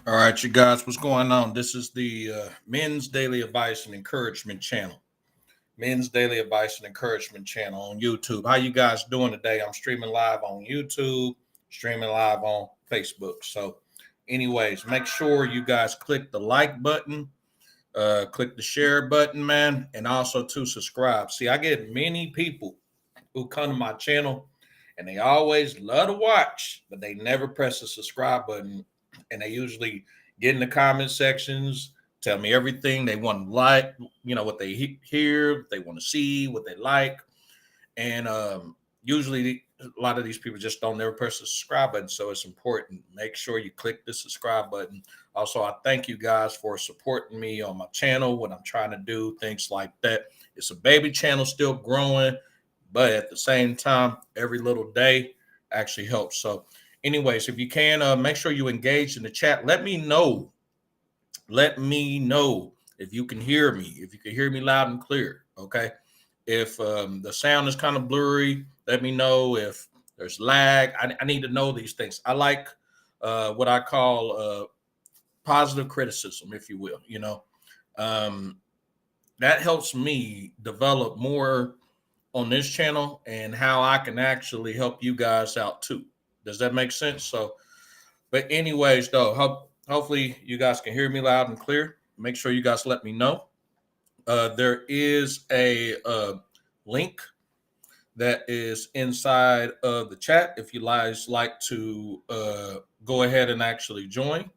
All right, you guys, what's going on? This is the Men's Daily Advice and Encouragement channel. Men's Daily Advice and Encouragement channel on YouTube. How you guys doing today? I'm streaming live on YouTube, streaming live on Facebook. So, anyways, make sure you guys click the like button, click the share button, man, and also to subscribe. See, I get many people who come to my channel and they always love to watch, but they never press the subscribe button. And they usually get in the comment sections, tell me everything they want to like, what they hear, what they want to see, what they like. And usually a lot of these people just don't never press the subscribe button. So it's important. Make sure you click the subscribe button. Also, I thank you guys for supporting me on my channel, what I'm trying to do, things like that. It's a baby channel, still growing, but at the same time, every little day actually helps. So, anyways, if you can, make sure you engage in the chat. Let me know. Let me know if you can hear me. If you can hear me loud and clear. Okay. If the sound is kind of blurry, let me know. If there's lag, I need to know these things. I like what I call positive criticism, if you will. Um, that helps me develop more on this channel and how I can actually help you guys out too. Does that make sense? So, but anyways, though, hopefully you guys can hear me loud and clear. Make sure you guys let me know. There is a link that is inside of the chat if you guys like to go ahead and actually join.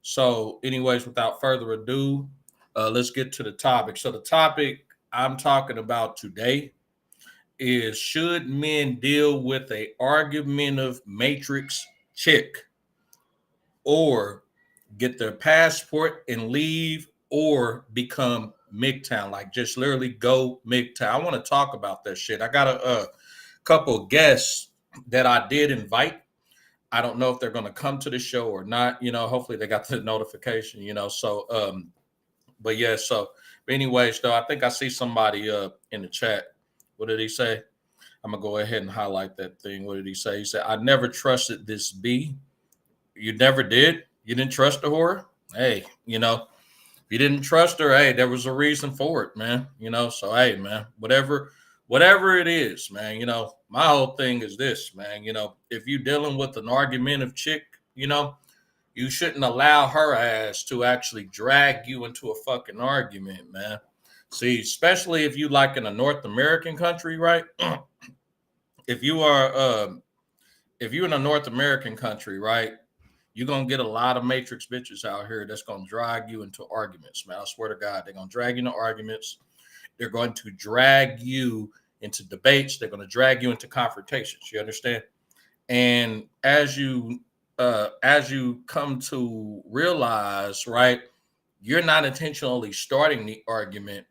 So, anyways, without further ado, let's get to the topic. So, the topic I'm talking about today is, should men deal with a argumentative matrix chick, or get their passport and leave, or become MGTOW, like just literally go MGTOW. I want to talk about that shit. I got a couple of guests that I did invite. I don't know if they're going to come to the show or not. Hopefully they got the notification. But yeah. So, but anyways, though, I think I see somebody in the chat. What did he say? I'm gonna go ahead and highlight that thing. What did he say? He said, "I never trusted this B." You never did. You didn't trust the whore. Hey, if you didn't trust her, hey, there was a reason for it, man. So hey, man, whatever it is, man. My whole thing is this, man. If you're dealing with an argumentative chick, you shouldn't allow her ass to actually drag you into a fucking argument, man. See, especially if you like in a North American country, right? if you are, if you're in a North American country, right? You're gonna get a lot of matrix bitches out here that's gonna drag you into arguments, man. I swear to God, they're gonna drag you into arguments. They're going to drag you into debates. They're gonna drag you into confrontations. You understand? And as you come to realize, right, you're not intentionally starting the argument.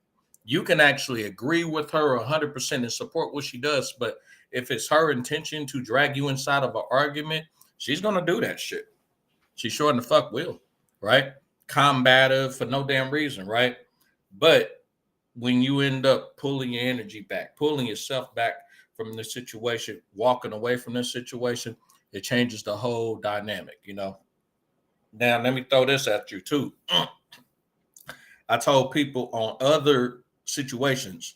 You can actually agree with her 100% and support what she does, but if it's her intention to drag you inside of an argument, she's gonna do that shit. She sure in the fuck will, right? Combative for no damn reason, right? But when you end up pulling your energy back, pulling yourself back from the situation, walking away from this situation, it changes the whole dynamic. Now, let me throw this at you too. I told people on other situations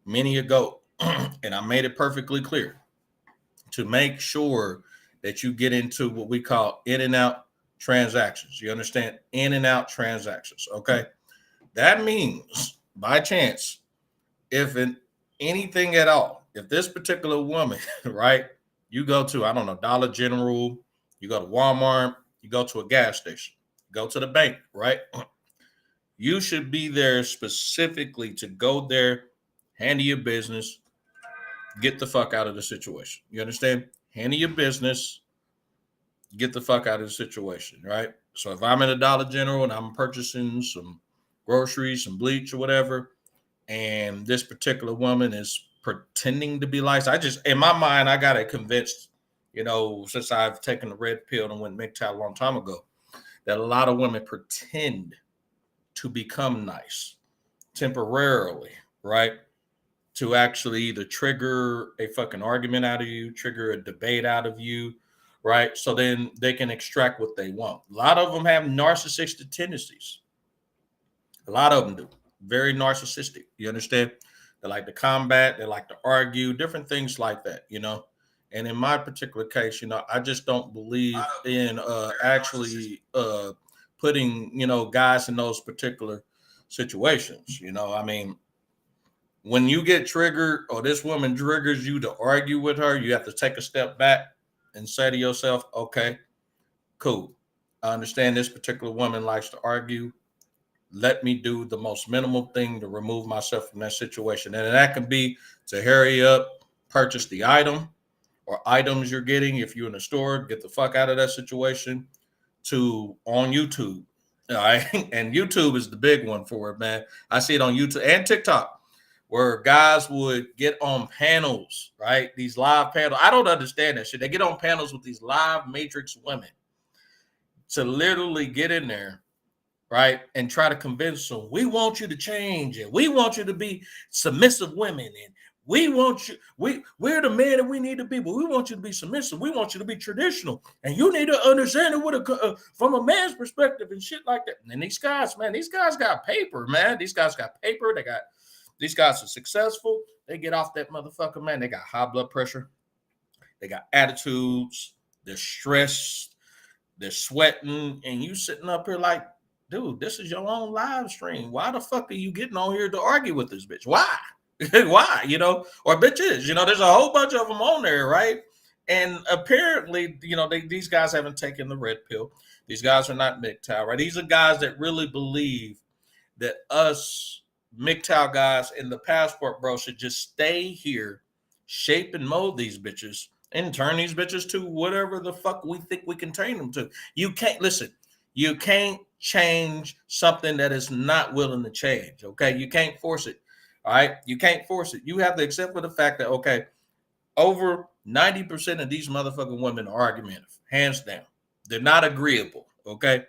many ago, and I made it perfectly clear to make sure that you get into what we call in and out transactions. You understand? In and out transactions. Okay. That means by chance, if in anything at all, if this particular woman, right, you go to, I don't know, Dollar General, you go to Walmart, you go to a gas station, go to the bank, right? You should be there specifically to go there, handle your business, get the fuck out of the situation. You understand? Handle your business, get the fuck out of the situation, right? So if I'm in a Dollar General and I'm purchasing some groceries, some bleach or whatever, and this particular woman is pretending to be licensed, in my mind, I got it convinced, since I've taken the red pill and went MGTOW a long time ago, that a lot of women pretend to become nice temporarily, right? To actually either trigger a fucking argument out of you, trigger a debate out of you, right? So then they can extract what they want. A lot of them have narcissistic tendencies. A lot of them do. Very narcissistic. You understand? They like to combat, they like to argue, different things like that, you know. And in my particular case, you know, I just don't believe in actually putting, you know, guys in those particular situations. You know, I mean, when you get triggered or this woman triggers you to argue with her, you have to take a step back and say to yourself, okay, cool. I understand this particular woman likes to argue. Let me do the most minimal thing to remove myself from that situation. And that can be to hurry up, purchase the item or items you're getting. If you're in the store, get the fuck out of that situation, to on YouTube. All right. And YouTube is the big one for it, man. I see it on YouTube and TikTok where guys would get on panels, right? These live panels. I don't understand that shit. They get on panels with these live matrix women to literally get in there, right, and try to convince them, we want you to change and we want you to be submissive women and we want you, we're the men that we need to be, but we want you to be submissive. We want you to be traditional, and you need to understand it with from a man's perspective and shit like that. And these guys, man, these guys got paper, man. These guys got paper. These guys are successful. They get off that motherfucker, man. They got high blood pressure. They got attitudes. They're stressed. They're sweating, and you sitting up here like, dude, this is your own live stream. Why the fuck are you getting on here to argue with this bitch? Why? Why? You know, or bitches, you know, there's a whole bunch of them on there, right? And apparently, you know, these guys haven't taken the red pill. These guys are not MGTOW, right? These are guys that really believe that us MGTOW guys in the passport, bro, should just stay here, shape and mold these bitches, and turn these bitches to whatever the fuck we think we can turn them to. You can't listen. You can't change something that is not willing to change. Okay, you can't force it. All right, you can't force it. You have to accept for the fact that okay, over 90% of these motherfucking women are argumentative, hands down. They're not agreeable. Okay,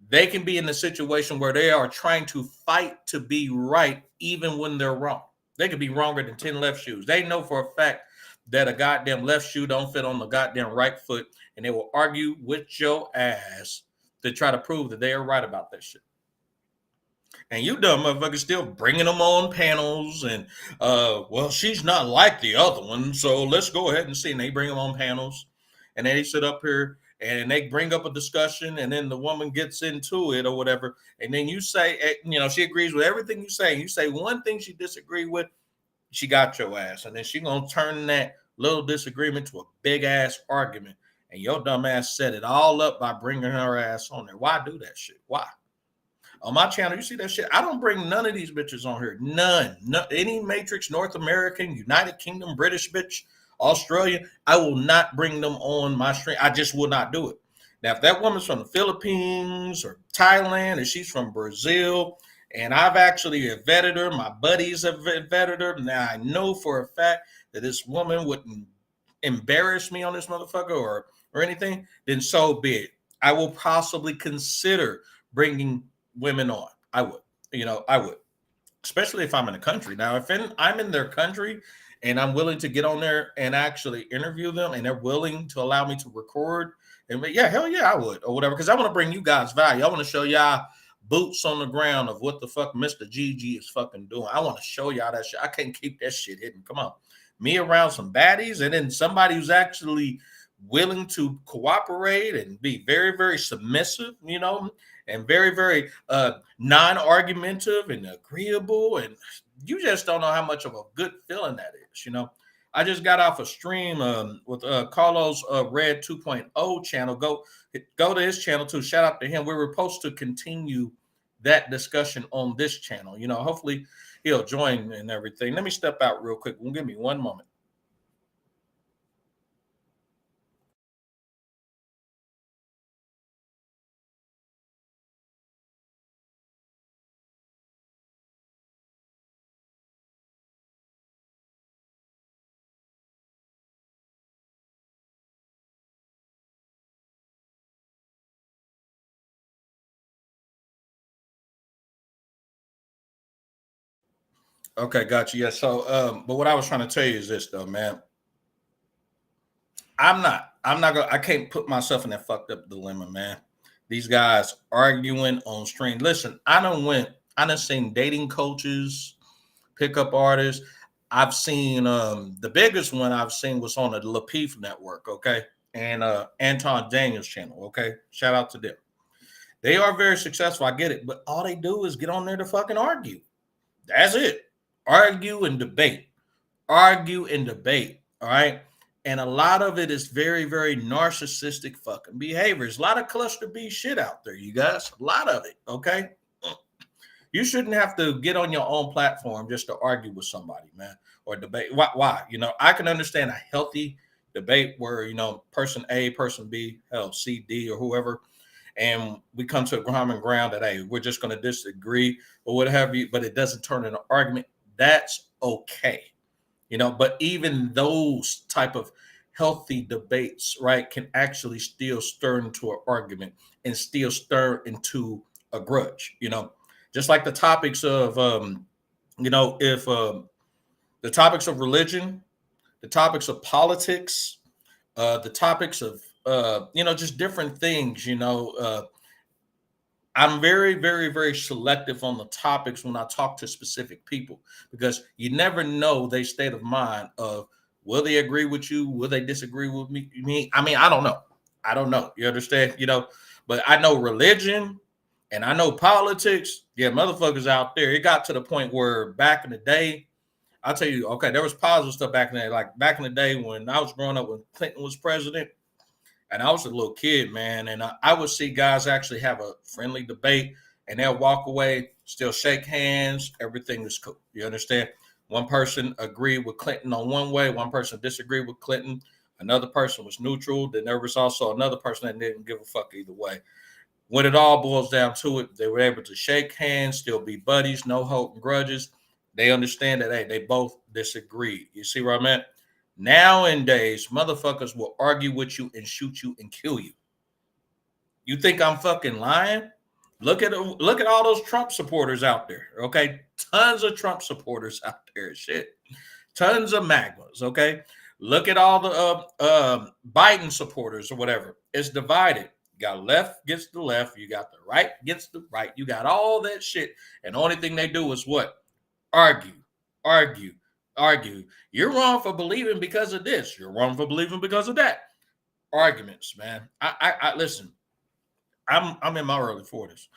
they can be in a situation where they are trying to fight to be right, even when they're wrong. They could be wronger than 10 left shoes. They know for a fact that a goddamn left shoe don't fit on the goddamn right foot, and they will argue with your ass to try to prove that they are right about that shit. And you dumb motherfuckers still bringing them on panels and, well, she's not like the other one, so let's go ahead and see. And they bring them on panels, and then they sit up here and they bring up a discussion, and then the woman gets into it or whatever, and then you say, you know, she agrees with everything you say. You say one thing she disagreed with, she got your ass, and then she gonna turn that little disagreement to a big ass argument, and your dumb ass set it all up by bringing her ass on there. Why do that shit? Why? On my channel, you see that shit. I don't bring none of these bitches on here. None. Any Matrix, North American, United Kingdom, British bitch, Australian. I will not bring them on my stream. I just will not do it. Now, if that woman's from the Philippines or Thailand, or she's from Brazil, and I've actually vetted her, my buddies have vetted her. Now I know for a fact that this woman wouldn't embarrass me on this motherfucker or anything. Then so be it. I will possibly consider bringing women on. I would, you know, I would, especially if I'm in a country. Now, if I'm in their country and I'm willing to get on there and actually interview them and they're willing to allow me to record, and yeah, hell yeah, I would, or whatever, because I want to bring you guys value. I want to show y'all boots on the ground of what the fuck Mr. GG is fucking doing. I want to show y'all that shit. I can't keep that shit hidden. Come on. Me around some baddies and then somebody who's actually willing to cooperate and be very, very submissive, you know, and very, very non-argumentative and agreeable. And you just don't know how much of a good feeling that is, you know. I just got off a stream with Carlos Red 2.0 channel. Go to his channel too. Shout out to him. We were supposed to continue that discussion on this channel. You know, hopefully he'll join and everything. Let me step out real quick. Give me one moment. Okay, got you. Yeah. So, but what I was trying to tell you is this, though, man. I'm not gonna, I can't put myself in that fucked up dilemma, man. These guys arguing on stream. Listen, I done seen dating coaches, pickup artists. I've seen the biggest one I've seen was on the Lapeef network, okay? And Anton Daniels channel, okay? Shout out to them. They are very successful. I get it, but all they do is get on there to fucking argue. That's it. Argue and debate. Argue and debate. All right. And a lot of it is very, very narcissistic fucking behaviors. A lot of cluster B shit out there, you guys. A lot of it. Okay. You shouldn't have to get on your own platform just to argue with somebody, man, or debate. Why? You know, I can understand a healthy debate where, you know, person A, person B, hell, C, D, or whoever, and we come to a common ground that, hey, we're just going to disagree or what have you, but it doesn't turn into an argument. That's okay. You know, but even those type of healthy debates, right, can actually still stir into an argument and still stir into a grudge, you know, just like the topics of, you know, if the topics of religion, the topics of politics, the topics of, you know, just different things, you know, I'm very, very, very selective on the topics when I talk to specific people because you never know their state of mind of will they agree with you? Will they disagree with me? I mean, I don't know. I don't know. You understand? You know, but I know religion and I know politics. Yeah, motherfuckers out there. It got to the point where back in the day, I'll tell you, okay, there was positive stuff back in the day. Like back in the day when I was growing up when Clinton was president, and I was a little kid, man, and I would see guys actually have a friendly debate, and they'll walk away, still shake hands, everything is cool. You understand? One person agreed with Clinton on one way, one person disagreed with Clinton, another person was neutral. Then there was also another person that didn't give a fuck either way. When it all boils down to it, they were able to shake hands, still be buddies, no hope and grudges. They understand that, hey, they both disagree. You see where I'm at? Nowadays, motherfuckers will argue with you and shoot you and kill you. You think I'm fucking lying? Look at all those Trump supporters out there. Okay, tons of Trump supporters out there. Shit, tons of magmas. Okay, look at all the Biden supporters or whatever. It's divided. You got left against the left. You got the right against the right. You got all that shit, and the only thing they do is what? Argue, argue, argue. You're wrong for believing because of this. You're wrong for believing because of that. Arguments, man. I listen. I'm in my early 40s.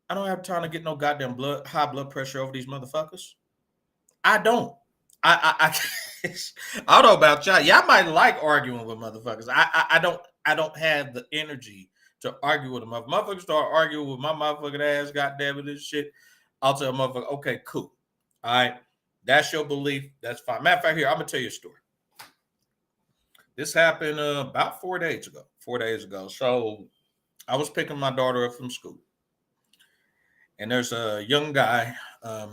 I don't have time to get no goddamn high blood pressure over these motherfuckers. I don't. I I don't know about y'all. Y'all might like arguing with motherfuckers. I don't have the energy to argue with them. If motherfuckers start arguing with my motherfucking ass, goddamn it, this shit, I'll tell a motherfucker, okay, cool. All right. That's your belief. That's fine. Matter of fact, here, I'm gonna tell you a story. This happened about 4 days ago. 4 days ago. So I was picking my daughter up from school, and there's a young guy.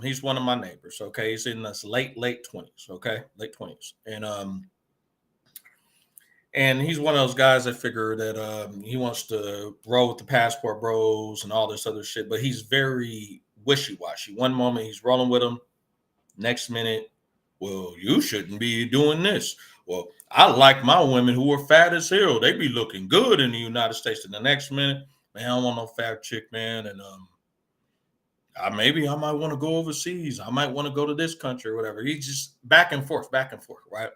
He's one of my neighbors. Okay, he's in his late 20s. Okay, late 20s, and he's one of those guys that figure that he wants to roll with the passport bros and all this other shit. But he's very wishy-washy. One moment he's rolling with them, next minute, well, you shouldn't be doing this. Well, I like my women who are fat as hell. They be looking good in the United States. And the next minute, man, I don't want no fat chick, man. And maybe I might want to go overseas. I might want to go to this country or whatever. He's just back and forth, right?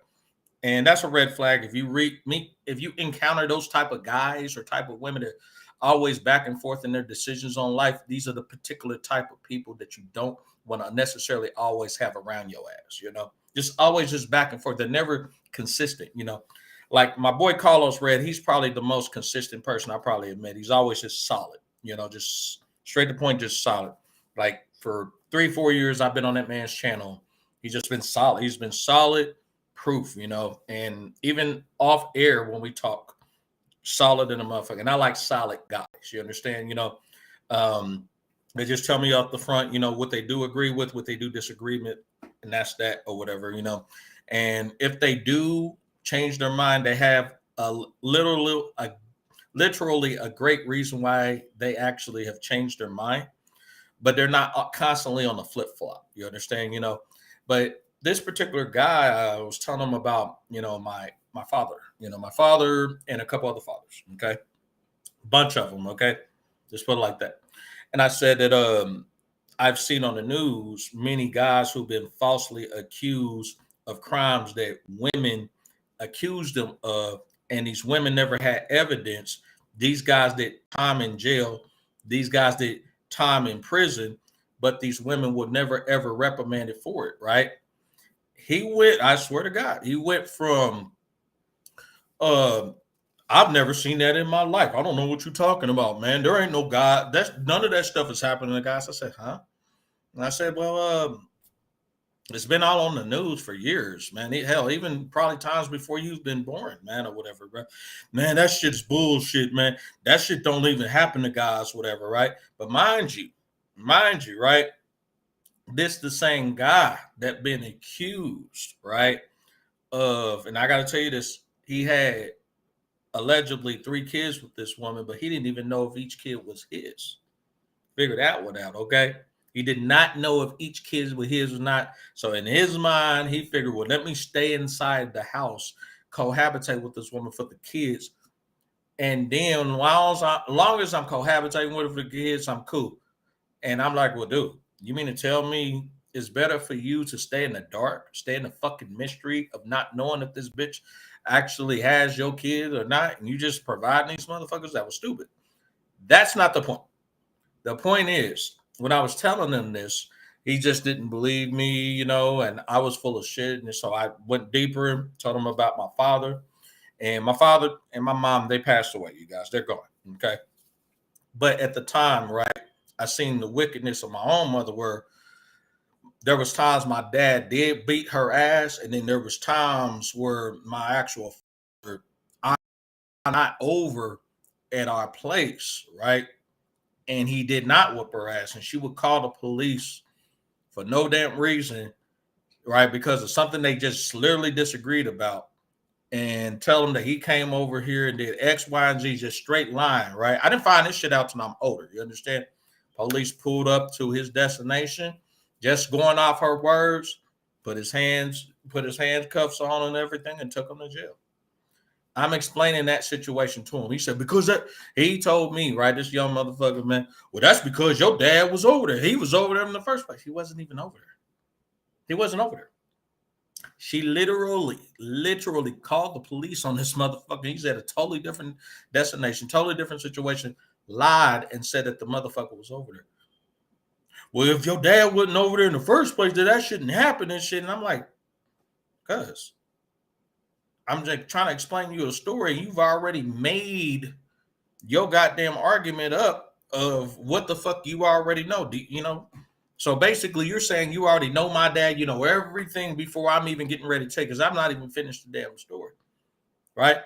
And that's a red flag. If you encounter those type of guys or type of women that always back and forth in their decisions on life, these are the particular type of people that you don't want to necessarily always have around your ass, you know, just always just back and forth. They're never consistent, you know, like my boy Carlos Red. He's probably the most consistent person I probably admit. He's always just solid, you know, just straight to point, just solid. Like for 3-4 years, I've been on that man's channel. He's just been solid. He's been solid proof, you know, and even off air when we talk, solid in a motherfucker. And I like solid guys, you understand, you know, they just tell me off the front, you know, what they do agree with, what they do disagree with, and that's that or whatever, you know. And if they do change their mind, they have literally a great reason why they actually have changed their mind, but they're not constantly on the flip flop. You understand, you know. But this particular guy, I was telling him about, you know, my my father, my father and a couple other fathers. Okay. Bunch of them. Okay. Just put it like that. And I said that I've seen on the news many guys who've been falsely accused of crimes that women accused them of, and these women never had evidence. These guys did time in jail, these guys did time in prison, but these women were never ever reprimanded for it, right? He went, I swear to God, he went from uh I've never seen that in my life. I don't know what you're talking about, man. There ain't no God. That's none of that stuff is happening to guys. I said, huh? And I said, well, it's been all on the news for years, man. Hell, even probably times before you've been born, man, or whatever, bro. Man, that shit's bullshit, man. That shit don't even happen to guys, whatever, right? But mind you, right? This the same guy that been accused, right? Of, and I gotta tell you this, he had allegedly 3 kids with this woman, but he didn't even know if each kid was his. Figure that one out, okay? He did not know if each kid was his or not. So in his mind, he figured, well, let me stay inside the house, cohabitate with this woman for the kids. And then as long as I'm cohabitating with the kids, I'm cool. And I'm like, well, dude, you mean to tell me it's better for you to stay in the dark, stay in the fucking mystery of not knowing if this bitch actually has your kid or not, and you just providing these motherfuckers? That was stupid. That's not the point. The point is, when I was telling him this, he just didn't believe me, and I was full of shit. And so I went deeper, told him about my father. And my father and my mom, they passed away, you guys. They're gone, okay? But at the time, right, I seen the wickedness of my own mother, where there was times my dad did beat her ass, and then there was times where my actual father, I'm not over at our place, right? And he did not whoop her ass, and she would call the police for no damn reason, right? Because of something they just literally disagreed about, and tell them that he came over here and did X, Y, and Z, just straight line, right? I didn't find this shit out till I'm older. You understand? Police pulled up to his destination, just going off her words, put his handcuffs on and everything, and took him to jail. I'm explaining that situation to him. He said, because he told me, right, this young motherfucker, man, well, that's because your dad was over there. He was over there in the first place. He wasn't even over there. He wasn't over there. She literally called the police on this motherfucker. He's at a totally different destination, totally different situation, lied and said that the motherfucker was over there. Well, if your dad wasn't over there in the first place, then that shouldn't happen and shit. And I'm like, cuz I'm just trying to explain you a story. You've already made your goddamn argument up of what the fuck you already know. So basically, you're saying you already know my dad. You know everything before I'm even getting ready to take, because I'm not even finished the damn story, right?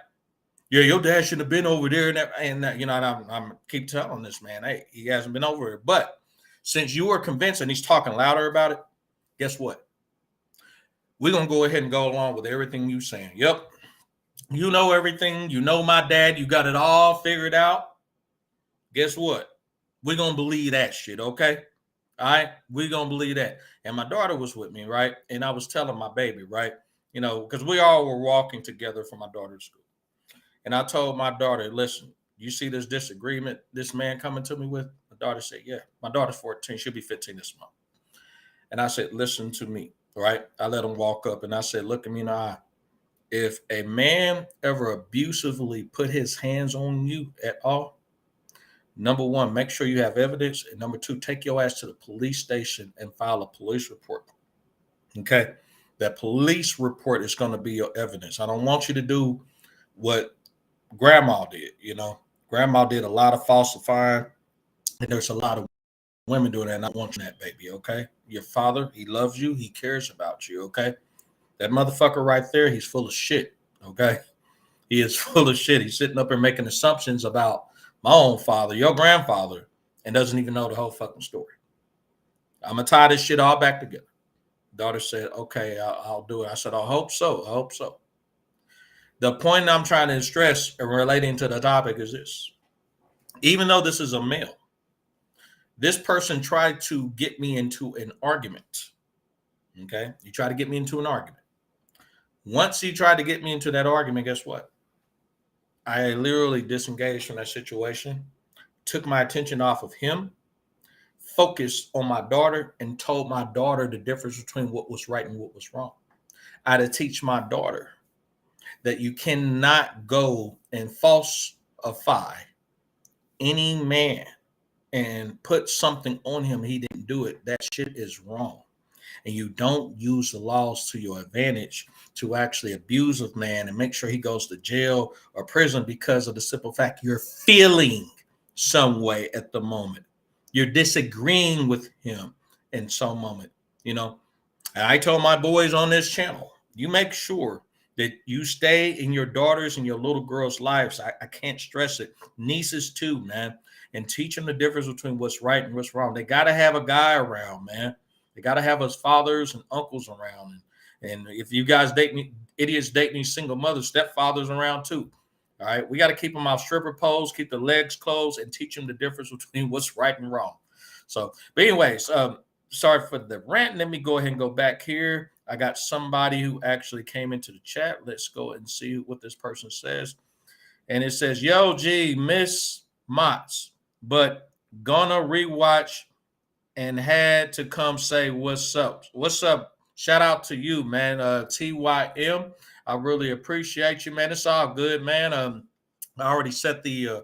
Yeah, your dad shouldn't have been over there, and I'm keep telling this man, hey, he hasn't been over there. But since you are convinced and he's talking louder about it, guess what? We're gonna go ahead and go along with everything you're saying. Yep, you know everything. You know my dad. You got it all figured out. Guess what? We're gonna believe that shit, okay? All right, we're gonna believe that. And my daughter was with me, right? And I was telling my baby, right? Because we all were walking together from my daughter's school. And I told my daughter, listen, you see this disagreement this man coming to me with? My daughter said, yeah. My daughter's 14, she'll be 15 this month. And I said, listen to me, right? I let him walk up and I said, look at me in the eye. If a man ever abusively put his hands on you at all, number one, make sure you have evidence. And number two, take your ass to the police station and file a police report. Okay? That police report is going to be your evidence. I don't want you to do what grandma did. Grandma did a lot of falsifying, and there's a lot of women doing that, and I want you that, baby, okay? Your father, he loves you. He cares about you, okay? That motherfucker right there, he's full of shit, okay? He is full of shit. He's sitting up here making assumptions about my own father, your grandfather, and doesn't even know the whole fucking story. I'm going to tie this shit all back together. Daughter said, okay, I'll do it. I said, I hope so. The point I'm trying to stress and relating to the topic is this. Even though this is a male, this person tried to get me into an argument. Okay? You try to get me into an argument. Once he tried to get me into that argument, guess what? I literally disengaged from that situation, took my attention off of him, focused on my daughter, and told my daughter the difference between what was right and what was wrong. I had to teach my daughter that you cannot go and falsify any man and put something on him he didn't do it. That shit is wrong. And you don't use the laws to your advantage to actually abuse a man and make sure he goes to jail or prison because of the simple fact you're feeling some way at the moment. You're disagreeing with him in some moment, you know. And I told my boys on this channel, you make sure that you stay in your daughters and your little girls' lives. I can't stress it. Nieces too, man. And teach them the difference between what's right and what's wrong. They got to have a guy around, man. They got to have us fathers and uncles around. And if you guys idiots dating these single mothers, stepfathers around too. All right. We got to keep them off stripper poles, keep the legs closed, and teach them the difference between what's right and wrong. So, but anyways, sorry for the rant. Let me go ahead and go back here. I got somebody who actually came into the chat. Let's go and see what this person says. And it says, yo, G, Miss Mott's, but gonna rewatch and had to come say what's up. What's up? Shout out to you, man. TYM. I really appreciate you, man. It's all good, man. I already set the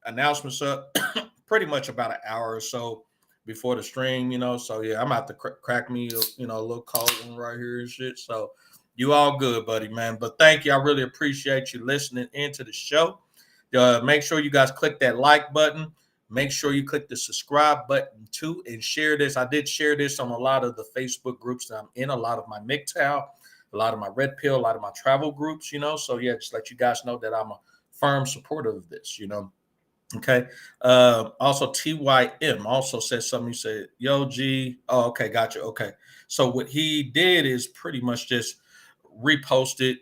announcements up pretty much about an hour or so before the stream, you know. So yeah, I'm about to crack me, you know, a little cold one right here and shit. So you all good, buddy, man. But thank you. I really appreciate you listening into the show. Make sure you guys click that like button. Make sure you click the subscribe button too and share this. I did share this on a lot of the Facebook groups that I'm in, a lot of my MGTOW, a lot of my Red Pill, a lot of my travel groups, you know. So yeah, just let you guys know that I'm a firm supporter of this, you know. Okay. Also, TYM also said something. He said, yo, G. Oh, okay. Gotcha. Okay. So what he did is pretty much just reposted,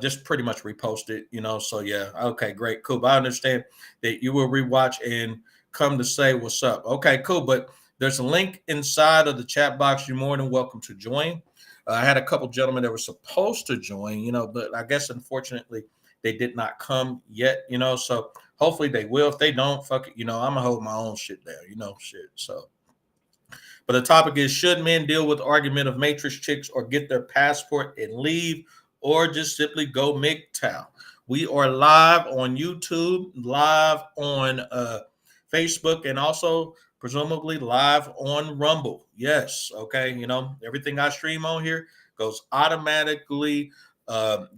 just pretty much reposted, you know. So yeah. Okay, great. Cool. But I understand that you will rewatch and come to say what's up. Okay, cool. But there's a link inside of the chat box. You're more than welcome to join. I had a couple gentlemen that were supposed to join, you know, but I guess unfortunately they did not come yet, you know. So hopefully they will. If they don't, fuck it, you know, I'm gonna hold my own shit there, you know, shit. So, but the topic is: should men deal with argumentative matrix chicks, or get their passport and leave, or just simply go MGTOW? We are live on YouTube, live on Facebook, and also presumably live on Rumble. Yes, okay. You know, everything I stream on here goes automatically,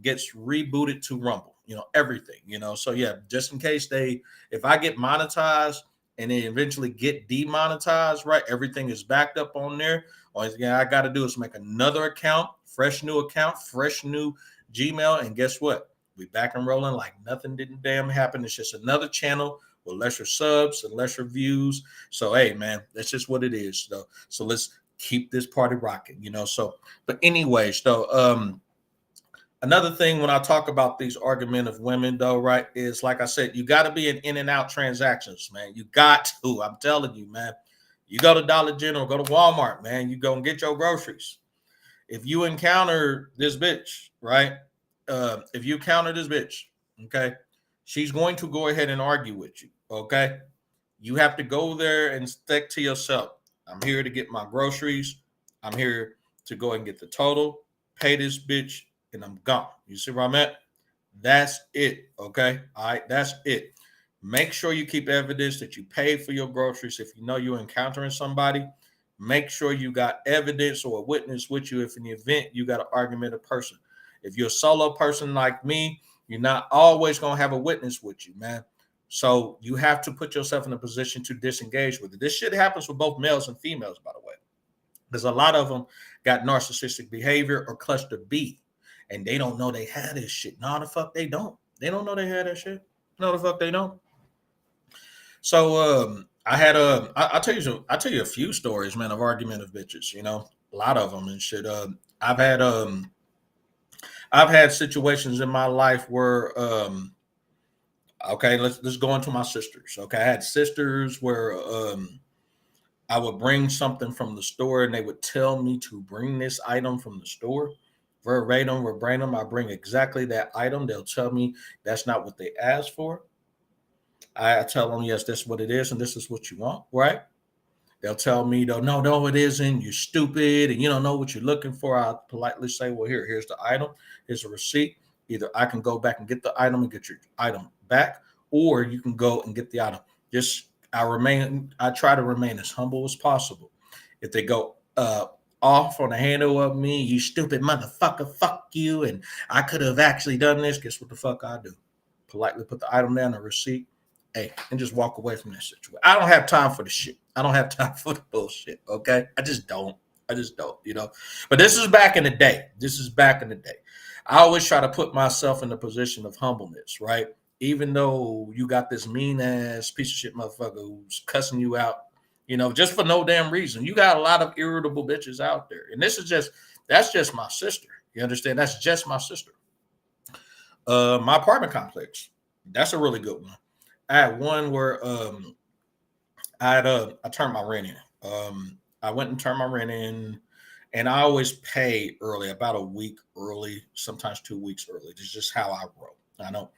gets rebooted to Rumble. You know, everything. You know, so yeah, just in case if I get monetized and then eventually get demonetized, right? Everything is backed up on there. Only thing I got to do is make another account, fresh new Gmail, and guess what? We back and rolling like nothing didn't damn happen. It's just another channel with lesser subs and lesser views. So hey, man, that's just what it is. So let's keep this party rocking, you know. So, but anyways, though, another thing when I talk about these argumentative women, though, right, is like I said, you got to be in and out transactions, man. You got to. I'm telling you, man. You go to Dollar General, go to Walmart, man. You go and get your groceries. If you encounter this bitch, right? If you encounter this bitch, okay, she's going to go ahead and argue with you, okay? You have to go there and stick to yourself. I'm here to get my groceries. I'm here to go and get the total, pay this bitch, and I'm gone. You see where I'm at? That's it, okay? All right, that's it. Make sure you keep evidence that you paid for your groceries. If you know you're encountering somebody, make sure you got evidence or a witness with you if in the event you got an argumentative person. If you're a solo person like me, you're not always going to have a witness with you, man. So you have to put yourself in a position to disengage with it. This shit happens for both males and females, by the way. Because a lot of them got narcissistic behavior or cluster B, and they don't know they had this shit. No, the fuck they don't. They don't know they had that shit. No, the fuck they don't. So I had I'll tell you a few stories, man, of argumentative bitches. You know, a lot of them and shit. I've had situations in my life where okay, let's go into my sisters. Okay, I had sisters where I would bring something from the store and they would tell me to bring this item from the store. verbatim. I bring exactly that item. They'll tell me that's not what they asked for. I tell them, yes, that's what it is, and this is what you want, right? They'll tell me, though, no, it isn't. You're stupid, and you don't know what you're looking for. I'll politely say, well, here's the item. Here's a receipt. Either I can go back and get the item and get your item back, or you can go and get the item. I try to remain as humble as possible. If they go off on the handle of me, you stupid motherfucker, fuck you, and I could have actually done this, guess what the fuck I do? Politely put the item down, a receipt, hey, and just walk away from that situation. I don't have time for the shit. I don't have time for the bullshit. Okay. I just don't, but this is back in the day. I always try to put myself in the position of humbleness, right? Even though you got this mean ass piece of shit motherfucker who's cussing you out, just for no damn reason. You got a lot of irritable bitches out there. And that's just my sister. You understand? That's just my sister. My apartment complex. That's a really good one. I had one where I turned my rent in. I went and turned my rent in, and I always pay early, about a week early, sometimes 2 weeks early. It's just how I roll. I don't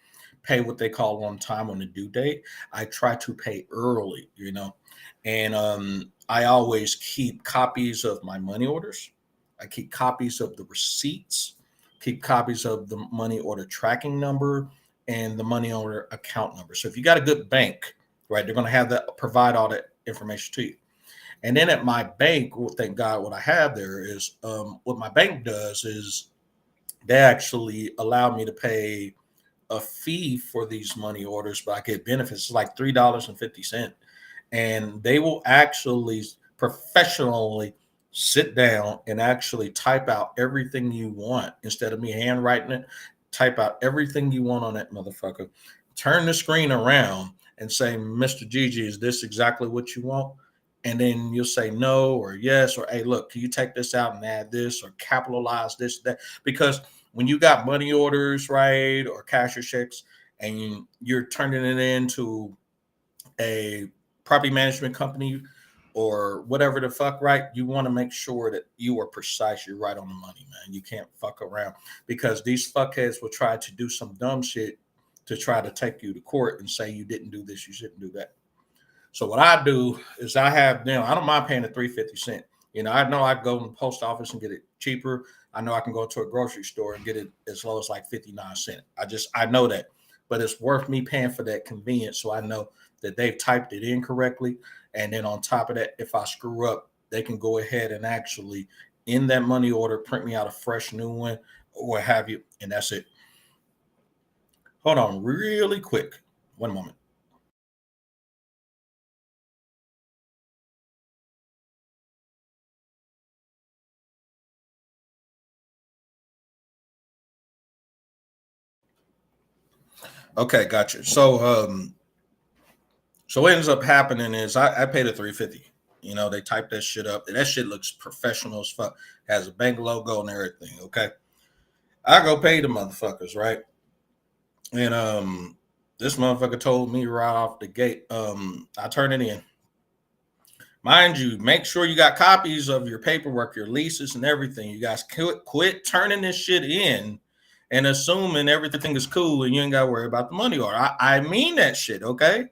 pay what they call on time on the due date. I try to pay early, and I always keep copies of my money orders. I keep copies of the receipts, keep copies of the money order tracking number and the money order account number. So if you got a good bank, right, they're going to have that, provide all that information to you. And then at my bank, thank God, what I have there is what my bank does is they actually allow me to pay a fee for these money orders, but I get benefits. It's like $3.50. And they will actually professionally sit down and actually type out everything you want instead of me handwriting it. Type out everything you want on that motherfucker. Turn the screen around and say, Mr. Gigi, is this exactly what you want? And then you'll say no or yes, or hey, look, can you take this out and add this or capitalize this, that? Because when you got money orders, right, or cashier checks, and you're turning it into a property management company or whatever the fuck, right? You want to make sure that you are precise. You're right on the money, man. You can't fuck around because these fuckheads will try to do some dumb shit to try to take you to court and say you didn't do this, you shouldn't do that. So what I do is I don't mind paying the 3.50. I know I can go to the post office and get it cheaper. I know I can go to a grocery store and get it as low as like 59 cents. I know that, but it's worth me paying for that convenience. So I know that they've typed it in correctly. And then on top of that, if I screw up, they can go ahead and actually in that money order, print me out a fresh new one or what have you. And that's it. Hold on really quick. One moment. Okay, gotcha. So what ends up happening is I paid a 3.50. They type that shit up, and that shit looks professional as fuck. Has a bank logo and everything. Okay, I go pay the motherfuckers, right? And this motherfucker told me right off the gate, I turn it in. Mind you, make sure you got copies of your paperwork, your leases, and everything. You guys quit turning this shit in and assuming everything is cool and you ain't got to worry about the money order. I mean that shit, okay?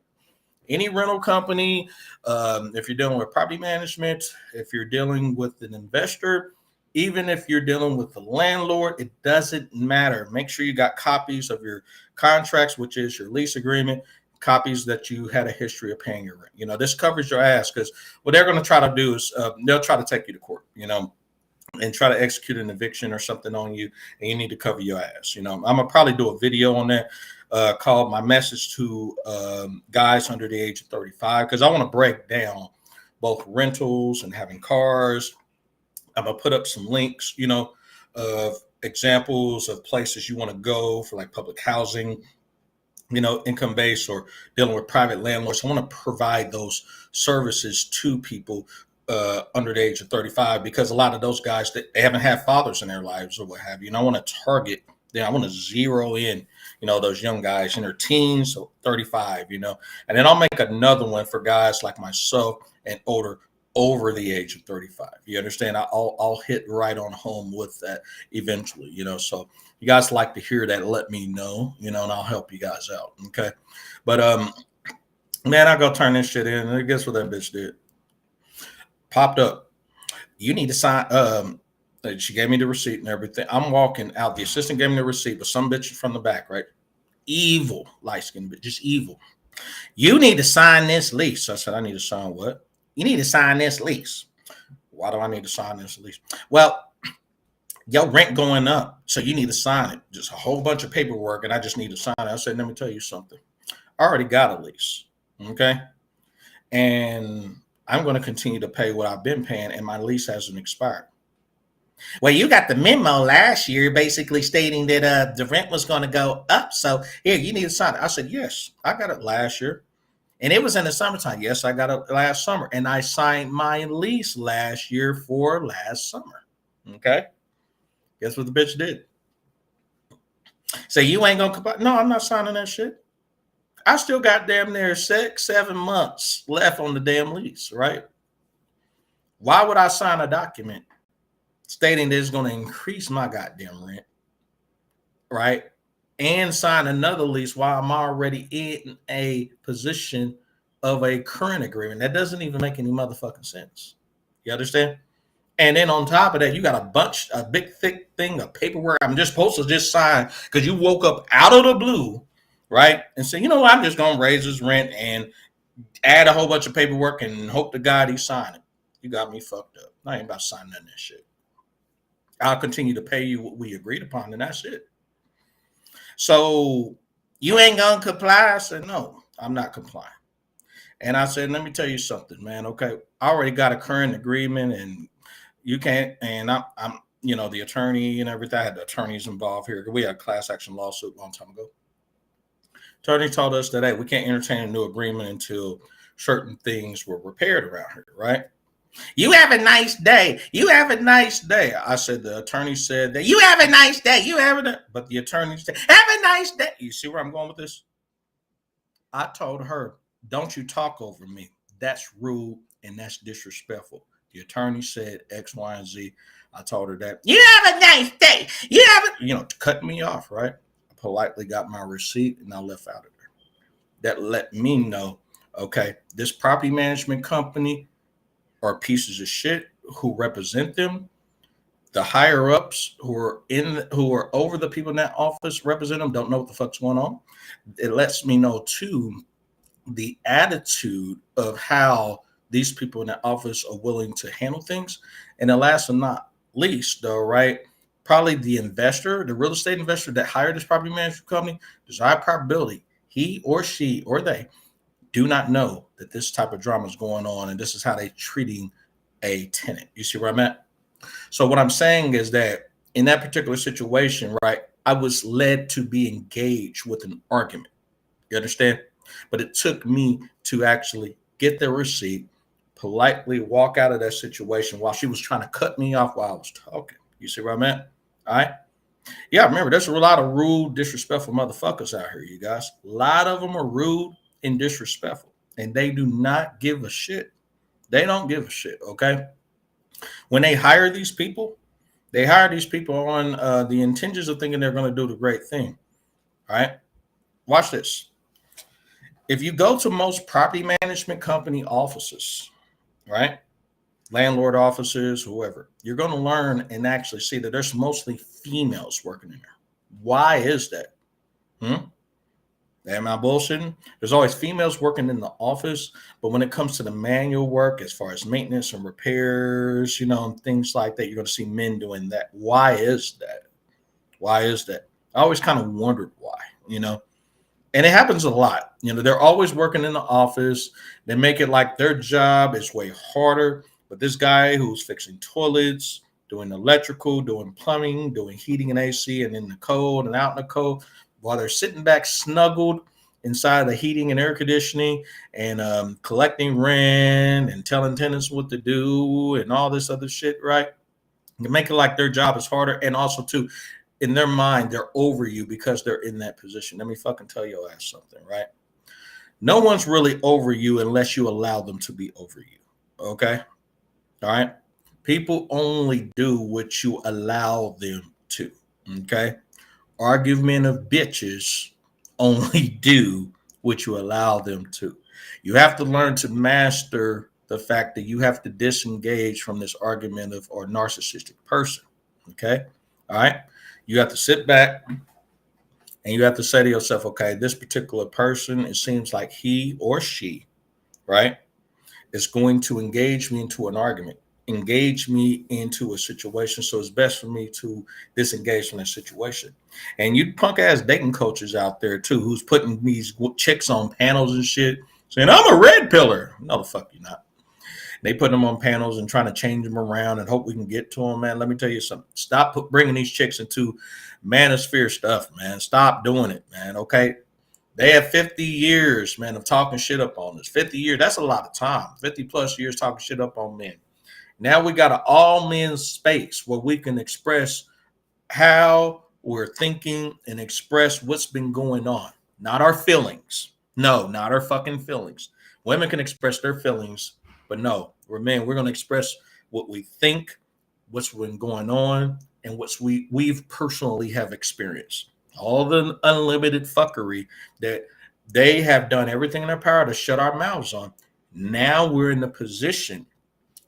Any rental company, if you're dealing with property management, if you're dealing with an investor, even if you're dealing with the landlord, it doesn't matter. Make sure you got copies of your contracts, which is your lease agreement, copies that you had a history of paying your rent. This covers your ass because what they're going to try to do is they'll try to take you to court, and try to execute an eviction or something on you, and you need to cover your ass. I'm gonna probably do a video on that called "My Message to Guys Under the Age of 35" because I want to break down both rentals and having cars. I'm gonna put up some links, of examples of places you want to go for like public housing, income based or dealing with private landlords. I want to provide those services to people under the age of 35 because a lot of those guys that they haven't had fathers in their lives or what have you. And I want to target them. I want to zero in, those young guys in their teens, so 35, and then I'll make another one for guys like myself and older over the age of 35. You understand? I'll hit right on home with that eventually, So you guys like to hear that, let me know, and I'll help you guys out. Okay. But man, I go turn this shit in, and guess what that bitch did? Popped up. You need to sign. She gave me the receipt and everything. I'm walking out. The assistant gave me the receipt, but some bitch from the back, right? Evil, light skinned bitch, just evil. You need to sign this lease. So I said, I need to sign what? You need to sign this lease. Why do I need to sign this lease? Well, your rent going up, so you need to sign it. Just a whole bunch of paperwork, and I just need to sign it. I said, let me tell you something. I already got a lease, okay? And I'm going to continue to pay what I've been paying, and my lease hasn't expired. Well, you got the memo last year basically stating that the rent was going to go up. So here, you need to sign it. I said, yes, I got it last year. And it was in the summertime. Yes, I got it last summer. And I signed my lease last year for last summer. Okay. Guess what the bitch did? Say, you ain't going to comply. No, I'm not signing that shit. I still got damn near 6-7 months left on the damn lease, right? Why would I sign a document stating that it's going to increase my goddamn rent, right? And sign another lease while I'm already in a position of a current agreement? That doesn't even make any motherfucking sense. You understand? And then on top of that, you got a big thick thing of paperwork I'm just supposed to just sign because you woke up out of the blue, right? And say, I'm just going to raise his rent and add a whole bunch of paperwork and hope to God he sign it. You got me fucked up. I ain't about signing that shit. I'll continue to pay you what we agreed upon, and that's it. So you ain't gonna comply? I said, no, I'm not complying. And I said, let me tell you something, man. Okay, I already got a current agreement, and you can't. And I'm the attorney and everything. I had the attorneys involved here. We had a class action lawsuit a long time ago. Attorney told us that, hey, we can't entertain a new agreement until certain things were repaired around here, right? You have a nice day. You have a nice day. I said, the attorney said that you have a nice day. But the attorney said, have a nice day. You see where I'm going with this? I told her, don't you talk over me. That's rude and that's disrespectful. The attorney said X, Y, and Z. I told her that. You have a nice day. You have a, cut me off, right? I politely got my receipt and I left out of there. That let me know, okay, this property management company are pieces of shit who represent them. The higher ups who are over the people in that office represent them don't know what the fuck's going on. It lets me know too the attitude of how these people in that office are willing to handle things. And then last but not least, though, right? Probably the investor, the real estate investor that hired this property management company, there's a high probability he or she or they do not know that this type of drama is going on and this is how they're treating a tenant. You see where I'm at? So what I'm saying is that in that particular situation, right, I was led to be engaged with an argument. You understand? But it took me to actually get the receipt, politely walk out of that situation while she was trying to cut me off while I was talking. You see where I'm at? All right. Yeah, remember, there's a lot of rude, disrespectful motherfuckers out here, you guys. A lot of them are rude and disrespectful, and they do not give a shit. They don't give a shit, okay? When they hire these people on the intentions of thinking they're going to do the great thing, all right? Watch this. If you go to most property management company offices, right, landlord offices, whoever, you're going to learn and actually see that there's mostly females working in there. Why is that? Am I bullshitting? There's always females working in the office, but when it comes to the manual work, as far as maintenance and repairs, and things like that, you're going to see men doing that. Why is that? Why is that? I always kind of wondered why, and it happens a lot. They're always working in the office. They make it like their job is way harder. But this guy who's fixing toilets, doing electrical, doing plumbing, doing heating and AC, and in the cold and out in the cold, while they're sitting back snuggled inside the heating and air conditioning and collecting rent and telling tenants what to do and all this other shit, right? You make it like their job is harder. And also, too, in their mind, they're over you because they're in that position. Let me fucking tell your ass something, right? No one's really over you unless you allow them to be over you, okay? All right. People only do what you allow them to. Okay. Argumentative bitches only do what you allow them to. You have to learn to master the fact that you have to disengage from this argumentative or narcissistic person. Okay. All right. You have to sit back and you have to say to yourself, okay, this particular person, it seems like he or she, right, is going to engage me into an argument, engage me into a situation. So it's best for me to disengage from that situation. And you punk ass dating coaches out there too, who's putting these chicks on panels and shit, saying, I'm a red pillar. No, the fuck you're not. They put them on panels and trying to change them around and hope we can get to them, man. Let me tell you something. Stop bringing these chicks into manosphere stuff, man. Stop doing it, man. Okay. They have 50 years, man, of talking shit up on us. 50 years, that's a lot of time. 50 plus years talking shit up on men. Now we got an all men's space where we can express how we're thinking and express what's been going on, not our feelings. No, not our fucking feelings. Women can express their feelings, but no, we're men. We're going to express what we think, what's been going on, and what's we've personally have experienced. All the unlimited fuckery that they have done everything in their power to shut our mouths on. Now we're in the position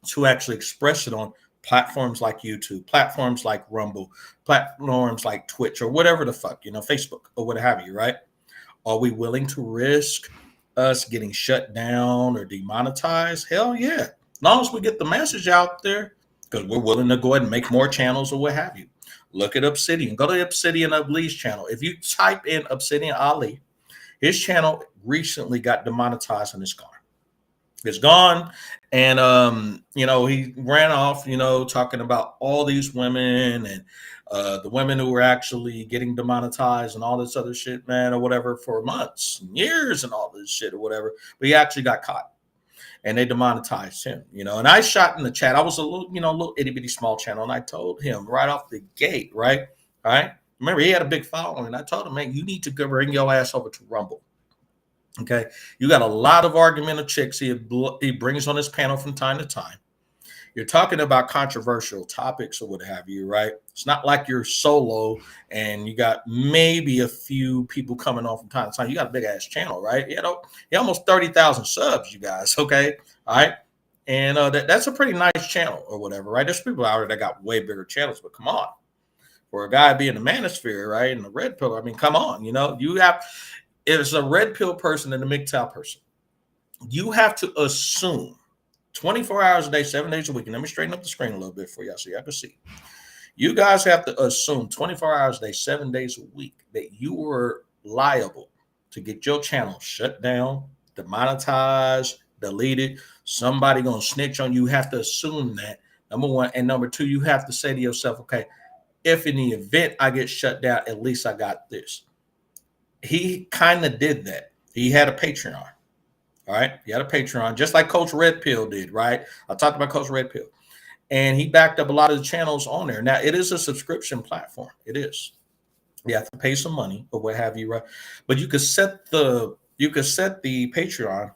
to actually express it on platforms like YouTube, platforms like Rumble, platforms like Twitch, or whatever the fuck, Facebook or what have you, right? Are we willing to risk us getting shut down or demonetized? Hell yeah. As long as we get the message out there, because we're willing to go ahead and make more channels or what have you. Look at Obsidian. Go to Obsidian Ali's channel. If you type in Obsidian Ali, his channel recently got demonetized and it's gone. It's gone. And, he ran off, talking about all these women and the women who were actually getting demonetized and all this other shit, man, or whatever, for months and years and all this shit or whatever. But he actually got caught and they demonetized him, and I shot in the chat. I was a little itty bitty small channel. And I told him right off the gate, right? All right. Remember, he had a big following. And I told him, man, you need to go bring your ass over to Rumble. Okay, you got a lot of argumentative chicks he brings on his panel from time to time. You're talking about controversial topics or what have you, right? It's not like you're solo and you got maybe a few people coming on from time to time. You got a big ass channel, right? You almost 30,000 subs, you guys. Okay, all right, and that's a pretty nice channel or whatever, right? There's people out there that got way bigger channels, but come on, for a guy being the manosphere, right, and the red pillar, I mean, come on, you have. It's a red pill person and a MGTOW person. You have to assume 24 hours a day, 7 days a week. And let me straighten up the screen a little bit for y'all so y'all can see. You guys have to assume 24 hours a day, 7 days a week that you were liable to get your channel shut down, demonetized, deleted. Somebody gonna snitch on you. You have to assume that, number one. And number two, you have to say to yourself, okay, if in the event I get shut down, at least I got this. He kind of did that. He had a Patreon. All right. He had a Patreon, just like Coach Red Pill did, right? I talked about Coach Red Pill. And he backed up a lot of the channels on there. Now, it is a subscription platform. It is. You have to pay some money or what have you, right? But you could set the Patreon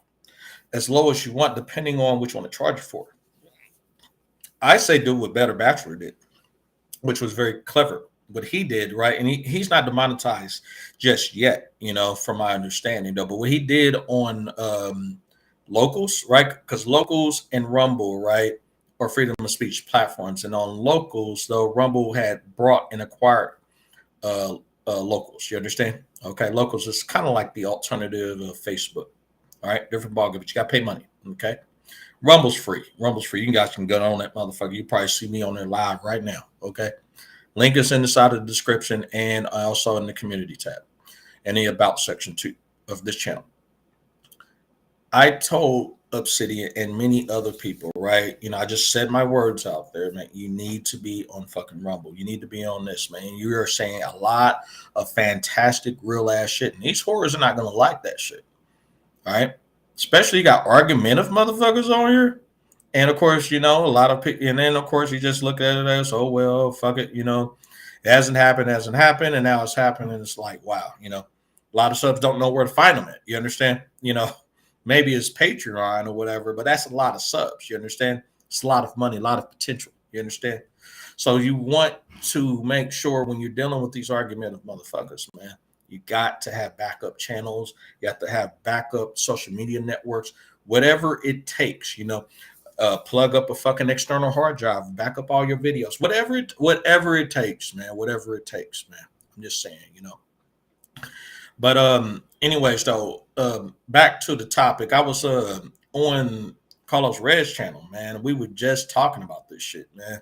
as low as you want, depending on which one to charge you for. I say do what Better Bachelor did, which was very clever. What he did, right? And he's not demonetized just yet, from my understanding, though. But what he did on Locals, right? Because Locals and Rumble, right, are freedom of speech platforms. And on Locals, though, Rumble had brought and acquired Locals. You understand? Okay, Locals is kind of like the alternative of Facebook. All right, different ballgame, but you got to pay money. Okay, Rumble's free. You guys can go on that motherfucker. You probably see me on there live right now. Okay. Link is in the side of the description and also in the community tab and the about section 2 of this channel. I told Obsidian and many other people, right? I just said my words out there, man. You need to be on fucking Rumble. You need to be on this, man. You are saying a lot of fantastic, real ass shit. And these whores are not going to like that shit. All right. Especially you got argumentative motherfuckers on here. And of course, a lot of people, and then of course you just look at it as, oh, well, fuck it, it hasn't happened, and now it's happened. And it's like, wow, a lot of subs don't know where to find them at. You understand? Maybe it's Patreon or whatever, but that's a lot of subs. You understand? It's a lot of money, a lot of potential. You understand? So you want to make sure when you're dealing with these argumentative motherfuckers, man, you got to have backup channels. You have to have backup social media networks, whatever it takes, plug up a fucking external hard drive, back up all your videos, whatever it takes, man, whatever it takes, man. I'm just saying, But anyways, though, back to the topic. I was on Carlos Red's channel, man. We were just talking about this shit, man.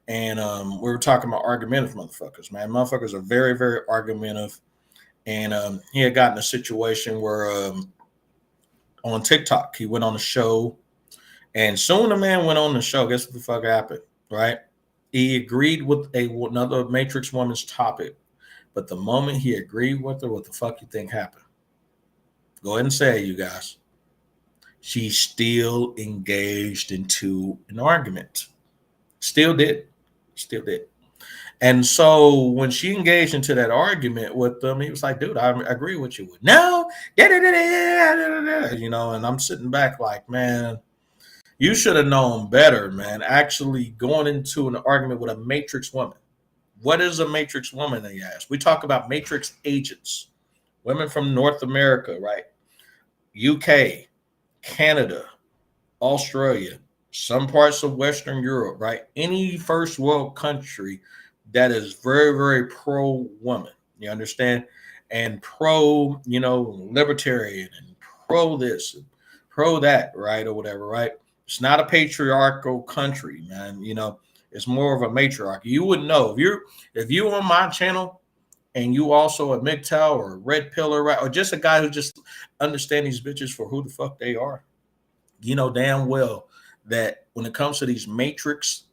And we were talking about argumentative motherfuckers, man. Motherfuckers are very, very argumentative. And he had gotten a situation where on TikTok, he went on a show. And soon the man went on the show. Guess what the fuck happened, right? He agreed with another Matrix woman's topic. But the moment he agreed with her, what the fuck you think happened? Go ahead and say it, you guys. She still engaged into an argument. Still did. And so when she engaged into that argument with them, he was like, dude, I agree with you. No. And I'm sitting back like, man, you should have known better, man. Actually going into an argument with a Matrix woman. What is a Matrix woman, they ask? We talk about Matrix agents, women from North America, right? UK, Canada, Australia, some parts of Western Europe, right? Any first world country that is very, very pro-woman, you understand? And pro, libertarian and pro this, and pro that, right? Or whatever, right? It's not a patriarchal country, man, It's more of a matriarchy. You wouldn't know if you're on my channel and you also a MGTOW or a red pillar, right? Or just a guy who just understands these bitches for who the fuck they are. You know damn well that when it comes to these matrix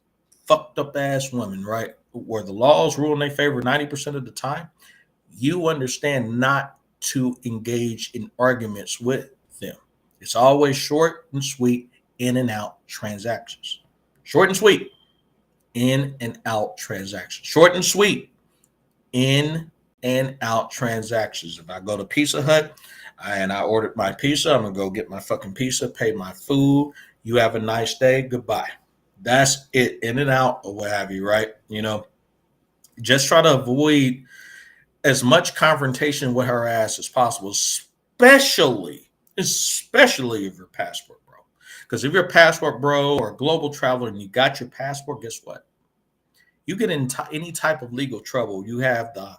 fucked up ass women, right? Where the laws rule in their favor 90% of the time, you understand not to engage in arguments with them. It's always short and sweet, in and out transactions. Short and sweet. In and out transactions. Short and sweet. In and out transactions. If I go to Pizza Hut and I ordered my pizza, I'm going to go get my fucking pizza, pay my food. You have a nice day. Goodbye. That's it. In and out or what have you, right? Just try to avoid as much confrontation with her ass as possible, especially if you're passport bro. Because if you're a passport bro or a global traveler and you got your passport, guess what? You get in any type of legal trouble, you have the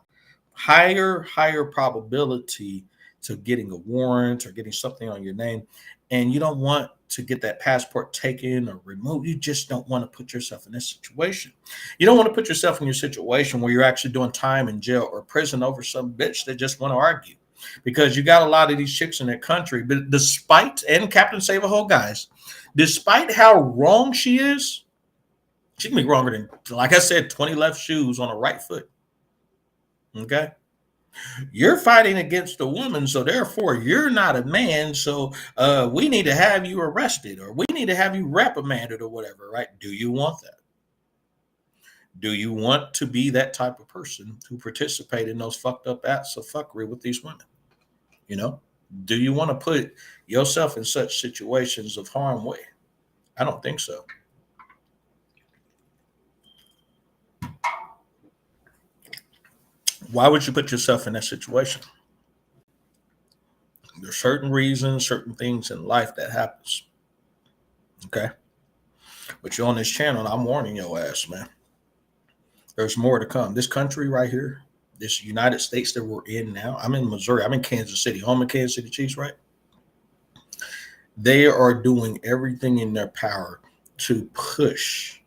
higher probability to getting a warrant or getting something on your name. And you don't want to get that passport taken or removed. You just don't want to put yourself in this situation. You don't want to put yourself in your situation where you're actually doing time in jail or prison over some bitch that just want to argue. Because you got a lot of these chicks in that country, but and Captain Save-A-Hole guys, despite how wrong she is, she can be wronger than, like I said, 20 left shoes on a right foot. Okay? You're fighting against a woman, so therefore you're not a man, so we need to have you arrested or we need to have you reprimanded or whatever, right? Do you want that? Do you want to be that type of person who participate in those fucked up acts of fuckery with these women? Do you want to put yourself in such situations of harm way? I don't think so. Why would you put yourself in that situation? There's certain reasons, certain things in life that happens. Okay? But you're on this channel, and I'm warning your ass, man. There's more to come. This country right here, this United States that we're in now, I'm in Missouri. I'm in Kansas City, home of Kansas City Chiefs, right? They are doing everything in their power to push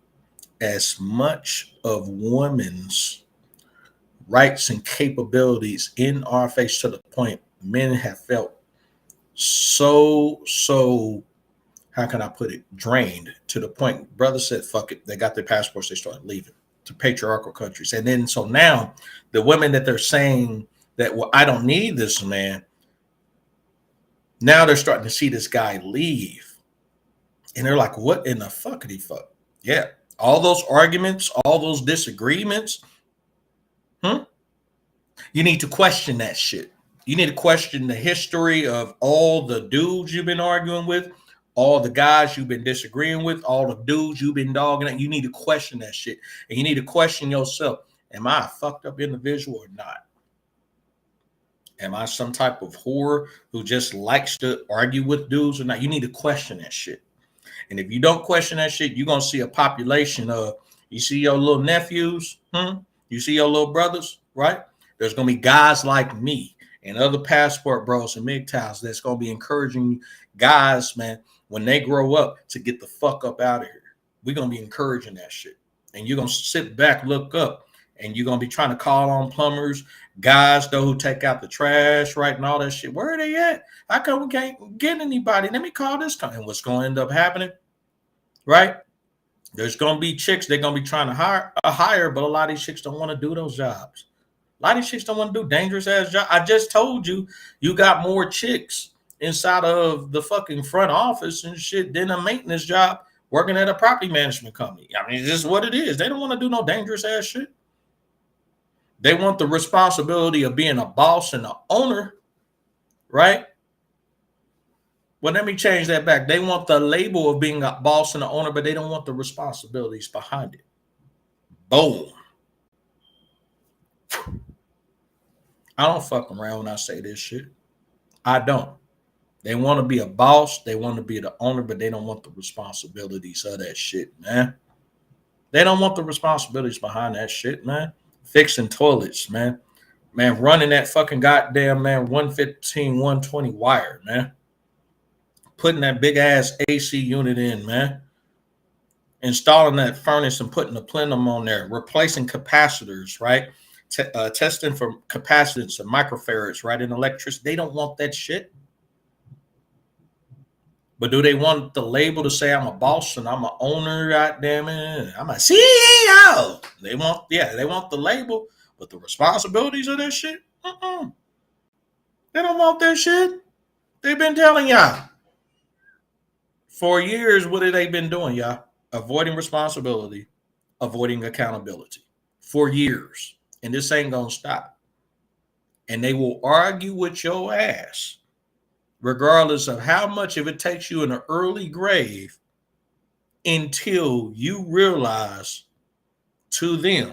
as much of women's rights and capabilities in our face to the point men have felt so, how can I put it, drained to the point brothers said, fuck it. They got their passports. They started leaving to patriarchal countries. And then, so now the women that they're saying that, well, I don't need this man. Now they're starting to see this guy leave. And they're like, what in the fuckity fuck? Yeah. All those arguments, all those disagreements. You need to question that shit. You need to question the history of all the dudes you've been arguing with. all the guys you've been disagreeing with, all the dudes you've been dogging at, you need to question that shit. And you need to question yourself. Am I a fucked up individual or not? Am I some type of whore who just likes to argue with dudes or not? You need to question that shit. And if you don't question that shit, you're going to see a population of, you see your little nephews, you see your little brothers, right? There's going to be guys like me and other passport bros and MGTOWs that's going to be encouraging guys, man, when they grow up to get the fuck up out of here. We're going to be encouraging that shit. And you're going to sit back, look up, and you're going to be trying to call on plumbers, guys, though, who take out the trash, right, and all that shit. Where are they at? How come we can't get anybody? Let me call this guy. And what's going to end up happening, right? There's going to be chicks they're going to be trying to hire, but a lot of these chicks don't want to do those jobs. A lot of these chicks don't want to do dangerous-ass jobs. I just told you, you got more chicks inside of the fucking front office and shit than a maintenance job working at a property management company. I mean, this is what it is. They don't want to do no dangerous-ass shit. They want the responsibility of being a boss and an owner, right? Well, let me change that back. They want the label of being a boss and an owner, but they don't want the responsibilities behind it. Boom. I don't fuck around when I say this shit. I don't. They want to be a boss. They want to be the owner, but they don't want the responsibilities of that shit, man. They don't want the responsibilities behind that shit, man. Fixing toilets, man. Man, running that fucking goddamn, man, 115, 120 wire, man. Putting that big ass AC unit in, man. Installing that furnace and putting the plenum on there. Replacing capacitors, right? Testing for capacitance and microfarads, right? In electricity. They don't want that shit. But do they want the label to say I'm a boss and I'm an owner, goddamn it? I'm a CEO. They want the label, but the responsibilities of that shit, they don't want that shit. They've been telling y'all for years. What have they been doing, y'all? Avoiding responsibility, avoiding accountability for years. And this ain't gonna stop. And they will argue with your ass, regardless of how much of it takes you in an early grave, until you realize to them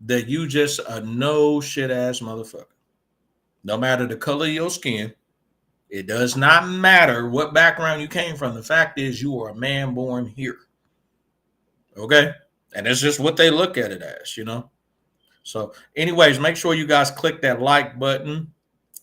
that you just a no shit ass motherfucker. No matter the color of your skin, it does not matter what background you came from. The fact is you are a man born here. Okay? And it's just what they look at it as, you know? So anyways, make sure you guys click that like button.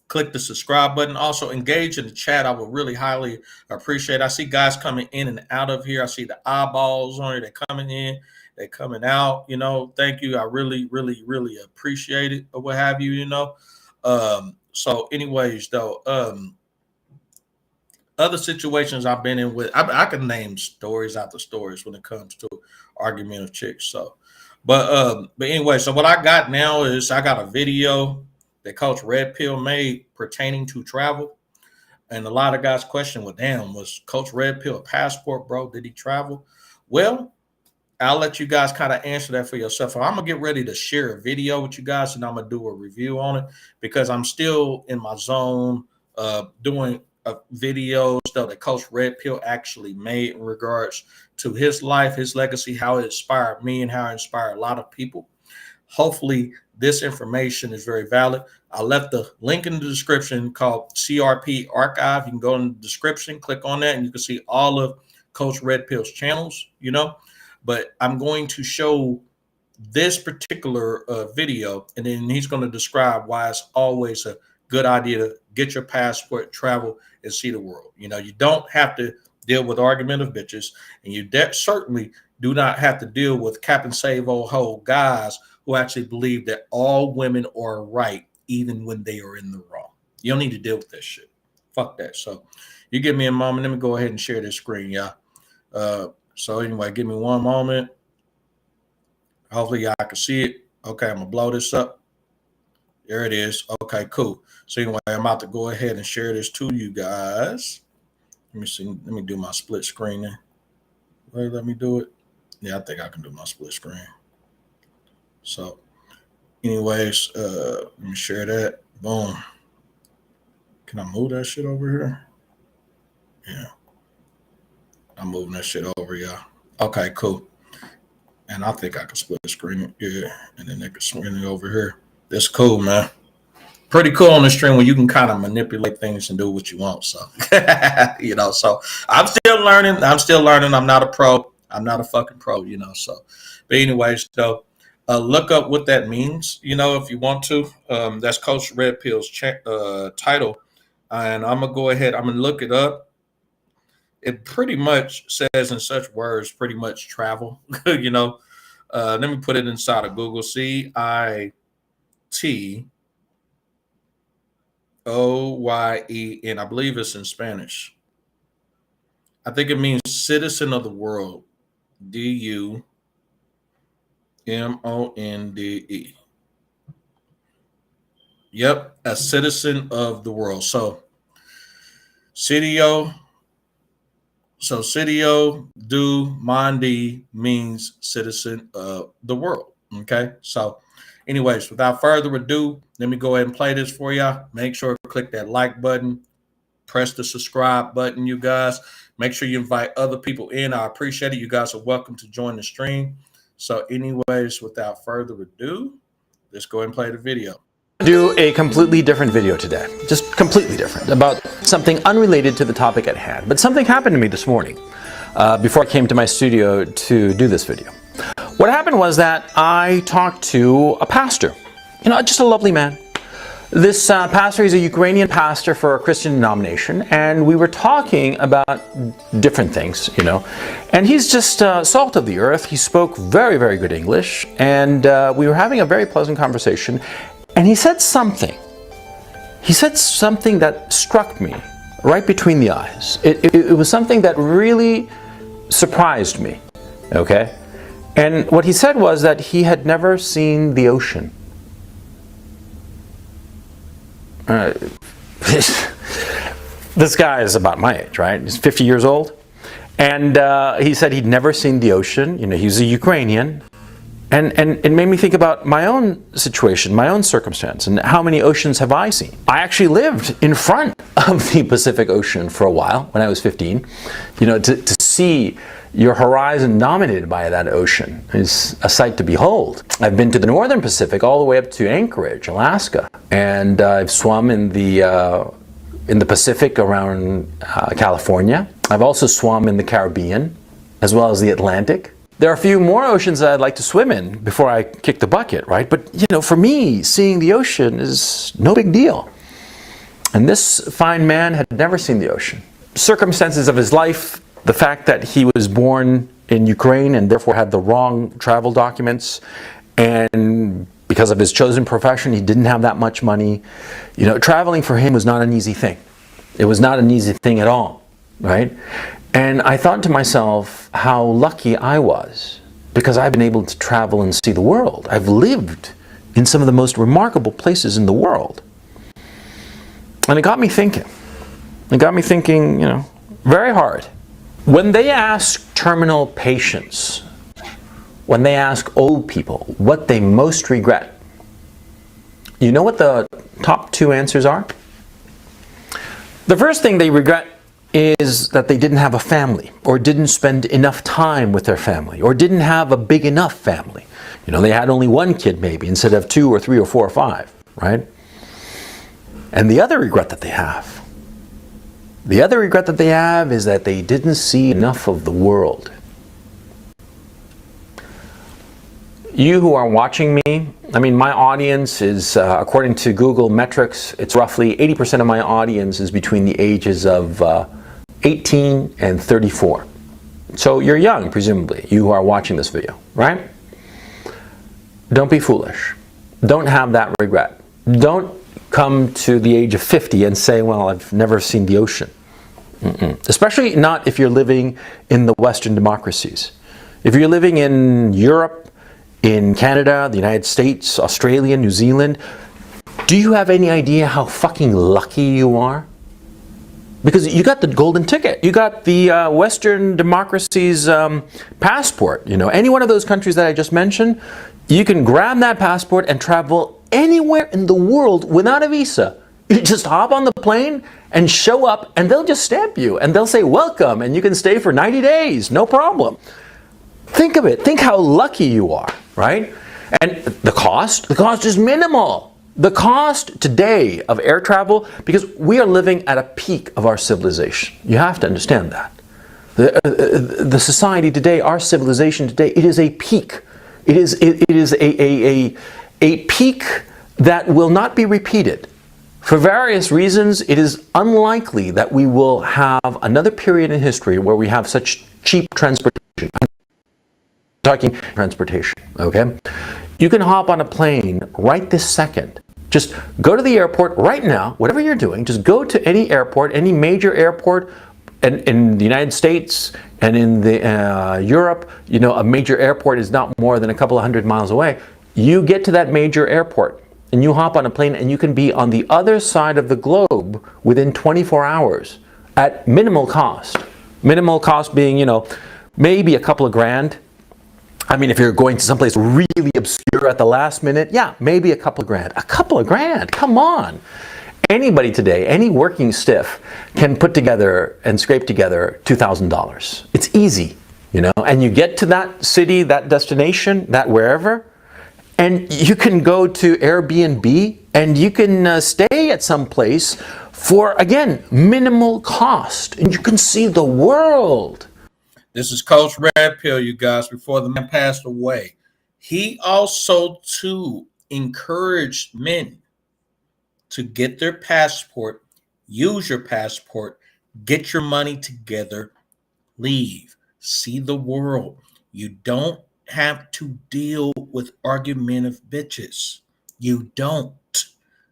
Click the subscribe button. Also engage in the chat. I would really highly appreciate it. I see guys coming in and out of here. I see the eyeballs on it. They're coming in. They're coming out. You know, thank you. I really, really, really appreciate it or what have you, you know. So anyways, though, other situations I've been in with, I can name stories after stories when it comes to argumentative chicks. So, but anyway, so what I got now is I got a video that Coach Red Pill made pertaining to travel. And a lot of guys question, well, damn, was Coach Red Pill a passport, bro? Did he travel? Well, I'll let you guys kind of answer that for yourself. I'm going to get ready to share a video with you guys, and I'm going to do a review on it because I'm still in my zone doing videos that Coach Red Pill actually made in regards to his life, his legacy, how it inspired me and how it inspired a lot of people. Hopefully, this information is very valid. I left the link in the description called CRP Archive. You can go in the description, click on that, and you can see all of Coach Red Pill's channels, you know. But I'm going to show this particular video, and then he's going to describe why it's always a good idea to get your passport, travel, and see the world. You know, you don't have to deal with argumentative bitches, and you certainly do not have to deal with cap and save old hoe guys who actually believe that all women are right, even when they are in the wrong. You don't need to deal with that shit. Fuck that. So you give me a moment. Let me go ahead and share this screen, y'all. So anyway, give me one moment. Hopefully y'all can see it. Okay, I'm going to blow this up. There it is. Okay, cool. So anyway, I'm about to go ahead and share this to you guys. Let me see. Let me do my split screen there. Let me do it. Yeah, I think I can do my split screen. So anyways, let me share that. Boom. Can I move that shit over here? Yeah. I'm moving that shit over, y'all. Okay, cool. And I think I can split the screen. Yeah. And then they can swing it over here. That's cool, man. Pretty cool on the stream when you can kind of manipulate things and do what you want. So, so I'm still learning. I'm not a pro. I'm not a fucking pro, So, but anyways, so look up what that means, if you want to. That's Coach Red Pill's title. And I'm going to go ahead. I'm going to look it up. It pretty much says in such words, pretty much travel, Let me put it inside of Google. CITOYEN. I believe it's in Spanish. I think it means citizen of the world. DUMONDE. Yep, a citizen of the world. So, Sitio do Mondi means citizen of the world. Okay, so anyways, without further ado, let me go ahead and play this for you. Make sure to click that like button, press the subscribe button, you guys. Make sure you invite other people in. I appreciate it. You guys are welcome to join the stream. So anyways, without further ado, let's go ahead and play the video. Do a completely different video today, just completely different, about something unrelated to the topic at hand. But something happened to me this morning before I came to my studio to do this video. What happened was that I talked to a pastor, just a lovely man. This pastor, he's a Ukrainian pastor for a Christian denomination, and we were talking about different things, and he's just salt of the earth. He spoke very, very good English, and we were having a very pleasant conversation. And he said something. He said something that struck me right between the eyes. It was something that really surprised me, okay? And what he said was that he had never seen the ocean. This guy is about my age, right? He's 50 years old. And he said he'd never seen the ocean. He's a Ukrainian. And it made me think about my own situation, my own circumstance, and how many oceans have I seen? I actually lived in front of the Pacific Ocean for a while when I was 15. To see your horizon dominated by that ocean is a sight to behold. I've been to the northern Pacific all the way up to Anchorage, Alaska, and I've swum in the Pacific around California. I've also swum in the Caribbean, as well as the Atlantic. There are a few more oceans that I'd like to swim in before I kick the bucket, right? But, for me, seeing the ocean is no big deal. And this fine man had never seen the ocean. Circumstances of his life, the fact that he was born in Ukraine and therefore had the wrong travel documents, and because of his chosen profession, he didn't have that much money. Traveling for him was not an easy thing. It was not an easy thing at all, right? And I thought to myself how lucky I was, because I've been able to travel and see the world. I've lived in some of the most remarkable places in the world. And it got me thinking. It got me thinking, very hard. When they ask terminal patients, when they ask old people what they most regret, you know what the top two answers are? The first thing they regret is that they didn't have a family, or didn't spend enough time with their family, or didn't have a big enough family. They had only one kid maybe instead of 2 or 3 or 4 or 5, right? And the other regret that they have is that they didn't see enough of the world. You who are watching me, my audience is, according to Google metrics, it's roughly 80% of my audience is between the ages of 18 and 34. So you're young, presumably, you who are watching this video, right? Don't be foolish. Don't have that regret. Don't come to the age of 50 and say, well, I've never seen the ocean. Especially not if you're living in the Western democracies. If you're living in Europe, in Canada, the United States, Australia, New Zealand, do you have any idea how fucking lucky you are? Because you got the golden ticket. You got the Western democracy's passport. Any one of those countries that I just mentioned, you can grab that passport and travel anywhere in the world without a visa You just hop on the plane and show up, and they'll just stamp you, and they'll say welcome, and you can stay for 90 days, no problem. Think of it. Think how lucky you are, right? And the cost is minimal. The cost today of air travel, because we are living at a peak of our civilization. You have to understand that. The society today, our civilization today, it is a peak. It is a peak that will not be repeated. For various reasons, it is unlikely that we will have another period in history where we have such cheap transportation. I'm talking transportation, okay? You can hop on a plane right this second. Just go to the airport right now, whatever you're doing, just go to any airport, any major airport, and in the United States and in Europe, you know, a major airport is not more than a couple of 100 miles away. You get to that major airport and you hop on a plane and you can be on the other side of the globe within 24 hours at minimal cost. Minimal cost being, you know, maybe a couple of grand. I mean, if you're going to someplace really obscure at the last minute, yeah, maybe a couple of grand. A couple of grand, come on. Anybody today, any working stiff can put together and scrape together $2,000. It's easy, you know, and you get to that city, that destination, that wherever, and you can go to Airbnb and you can stay at some place for, again, minimal cost, and you can see the world. This is Coach Red Pill, you guys, before the man passed away. He also, too, encouraged men to get their passport, use your passport, get your money together, leave, see the world. You don't have to deal with argumentative bitches. You don't.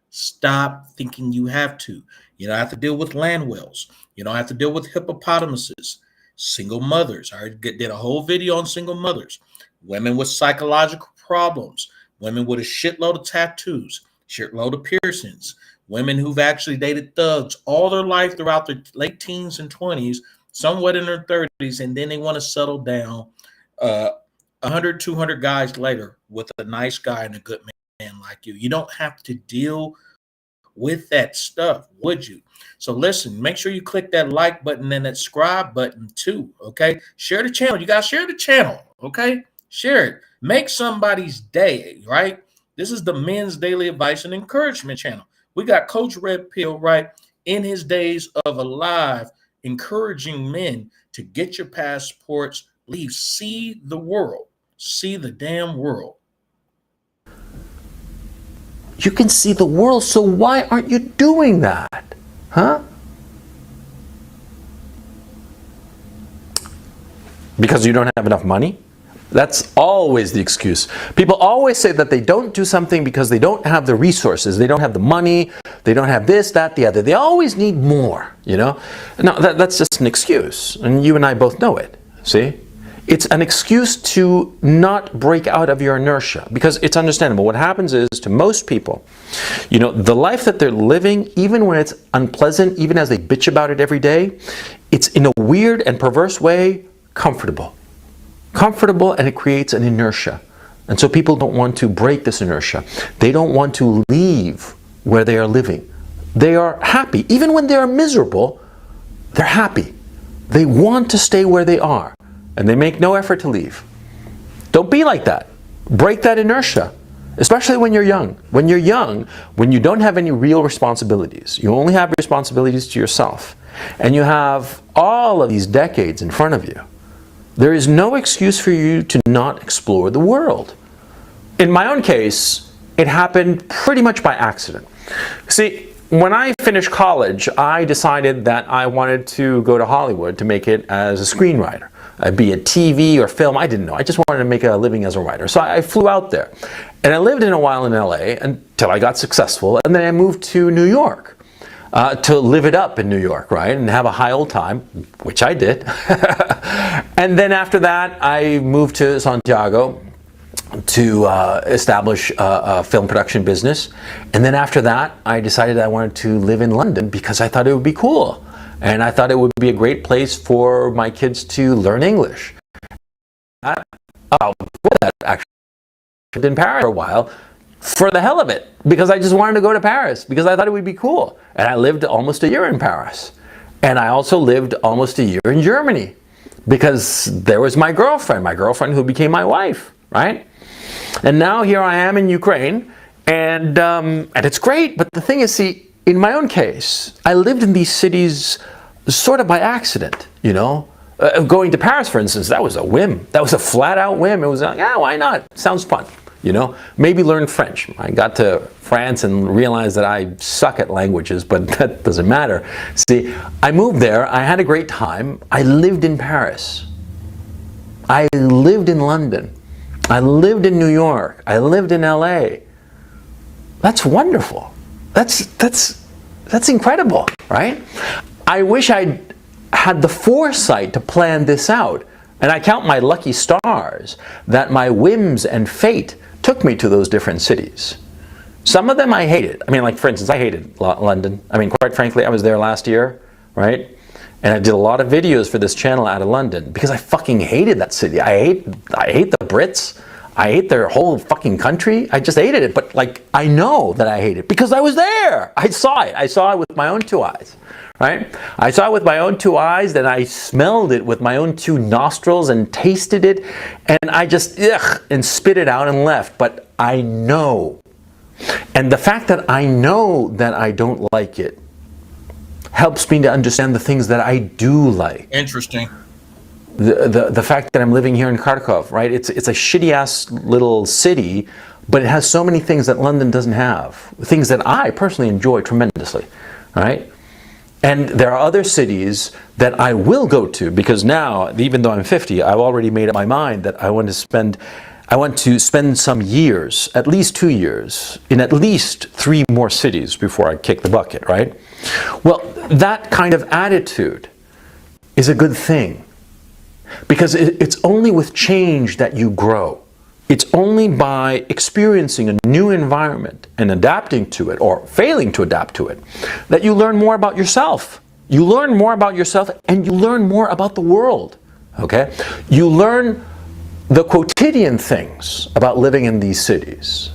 Stop thinking you have to. You don't have to deal with land whales. You don't have to deal with hippopotamuses. Single mothers. I did a whole video on single mothers. Women with psychological problems. Women with a shitload of tattoos. Shitload of piercings. Women who've actually dated thugs all their life throughout their late teens and 20s, somewhat in their 30s, and then they want to settle down 100, 200 guys later with a nice guy and a good man like you. You don't have to deal with that stuff, would you? So listen, make sure you click that like button and that subscribe button too, okay? Share the channel. You guys share the channel, okay? Share it. Make somebody's day, right? This is the Men's Daily Advice and Encouragement channel. We got Coach Red Pill, right, in his days of alive, encouraging men to get your passports, leave, see the world, see the damn world. You can see the world, so why aren't you doing that? Huh? Because you don't have enough money? That's always the excuse. People always say that they don't do something because they don't have the resources, they don't have the money, they don't have this, that, the other. They always need more, you know? No, that's just an excuse, and you and I both know it, see? It's an excuse to not break out of your inertia, because it's understandable. What happens is, to most people, you know, the life that they're living, even when it's unpleasant, even as they bitch about it every day, it's in a weird and perverse way comfortable. Comfortable, and it creates an inertia. And so people don't want to break this inertia. They don't want to leave where they are living. They are happy. Even when they are miserable, they're happy. They want to stay where they are. And they make no effort to leave. Don't be like that. Break that inertia. Especially when you're young. When you're young, when you don't have any real responsibilities, you only have responsibilities to yourself, and you have all of these decades in front of you, there is no excuse for you to not explore the world. In my own case, it happened pretty much by accident. See, when I finished college, I decided that I wanted to go to Hollywood to make it as a screenwriter. Be it TV or film, I didn't know. I just wanted to make a living as a writer. So I flew out there. And I lived in a while in LA until I got successful. And then I moved to New York to live it up in New York, right? And have a high old time, which I did. And then after that, I moved to Santiago to establish a film production business. And then after that, I decided I wanted to live in London because I thought it would be cool. And I thought it would be a great place for my kids to learn English. Before that, actually, I lived in Paris for a while, for the hell of it, because I just wanted to go to Paris, because I thought it would be cool. And I lived almost a year in Paris. And I also lived almost a year in Germany, because there was my girlfriend who became my wife, right? And now here I am in Ukraine, and it's great. But the thing is, see, in my own case, I lived in these cities sort of by accident, you know? Going to Paris, for instance, that was a whim. That was a flat-out whim. It was like, yeah, why not? Sounds fun, you know? Maybe learn French. I got to France and realized that I suck at languages, but that doesn't matter. See, I moved there. I had a great time. I lived in Paris. I lived in London. I lived in New York. I lived in LA. That's wonderful. That's incredible, right? I wish I'd had the foresight to plan this out. And I count my lucky stars that my whims and fate took me to those different cities. Some of them I hated. I mean, like, for instance, I hated London. I mean, quite frankly, I was there last year, right? And I did a lot of videos for this channel out of London because I fucking hated that city. I hate the Brits. I hate their whole fucking country. I just hated it. But, like, I know that I hate it because I was there. I saw it. I saw it with my own two eyes. Right? I saw it with my own two eyes, then I smelled it with my own two nostrils and tasted it, and I just, and spit it out and left. But I know. And the fact that I know that I don't like it helps me to understand the things that I do like. Interesting. The fact that I'm living here in Kharkov, right? It's a shitty-ass little city, but it has so many things that London doesn't have. Things that I personally enjoy tremendously, right? And there are other cities that I will go to, because now, even though I'm 50, I've already made up my mind that I want to spend some years, at least 2 years, in at least 3 more cities before I kick the bucket, right? Well, that kind of attitude is a good thing, because it's only with change that you grow. It's only by experiencing a new environment and adapting to it, or failing to adapt to it, that you learn more about yourself. You learn more about yourself, and you learn more about the world, okay? You learn the quotidian things about living in these cities.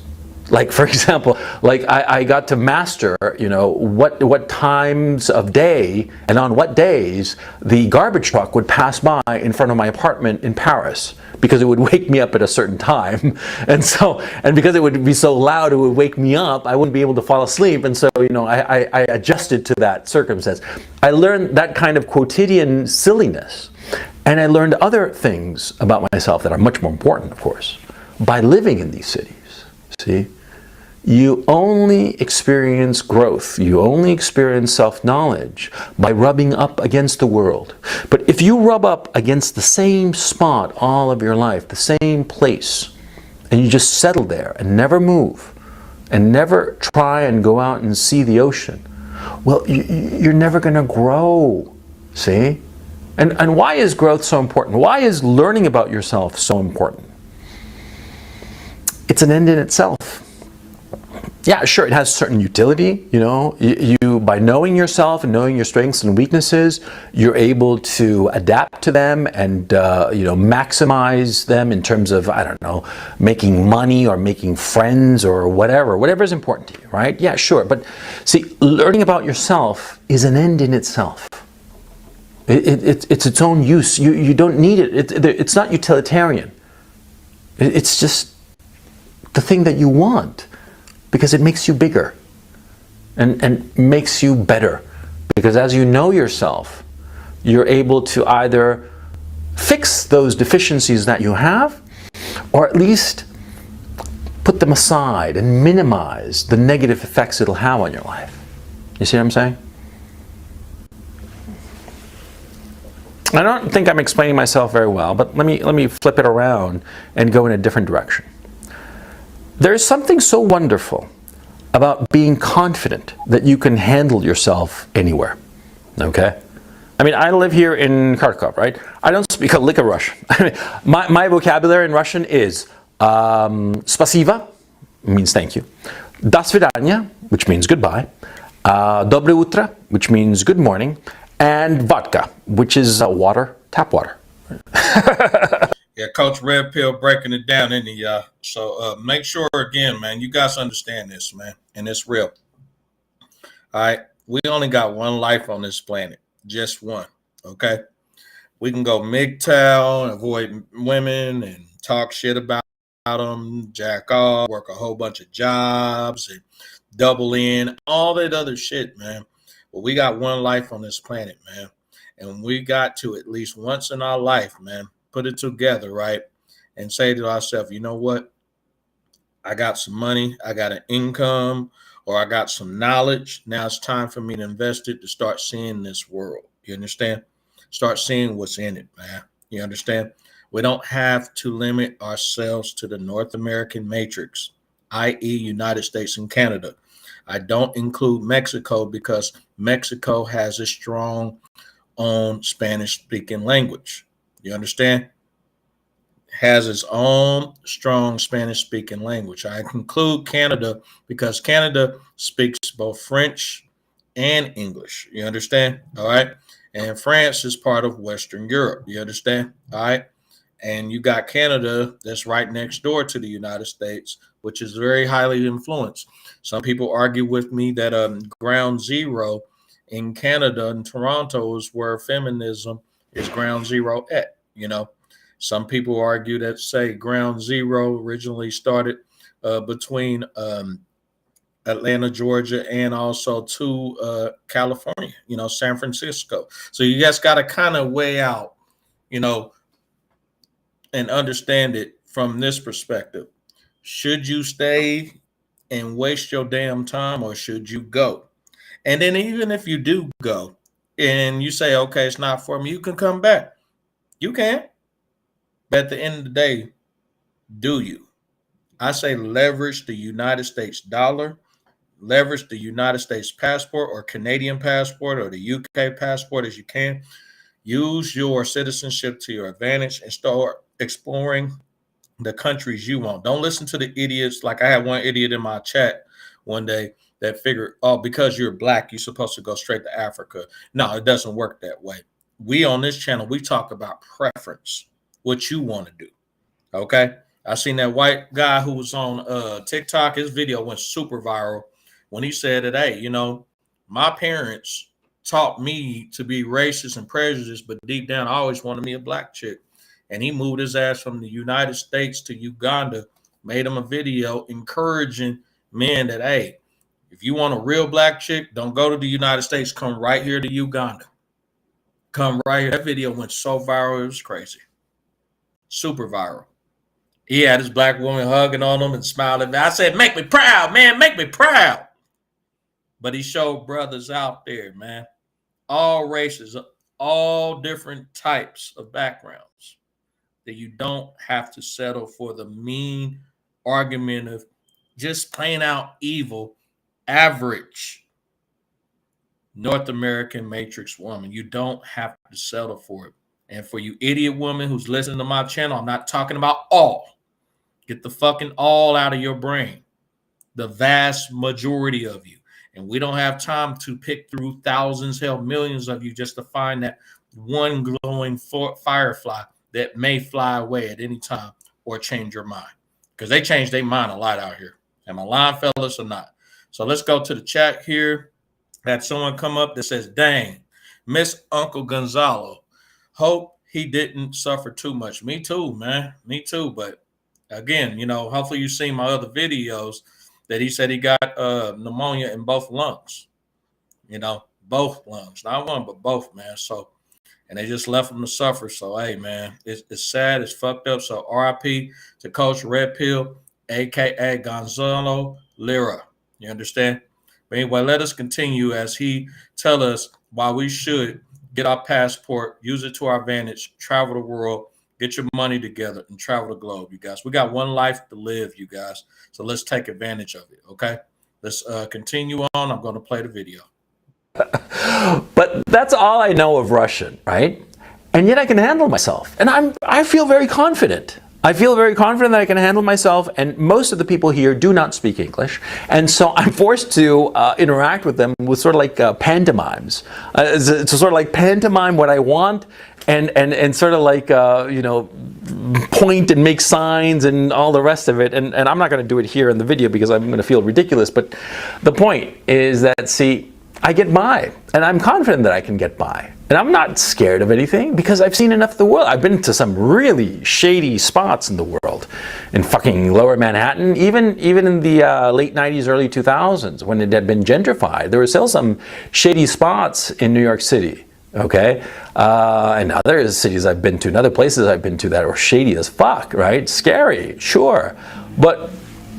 Like, for example, like I got to master, you know, what times of day and on what days the garbage truck would pass by in front of my apartment in Paris, because it would wake me up at a certain time. And because it would be so loud, it would wake me up. I wouldn't be able to fall asleep. And so, you know, I adjusted to that circumstance. I learned that kind of quotidian silliness. And I learned other things about myself that are much more important, of course, by living in these cities. See, you only experience growth, you only experience self-knowledge by rubbing up against the world. But if you rub up against the same spot all of your life, the same place, and you just settle there and never move, and never try and go out and see the ocean, well, you're never going to grow, see? And why is growth so important? Why is learning about yourself so important? It's an end in itself. Yeah, sure, it has certain utility, you know. You by knowing yourself and knowing your strengths and weaknesses, you're able to adapt to them and, you know, maximize them in terms of, I don't know, making money or making friends or whatever is important to you, right? Yeah, sure, but see, learning about yourself is an end in itself. It's its own use. You don't need it. It's not utilitarian. It's just the thing that you want, because it makes you bigger and makes you better. Because as you know yourself, you're able to either fix those deficiencies that you have, or at least put them aside and minimize the negative effects it'll have on your life. You see what I'm saying? I don't think I'm explaining myself very well, but let me flip it around and go in a different direction. There's something so wonderful about being confident that you can handle yourself anywhere, okay? I mean, I live here in Kharkov, right? I don't speak a lick of Russian. I mean, my vocabulary in Russian is spasiba, means thank you, до свидания, which means goodbye, доброе утро, which means good morning, and vodka, which is water, tap water. Yeah, Coach Red Pill breaking it down into y'all. So make sure again, man, you guys understand this, man, and it's real. All right, we only got one life on this planet, just one. Okay, we can go MGTOW, avoid women, and talk shit about them, jack off, work a whole bunch of jobs, and double in, all that other shit, man. But we got one life on this planet, man, and we got to at least once in our life, man, put it together, right, and say to ourselves, you know what? I got some money, I got an income, or I got some knowledge. Now it's time for me to invest it to start seeing this world. You understand? Start seeing what's in it, man. You understand? We don't have to limit ourselves to the North American matrix, i.e. United States and Canada. I don't include Mexico because Mexico has a strong own Spanish-speaking language. You understand? Has its own strong Spanish-speaking language. I include Canada because Canada speaks both French and English. You understand? All right. And France is part of Western Europe. You understand? All right. And you got Canada that's right next door to the United States, which is very highly influenced. Some people argue with me that ground zero in Canada and Toronto is where feminism is ground zero at, you know. Some people argue that, say, ground zero originally started between Atlanta, Georgia, and also to California, you know, San Francisco. So you just got to kind of weigh out, you know, and understand it from this perspective. Should you stay and waste your damn time, or should you go? And then even if you do go and you say, okay, it's not for me, you can come back. You can. But at the end of the day, do you? I say leverage the United States dollar, leverage the United States passport or Canadian passport or the UK passport as you can. Use your citizenship to your advantage and start exploring the countries you want. Don't listen to the idiots. Like I had one idiot in my chat one day that figured, oh, because you're black, you're supposed to go straight to Africa. No, it doesn't work that way. We on this channel, we talk about preference, what you want to do. Okay. I seen that white guy who was on TikTok. His video went super viral when he said that, hey, you know, my parents taught me to be racist and prejudiced, but deep down, I always wanted me a black chick. And he moved his ass from the United States to Uganda, made him a video encouraging men that, hey, if you want a real black chick, don't go to the United States. Come right here to Uganda. Come right here. That video went so viral, it was crazy. Super viral. He had his black woman hugging on him and smiling. I said, make me proud, man. Make me proud. But he showed brothers out there, man. All races, all different types of backgrounds. That you don't have to settle for the mean, argumentative, just plain out evil, average North American matrix woman. You don't have to settle for it. And for you idiot woman who's listening to my channel, I'm not talking about all. Get the fucking all out of your brain. The vast majority of you. And we don't have time to pick through thousands, hell, millions of you just to find that one glowing firefly that may fly away at any time or change your mind. Because they change their mind a lot out here. Am I lying, fellas, or not? So let's go to the chat here. Had someone come up that says, dang, miss Uncle Gonzalo. Hope he didn't suffer too much. Me too, man. Me too. But again, you know, hopefully you've seen my other videos that he said he got pneumonia in both lungs. You know, both lungs. Not one, but both, man. So, and they just left him to suffer. So, hey, man, it's sad. It's fucked up. So, RIP to Coach Red Pill, a.k.a. Gonzalo Lira. You understand? But anyway, let us continue as he tell us why we should get our passport, use it to our advantage, travel the world, get your money together, and travel the globe, you guys. We got one life to live, you guys. So let's take advantage of it, okay? Let's continue on. I'm going to play the video. But that's all I know of Russian, right? And yet I can handle myself. And I feel very confident. I feel very confident that I can handle myself, and most of the people here do not speak English, and so I'm forced to interact with them with sort of like pantomimes. It's sort of like pantomime what I want, and sort of like, you know, point and make signs and all the rest of it. And I'm not going to do it here in the video because I'm going to feel ridiculous. But the point is that, see, I get by, and I'm confident that I can get by. And I'm not scared of anything because I've seen enough of the world. I've been to some really shady spots in the world, in fucking Lower Manhattan, even in the late 90s, early 2000s, when it had been gentrified. There were still some shady spots in New York City, okay? And other cities I've been to, and other places I've been to that were shady as fuck, right? Scary, sure. But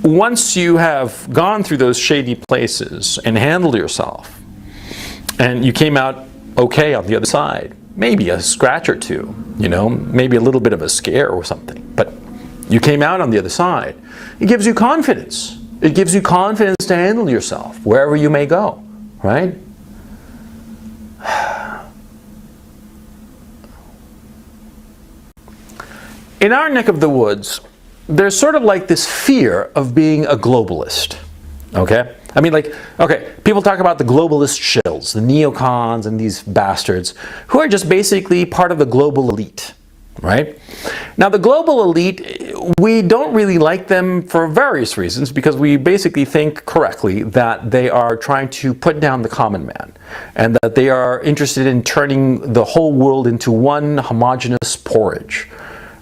once you have gone through those shady places and handled yourself, and you came out okay on the other side, maybe a scratch or two, you know, maybe a little bit of a scare or something, but you came out on the other side. It gives you confidence. It gives you confidence to handle yourself wherever you may go, right? In our neck of the woods, there's sort of like this fear of being a globalist, okay? I mean, like, okay, people talk about the globalist shills, the neocons and these bastards, who are just basically part of the global elite, right? Now, the global elite, we don't really like them for various reasons, because we basically think correctly that they are trying to put down the common man, and that they are interested in turning the whole world into one homogeneous porridge.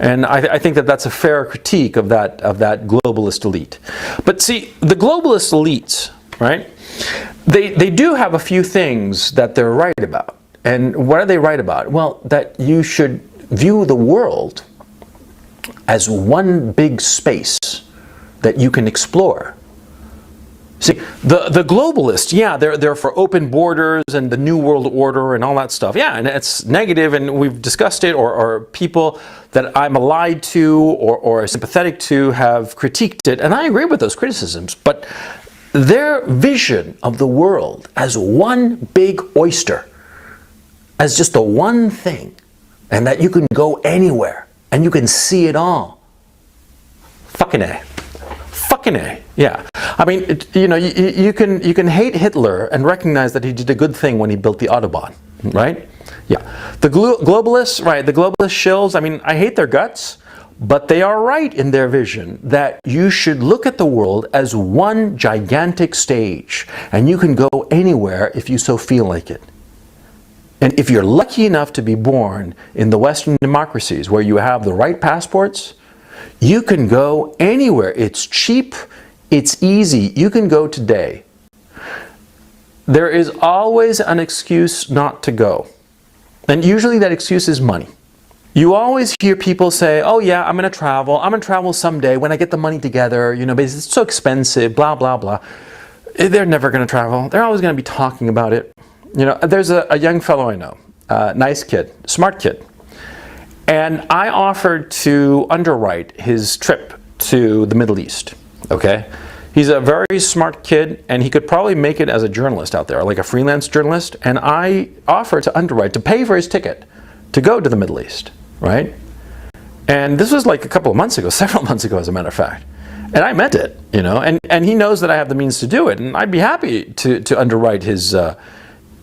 And I think that that's a fair critique of that globalist elite. But see, the globalist elites, right, they do have a few things that they're right about. And what are they right about? Well, that you should view the world as one big space that you can explore. See, the globalists, yeah, they're for open borders and the New World Order and all that stuff. Yeah, and it's negative, and we've discussed it, or people that I'm allied to or sympathetic to have critiqued it, and I agree with those criticisms. But their vision of the world as one big oyster, as just the one thing, and that you can go anywhere and you can see it all. Fucking A. Fucking A. Yeah. I mean, you know, you can hate Hitler and recognize that he did a good thing when he built the Autobahn, right? Yeah. The globalists, right, the globalist shills, I mean, I hate their guts, but they are right in their vision that you should look at the world as one gigantic stage, and you can go anywhere if you so feel like it. And if you're lucky enough to be born in the Western democracies where you have the right passports, you can go anywhere. It's cheap, it's easy. You can go today. There is always an excuse not to go. And usually that excuse is money. You always hear people say, oh yeah, I'm going to travel someday when I get the money together, you know, but it's so expensive, blah, blah, blah. They're never going to travel. They're always going to be talking about it. You know, there's a young fellow I know, nice kid, smart kid. And I offered to underwrite his trip to the Middle East, okay? He's a very smart kid, and he could probably make it as a journalist out there, like a freelance journalist. And I offered to underwrite, to pay for his ticket to go to the Middle East, right? And this was like a couple of months ago, several months ago, as a matter of fact. And I meant it, you know, and he knows that I have the means to do it. And I'd be happy to underwrite his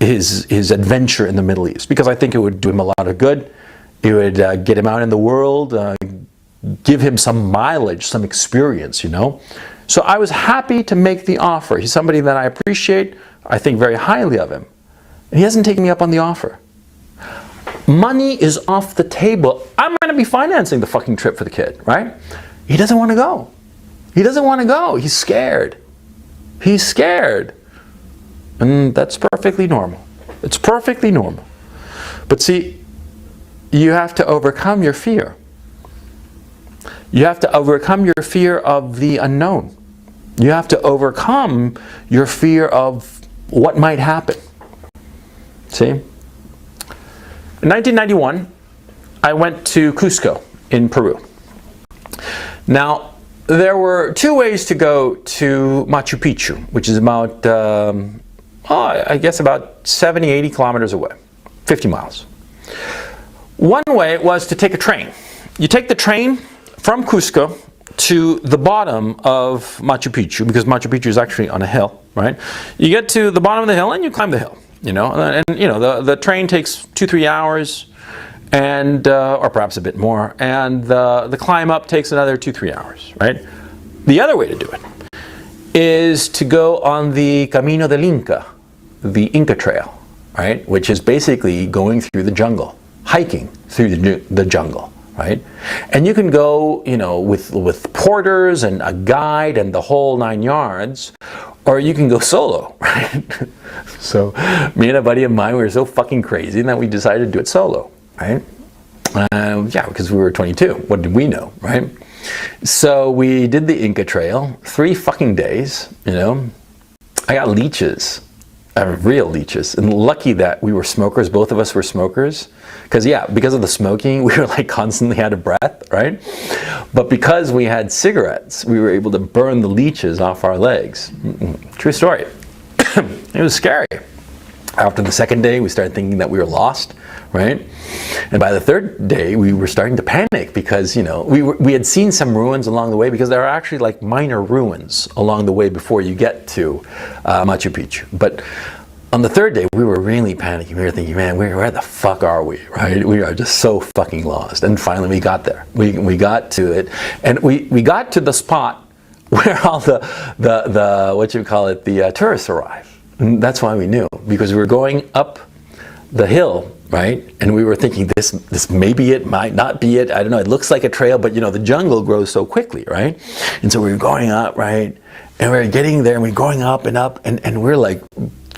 adventure in the Middle East, because I think it would do him a lot of good. It would get him out in the world, give him some mileage, some experience, you know. So I was happy to make the offer. He's somebody that I appreciate, I think very highly of him. And he hasn't taken me up on the offer. Money is off the table. I'm going to be financing the fucking trip for the kid, right? He doesn't want to go. He doesn't want to go. He's scared. He's scared. And that's perfectly normal. It's perfectly normal. But see, you have to overcome your fear. You have to overcome your fear of the unknown. You have to overcome your fear of what might happen. See? In 1991, I went to Cusco in Peru. Now, there were two ways to go to Machu Picchu, which is about, I guess about 70, 80 kilometers away, 50 miles. One way was to take a train. You take the train from Cusco to the bottom of Machu Picchu, because Machu Picchu is actually on a hill, right? You get to the bottom of the hill and you climb the hill, you know, and you know, the train takes 2-3 hours, and or perhaps a bit more, and the climb up takes another 2-3 hours, right? The other way to do it is to go on the Camino del Inca, the Inca Trail, right? Which is basically going through the jungle, hiking through the jungle, right? And you can go, you know, with porters and a guide and the whole 9 yards, or you can go solo, right? So me and a buddy of mine, we were so fucking crazy that we decided to do it solo, right? Yeah, because we were 22. What did we know, right? So we did the Inca Trail, 3 fucking days, you know. I got leeches, real leeches, and lucky that we were smokers, both of us were smokers, because because of the smoking, we were like constantly out of breath, right? But because we had cigarettes, we were able to burn the leeches off our legs. True story. It was scary. After the second day, we started thinking that we were lost, right? And by the third day, we were starting to panic because, you know, we had seen some ruins along the way, because there are actually like minor ruins along the way before you get to Machu Picchu. But on the third day, we were really panicking. We were thinking, man, where the fuck are we, right? We are just so fucking lost. And finally, we got there. We got to it, and we got to the spot where all the what you call it, the tourists arrive. And that's why we knew, because we were going up the hill, right? And we were thinking, this may be it, might not be it. I don't know. It looks like a trail, but you know, the jungle grows so quickly, right? And so we were going up, right? And we were getting there, and we're going up, and we're like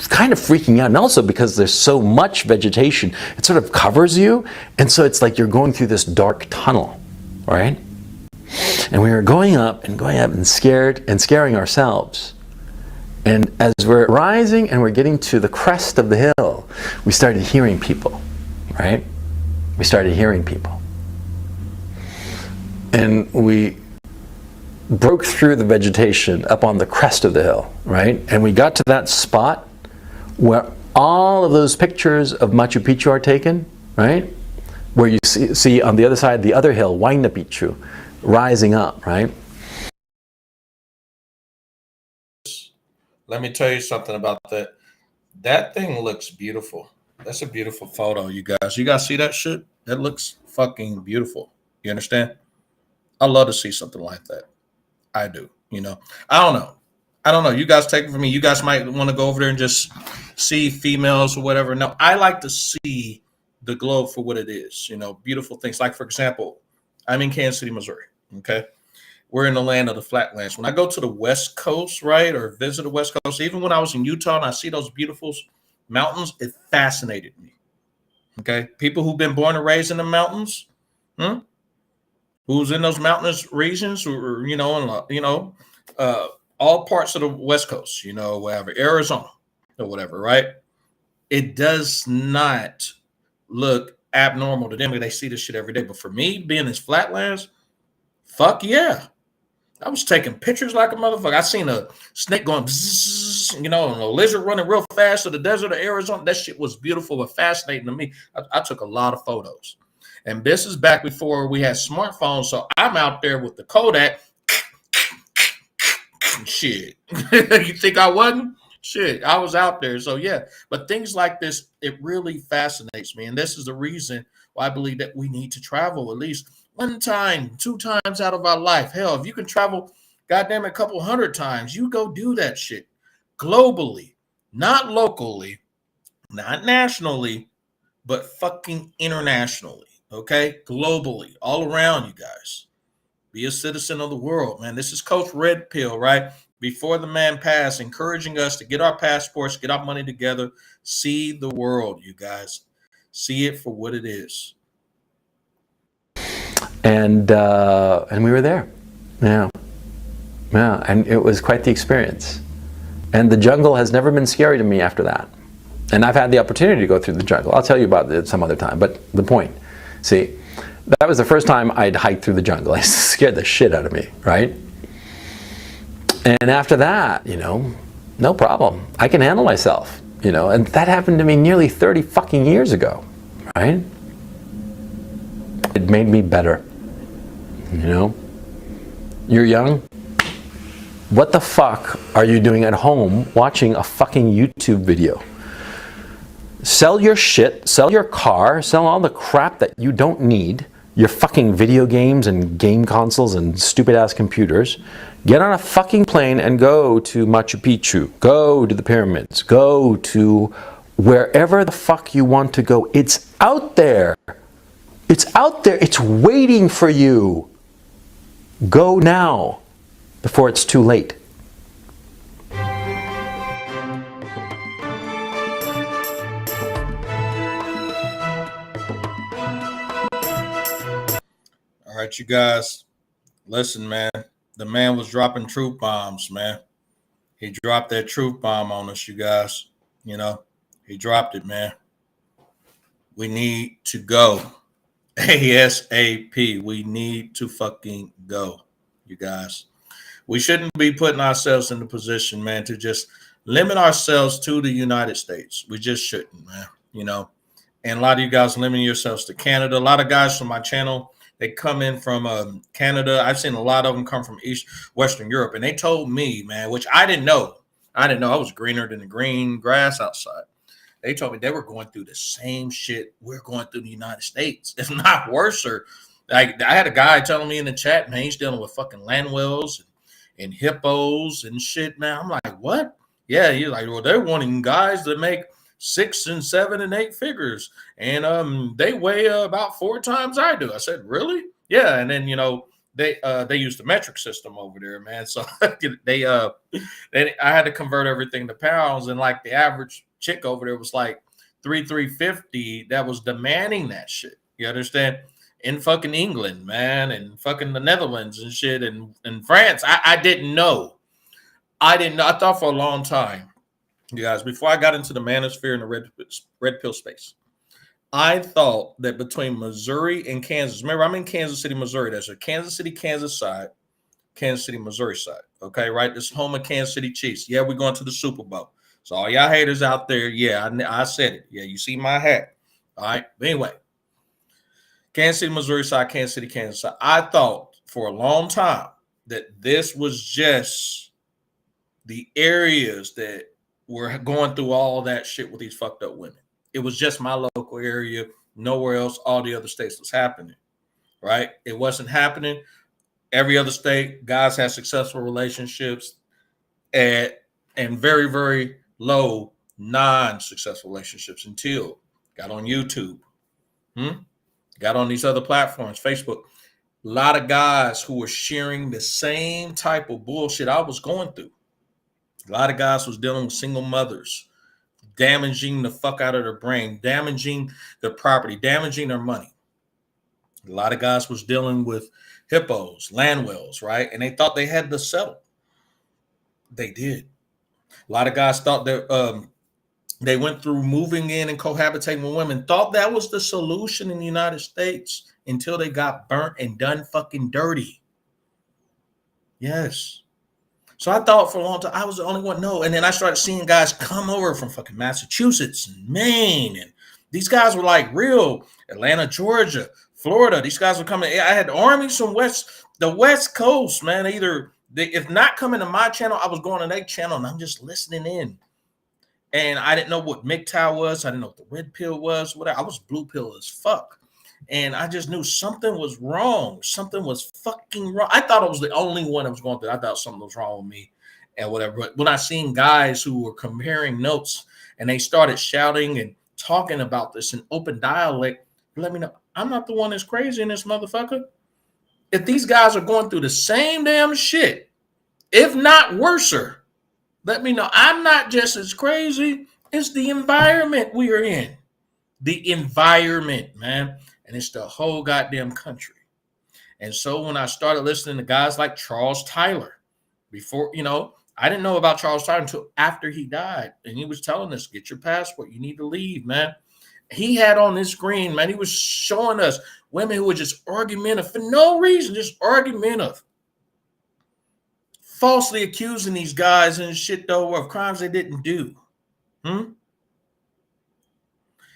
kind of freaking out. And also because there's so much vegetation, it sort of covers you. And so it's like you're going through this dark tunnel, right? And we were going up and scared and scaring ourselves. And as we're rising and we're getting to the crest of the hill, we started hearing people, right? We started hearing people. And we broke through the vegetation up on the crest of the hill, right? And we got to that spot where all of those pictures of Machu Picchu are taken, right? Where you see on the other side, the other hill, Huayna Picchu, rising up, right? Let me tell you something about that. That thing looks beautiful. That's a beautiful photo, you guys. You guys see that shit? That looks fucking beautiful. You understand? I love to see something like that. I do. You know, I don't know. You guys take it from me. You guys might want to go over there and just see females or whatever. No, I like to see the globe for what it is. You know, beautiful things. Like, for example, I'm in Kansas City, Missouri. Okay. We're in the land of the flatlands. When I go to the West Coast, right, or visit the West Coast, even when I was in Utah and I see those beautiful mountains, it fascinated me. Okay. People who've been born and raised in the mountains, who's in those mountainous regions, or, you know, all parts of the West Coast, you know, whatever, Arizona or whatever, right? It does not look abnormal to them. They see this shit every day. But for me, being in flatlands, fuck yeah. I was taking pictures like a motherfucker. I seen a snake going, bzzz, you know, and a lizard running real fast to the desert of Arizona. That shit was beautiful and fascinating to me. I took a lot of photos. And this is back before we had smartphones. So I'm out there with the Kodak. Shit. You think I wasn't? Shit, I was out there. So yeah, but things like this, it really fascinates me. And this is the reason why I believe that we need to travel at least 1 time, 2 times out of our life. Hell, if you can travel, goddamn, a couple 100 times, you go do that shit globally, not locally, not nationally, but fucking internationally. Okay, globally, all around you guys. Be a citizen of the world, man. This is Coach Red Pill, right? Before the man passed, encouraging us to get our passports, get our money together, see the world, you guys. See it for what it is. And we were there. Yeah. And it was quite the experience. And the jungle has never been scary to me after that. And I've had the opportunity to go through the jungle. I'll tell you about it some other time. But the point, see, that was the first time I'd hiked through the jungle. It scared the shit out of me, right? And after that, you know, no problem. I can handle myself, you know. And that happened to me nearly 30 fucking years ago, right? It made me better, you know. You're young. What the fuck are you doing at home watching a fucking YouTube video? sell your shit, sell your car, sell all the crap that you don't need, your fucking video games and game consoles and stupid ass computers, get on a fucking plane and go to Machu Picchu, go to the pyramids, go to wherever the fuck you want to go. It's out there. It's out there. It's waiting for you. Go now before it's too late. All right, you guys, listen, man. The man was dropping truth bombs, man. He dropped that truth bomb on us, you guys. You know, he dropped it, man. We need to go. ASAP. We need to fucking go, you guys. We shouldn't be putting ourselves in the position, man, to just limit ourselves to the United States. We just shouldn't, man. You know, and a lot of you guys limiting yourselves to Canada. A lot of guys from my channel, they come in from Canada. I've seen a lot of them come from Western Europe, and they told me, man, which I didn't know. I was greener than the green grass outside. They told me they were going through the same shit we're going through in the United States, if not worse. Or like I had a guy telling me in the chat, man, he's dealing with fucking land whales and hippos and shit, man. I'm like, what? Yeah, he's like, well, they're wanting guys that make 6 and 7 and 8 figures, and they weigh about 4 times I do. I said, really? Yeah, and then they use the metric system over there, man. So I had to convert everything to pounds, and like the average chick over there was like 350 that was demanding that shit. You understand? In fucking England, man, and fucking the Netherlands and shit, and France. I didn't know. I thought for a long time, you guys, before I got into the manosphere and the red pill space, I thought that between Missouri and Kansas, remember, I'm in Kansas City, Missouri. There's a Kansas City, Kansas side, Kansas City, Missouri side. Okay, right? This is home of Kansas City Chiefs. Yeah, we're going to the Super Bowl. So all y'all haters out there, yeah, I said it. Yeah, you see my hat. All right. But anyway, Kansas City, Missouri side, Kansas City, Kansas side. I thought for a long time that this was just the areas that were going through all that shit with these fucked up women. It was just my local area, nowhere else. All the other states was happening, right? It wasn't happening. Every other state, guys had successful relationships and very, very low non-successful relationships until got on YouTube, got on these other platforms, Facebook. A lot of guys who were sharing the same type of bullshit I was going through. A lot of guys was dealing with single mothers, damaging the fuck out of their brain, damaging their property, damaging their money. A lot of guys was dealing with hippos, land whales, right? And they thought they had to settle. They did. A lot of guys thought that they went through moving in and cohabitating with women, thought that was the solution in the United States until they got burnt and done fucking dirty. Yes. So I thought for a long time I was the only one. No. And then I started seeing guys come over from fucking Massachusetts and Maine. And these guys were like real Atlanta, Georgia, Florida. These guys were coming. I had armies from the West Coast, man. If not coming to my channel, I was going to their channel and I'm just listening in. And I didn't know what MGTOW was. I didn't know what the red pill was. Whatever. I was blue pill as fuck. And I just knew something was wrong. Something was fucking wrong. I thought I was the only one that was going through it. I thought something was wrong with me and whatever. But when I seen guys who were comparing notes and they started shouting and talking about this in open dialect, let me know. I'm not the one that's crazy in this motherfucker. If these guys are going through the same damn shit, if not worser, let me know. I'm not just as crazy. It's the environment we are in. The environment, man. And it's the whole goddamn country. And so when I started listening to guys like Charles Tyler, before, I didn't know about Charles Tyler until after he died. And he was telling us, get your passport. You need to leave, man. He had on his screen, man, he was showing us women who were just argumentative for no reason, just argumentative. Falsely accusing these guys and shit, though, of crimes they didn't do.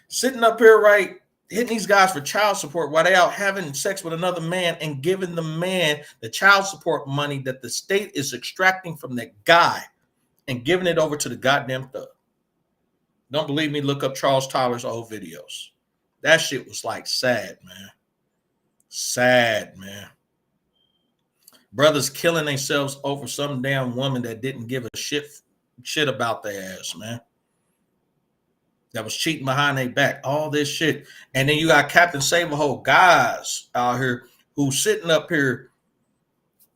Sitting up here, right, hitting these guys for child support while they out having sex with another man and giving the man the child support money that the state is extracting from that guy and giving it over to the goddamn thug. Don't believe me? Look up Charles Tyler's old videos. That shit was like sad, man. Sad, man. Brothers killing themselves over some damn woman that didn't give a shit about their ass, man. That was cheating behind their back. All this shit. And then you got Captain Save-A-Hole guys out here who's sitting up here.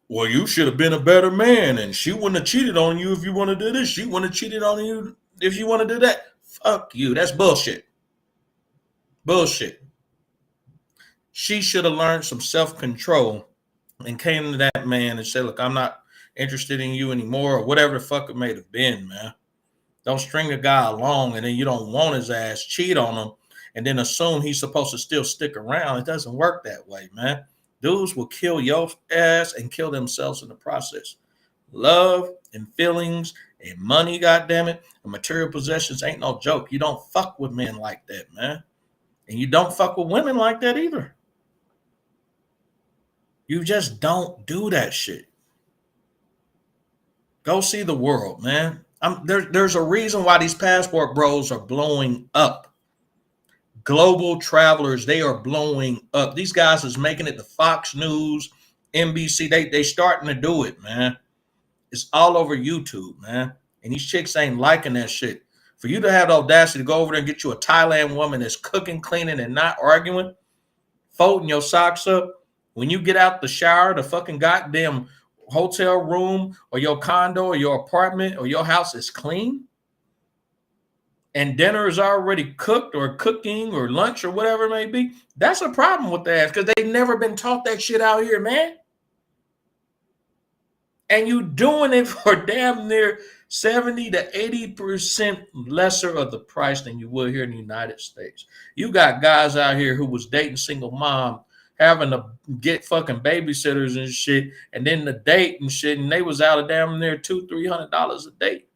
Well, you should have been a better man, and she wouldn't have cheated on you if you want to do this. She wouldn't have cheated on you if you want to do that. Fuck you. That's bullshit. Bullshit. She should have learned some self-control and came to that man and said, look, I'm not interested in you anymore, or whatever the fuck it may have been, man. Don't string a guy along and then you don't want his ass, cheat on him, and then assume he's supposed to still stick around. It doesn't work that way, man. Dudes will kill your ass and kill themselves in the process. Love and feelings and money, goddammit, and material possessions ain't no joke. You don't fuck with men like that, man. And you don't fuck with women like that either. You just don't do that shit. Go see the world, man. There's a reason why these passport bros are blowing up. Global travelers, they are blowing up. These guys is making it to Fox News, NBC. They starting to do it, man. It's all over YouTube, man. And these chicks ain't liking that shit. For you to have the audacity to go over there and get you a Thailand woman that's cooking, cleaning, and not arguing, folding your socks up, when you get out the shower, the fucking goddamn hotel room or your condo or your apartment or your house is clean, and dinner is already cooked or cooking or lunch or whatever it may be, that's a problem with that because they've never been taught that shit out here, man. And you doing it for damn near 70 to 80% lesser of the price than you would here in the United States. You got guys out here who was dating single mom, having to get fucking babysitters and shit, and then the date and shit, and they was out of damn near $200-300 a date.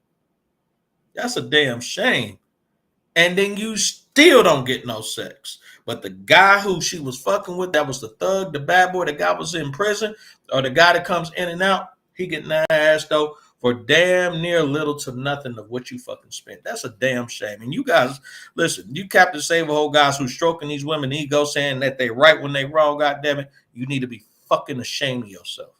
That's a damn shame. And then you still don't get no sex. But the guy who she was fucking with, that was the thug, the bad boy, the guy was in prison, or the guy that comes in and out, he getting that ass though for damn near little to nothing of what you fucking spent. That's a damn shame. And you guys, listen, you Captain Save-A-Hole guys who's stroking these women ego saying that they right when they wrong, goddamn it, you need to be fucking ashamed of yourself.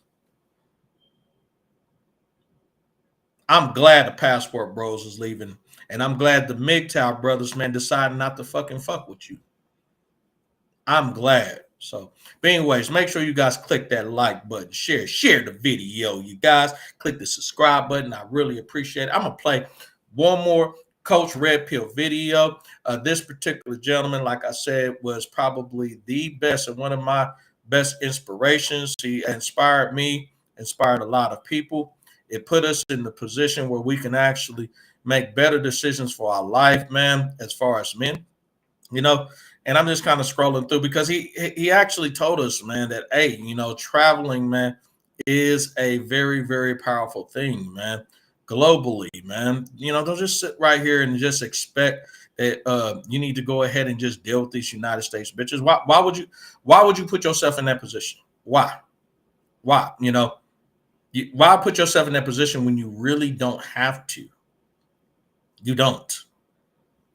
I'm glad the passport bros is leaving. And I'm glad the MGTOW brothers, man, decided not to fucking fuck with you. I'm glad. So, but anyways, make sure you guys click that like button, share the video, you guys. Click the subscribe button. I really appreciate it. I'm going to play one more Coach Red Pill video. This particular gentleman, like I said, was probably the best and one of my best inspirations. He inspired me, inspired a lot of people. It put us in the position where we can actually make better decisions for our life, man, as far as men, you know. And I'm just kind of scrolling through because he actually told us, man, that, hey, you know, traveling, man, is a very, very powerful thing, man, globally, man. You know, don't just sit right here and just expect that you need to go ahead and just deal with these United States bitches. Why would you put yourself in that position? Why? You know, why put yourself in that position when you really don't have to? You don't.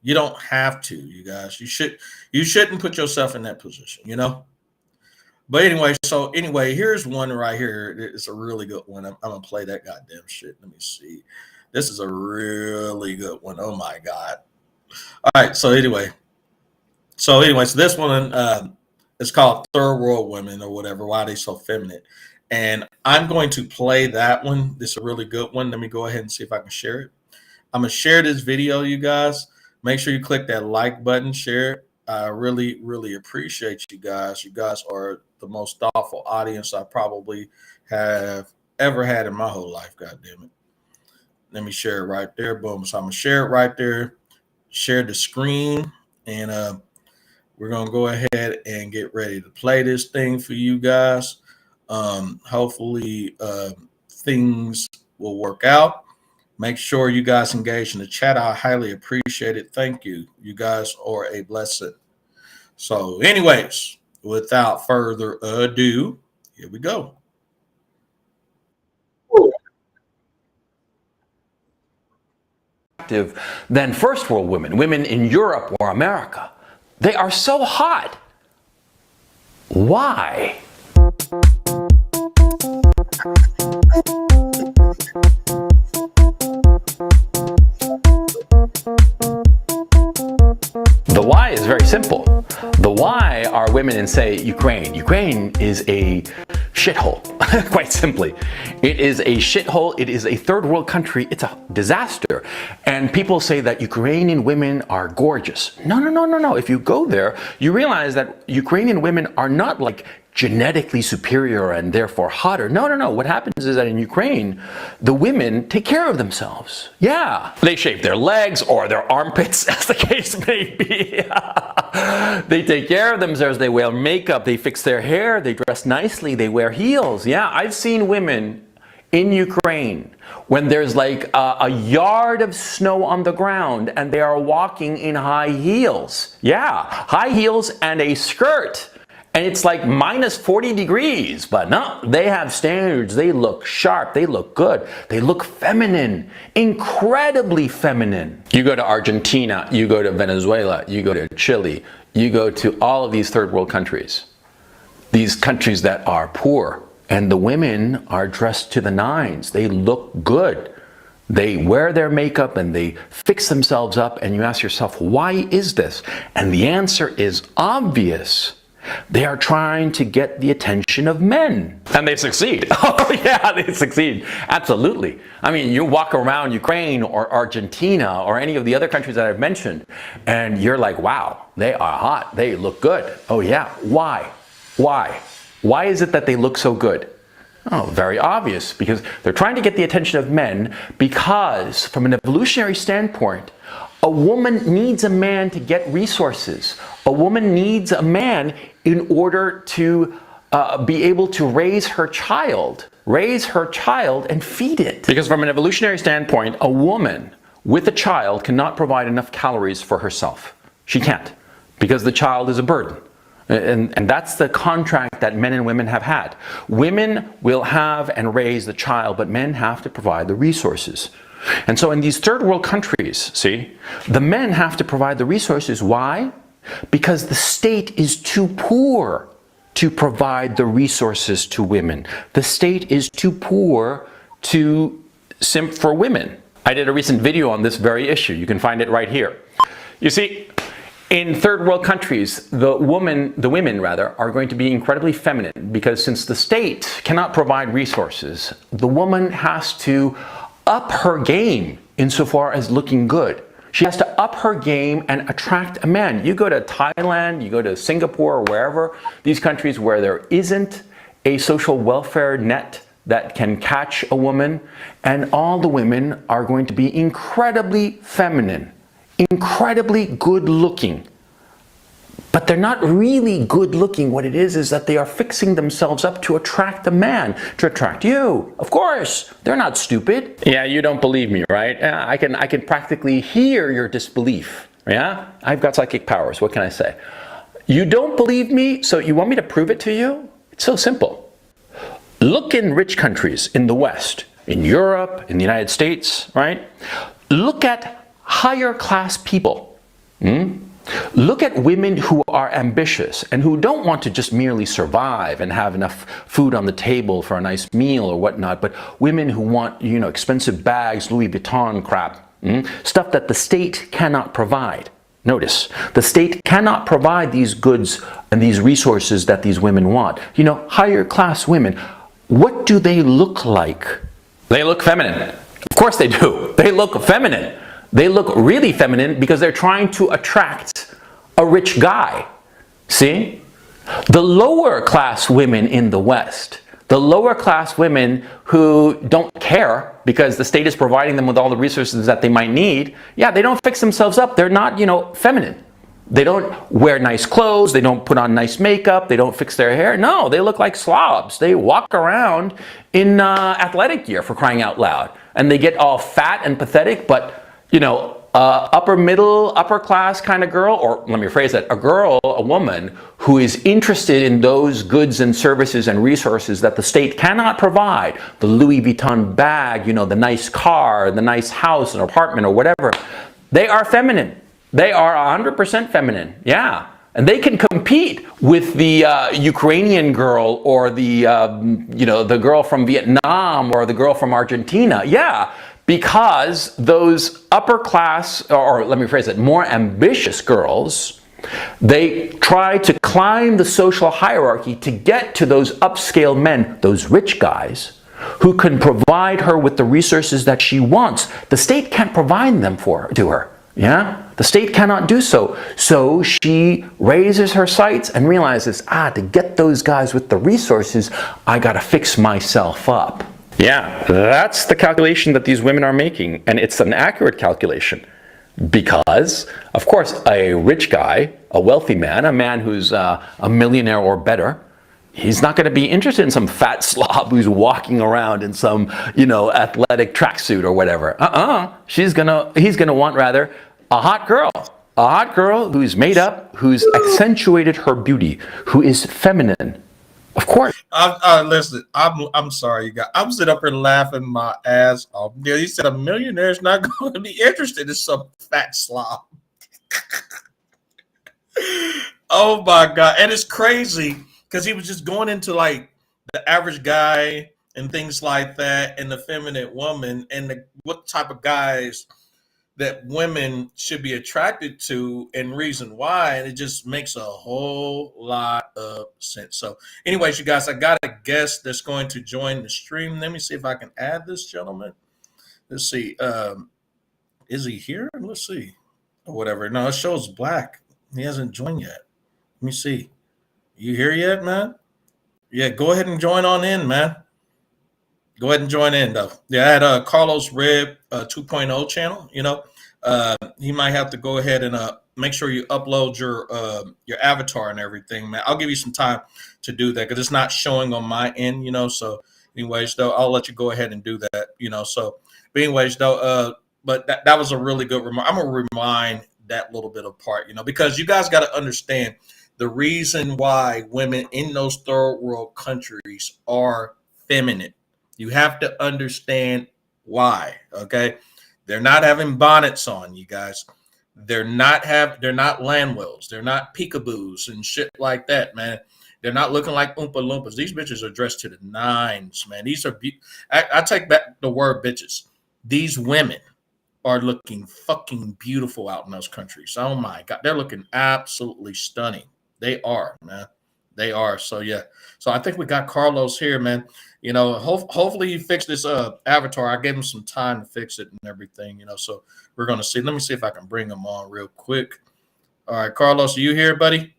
You don't have to, you guys. You shouldn't put yourself in that position, you know. But anyway, here's one right here. It's a really good one. I'm gonna play that goddamn shit. Let me see. This is a really good one. Oh my god. All right. So this one is called Third World Women or whatever. Why are they so feminine? And I'm going to play that one. This is a really good one. Let me go ahead and see if I can share it. I'm gonna share this video, you guys. Make sure you click that like button, share it. I really, really appreciate you guys. You guys are the most thoughtful audience I probably have ever had in my whole life. God damn it. Let me share it right there. Boom. So I'm going to share it right there. Share the screen. And we're going to go ahead and get ready to play this thing for you guys. Hopefully things will work out. Make sure you guys engage in the chat. I highly appreciate it. Thank you. You guys are a blessing. So anyways, without further ado, here we go. attractive than first world women, women in Europe or America. They are so hot. Why? The why is very simple. The why are women in, say, Ukraine. Ukraine is a shithole, quite simply. It is a shithole. It is a third world country. It's a disaster. And people say that Ukrainian women are gorgeous. No. If you go there, you realize that Ukrainian women are not like genetically superior and therefore hotter. No. What happens is that in Ukraine, the women take care of themselves. Yeah. They shave their legs or their armpits, as the case may be. They take care of themselves. They wear makeup. They fix their hair. They dress nicely. They wear heels. Yeah, I've seen women in Ukraine when there's like a yard of snow on the ground and they are walking in high heels. Yeah, high heels and a skirt. And it's like minus 40 degrees, but no, they have standards. They look sharp. They look good. They look feminine, incredibly feminine. You go to Argentina, you go to Venezuela, you go to Chile, you go to all of these third world countries. These countries that are poor, and the women are dressed to the nines. They look good. They wear their makeup and they fix themselves up, and you ask yourself, why is this? And the answer is obvious. They are trying to get the attention of men. And they succeed. Oh yeah, they succeed. Absolutely. I mean, you walk around Ukraine or Argentina or any of the other countries that I've mentioned, and you're like, wow, they are hot. They look good. Oh yeah. Why? Why? Why is it that they look so good? Oh, very obvious. Because they're trying to get the attention of men, because from an evolutionary standpoint, a woman needs a man to get resources. A woman needs a man in order to be able to raise her child and feed it. Because from an evolutionary standpoint, a woman with a child cannot provide enough calories for herself. She can't, because the child is a burden. And that's the contract that men and women have had. Women will have and raise the child, but men have to provide the resources. And so in these third world countries, see, the men have to provide the resources. Why? Because the state is too poor to provide the resources to women. The state is too poor to simp for women. I did a recent video on this very issue. You can find it right here. You see, in third world countries, the women are going to be incredibly feminine, because since the state cannot provide resources, the woman has to up her game insofar as looking good. She has to up her game and attract a man. You go to Thailand, you go to Singapore, or wherever, these countries where there isn't a social welfare net that can catch a woman, and all the women are going to be incredibly feminine, incredibly good looking. But they're not really good looking. What it is that they are fixing themselves up to attract a man, to attract you. Of course, they're not stupid. Yeah, you don't believe me, right? I can practically hear your disbelief. Yeah, I've got psychic powers. What can I say? You don't believe me, so you want me to prove it to you? It's so simple. Look in rich countries in the West, in Europe, in the United States, right? Look at higher class people. Look at women who are ambitious and who don't want to just merely survive and have enough food on the table for a nice meal or whatnot, but women who want, expensive bags, Louis Vuitton crap, stuff that the state cannot provide. Notice, the state cannot provide these goods and these resources that these women want. Higher class women, what do they look like? They look feminine. Of course they do. They look feminine. They look really feminine because they're trying to attract a rich guy. See? The lower class women in the West, the lower class women who don't care because the state is providing them with all the resources that they might need, yeah, they don't fix themselves up. They're not, feminine. They don't wear nice clothes. They don't put on nice makeup. They don't fix their hair. No, they look like slobs. They walk around in athletic gear, for crying out loud. And they get all fat and pathetic, but upper class kind of girl, or let me phrase that, a woman who is interested in those goods and services and resources that the state cannot provide, the Louis Vuitton bag, you know, the nice car, the nice house, an apartment, or whatever, they are feminine. They are 100% feminine, yeah. And they can compete with the Ukrainian girl, or the the girl from Vietnam, or the girl from Argentina, yeah, because those upper class, or let me phrase it, more ambitious girls, they try to climb the social hierarchy to get to those upscale men, those rich guys, who can provide her with the resources that she wants. The state can't provide them to her. Yeah, the state cannot do so. So she raises her sights and realizes, to get those guys with the resources, I gotta fix myself up. Yeah, that's the calculation that these women are making, and it's an accurate calculation. Because, of course, a rich guy, a wealthy man, a man who's a millionaire or better, he's not going to be interested in some fat slob who's walking around in some, athletic tracksuit or whatever. He's gonna want rather a hot girl who's made up, who's accentuated her beauty, who is feminine. Of course. Listen, I'm sorry, you guys. I'm sitting up here laughing my ass off. Yeah, you said a millionaire's not going to be interested in some fat slob. Oh my God. And it's crazy because he was just going into like the average guy and things like that, and the feminine woman, and what type of guys that women should be attracted to and reason why, and it just makes a whole lot of sense. So anyways, you guys, I got a guest that's going to join the stream. Let me see if I can add this gentleman. Let's see. Is he here? Let's see. Or whatever. No, it shows black. He hasn't joined yet. Let me see. You here yet, man? Yeah, go ahead and join on in, man. Go ahead and join in, though. Yeah, I had Carlos Red 2.0 channel. He might have to go ahead and make sure you upload your avatar and everything, man. I'll give you some time to do that because it's not showing on my end, So, anyways, though, I'll let you go ahead and do that, So, but anyways, though, but that was a really good remark. I'm gonna rewind that little bit apart, because you guys got to understand the reason why women in those third world countries are feminine. You have to understand why, okay? They're not having bonnets on, you guys. They're not Landwells. They're not peekaboos and shit like that, man. They're not looking like Oompa Loompas. These bitches are dressed to the nines, man. These are, I take back the word bitches. These women are looking fucking beautiful out in those countries. Oh my God. They're looking absolutely stunning. They are, man. They are. So, yeah. So I think we got Carlos here, man. Hopefully he fixed this avatar. I gave him some time to fix it and everything, so we're going to see. Let me see if I can bring him on real quick. All right, Carlos, are you here, buddy?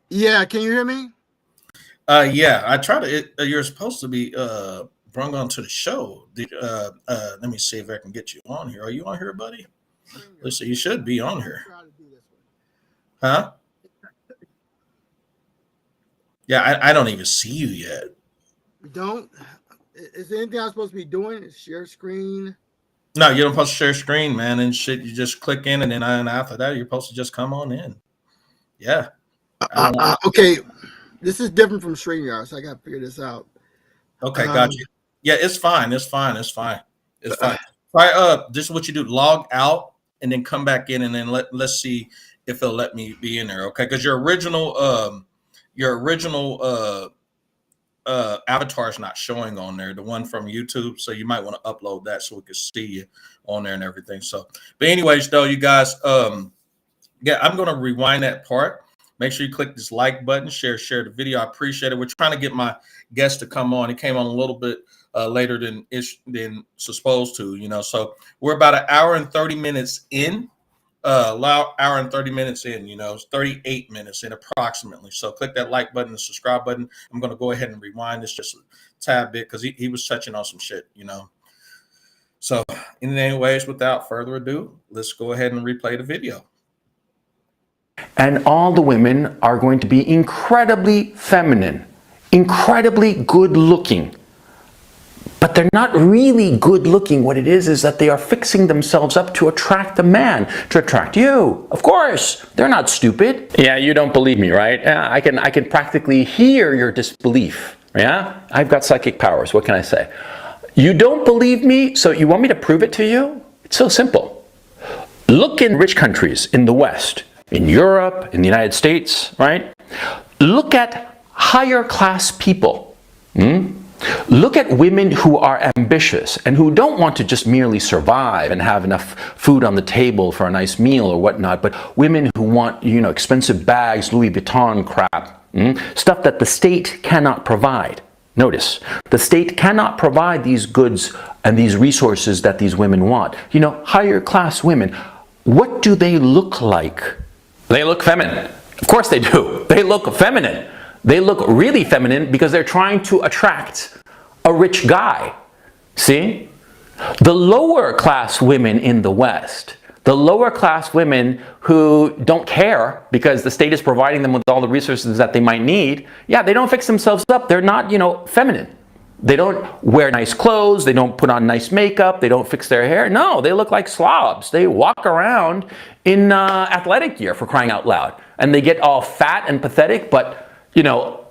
Yeah, can you hear me? Yeah, I try to. You're supposed to be brought onto the show. Let me see if I can get you on here. Are you on here, buddy? Let's see. You should be on here. Huh? Yeah, I don't even see you yet. You don't? Is there anything I'm supposed to be doing? Share screen? No, you don't supposed to share screen, man, and shit. You just click in, and then after that, you're supposed to just come on in. Yeah. Okay. This is different from StreamYard, so I got to figure this out. Okay, got you. Yeah, it's fine. It's fine. It's fine. Try this is what you do. Log out and then come back in, and then let's see if it'll let me be in there. Okay, because your original avatar is not showing on there, the one from YouTube, so you might want to upload that so we can see you on there and everything. So, but anyways, though, you guys, yeah, I'm going to rewind that part. Make sure you click this like button, share the video. I appreciate it. We're trying to get my guest to come on. He came on a little bit later than supposed to, so we're about an hour and 30 minutes in. Hour and 30 minutes in, it's 38 minutes in approximately. So click that like button, the subscribe button. I'm going to go ahead and rewind this just a tad bit because he was touching on some shit, So anyways, without further ado, let's go ahead and replay the video. And all the women are going to be incredibly feminine, incredibly good looking, but they're not really good looking. What it is that they are fixing themselves up to attract a man, to attract you. Of course, they're not stupid. Yeah, you don't believe me, right? I can practically hear your disbelief. Yeah, I've got psychic powers. What can I say? You don't believe me, so you want me to prove it to you? It's so simple. Look in rich countries in the West, in Europe, in the United States, right? Look at higher class people. Look at women who are ambitious and who don't want to just merely survive and have enough food on the table for a nice meal or whatnot, but women who want, expensive bags, Louis Vuitton crap, stuff that the state cannot provide. Notice, the state cannot provide these goods and these resources that these women want. Higher class women, what do they look like? They look feminine. Of course they do. They look feminine. They look really feminine because they're trying to attract a rich guy. See? The lower class women in the West, the lower class women who don't care because the state is providing them with all the resources that they might need, yeah, they don't fix themselves up. They're not, feminine. They don't wear nice clothes. They don't put on nice makeup. They don't fix their hair. No, they look like slobs. They walk around in athletic gear, for crying out loud. And they get all fat and pathetic, but,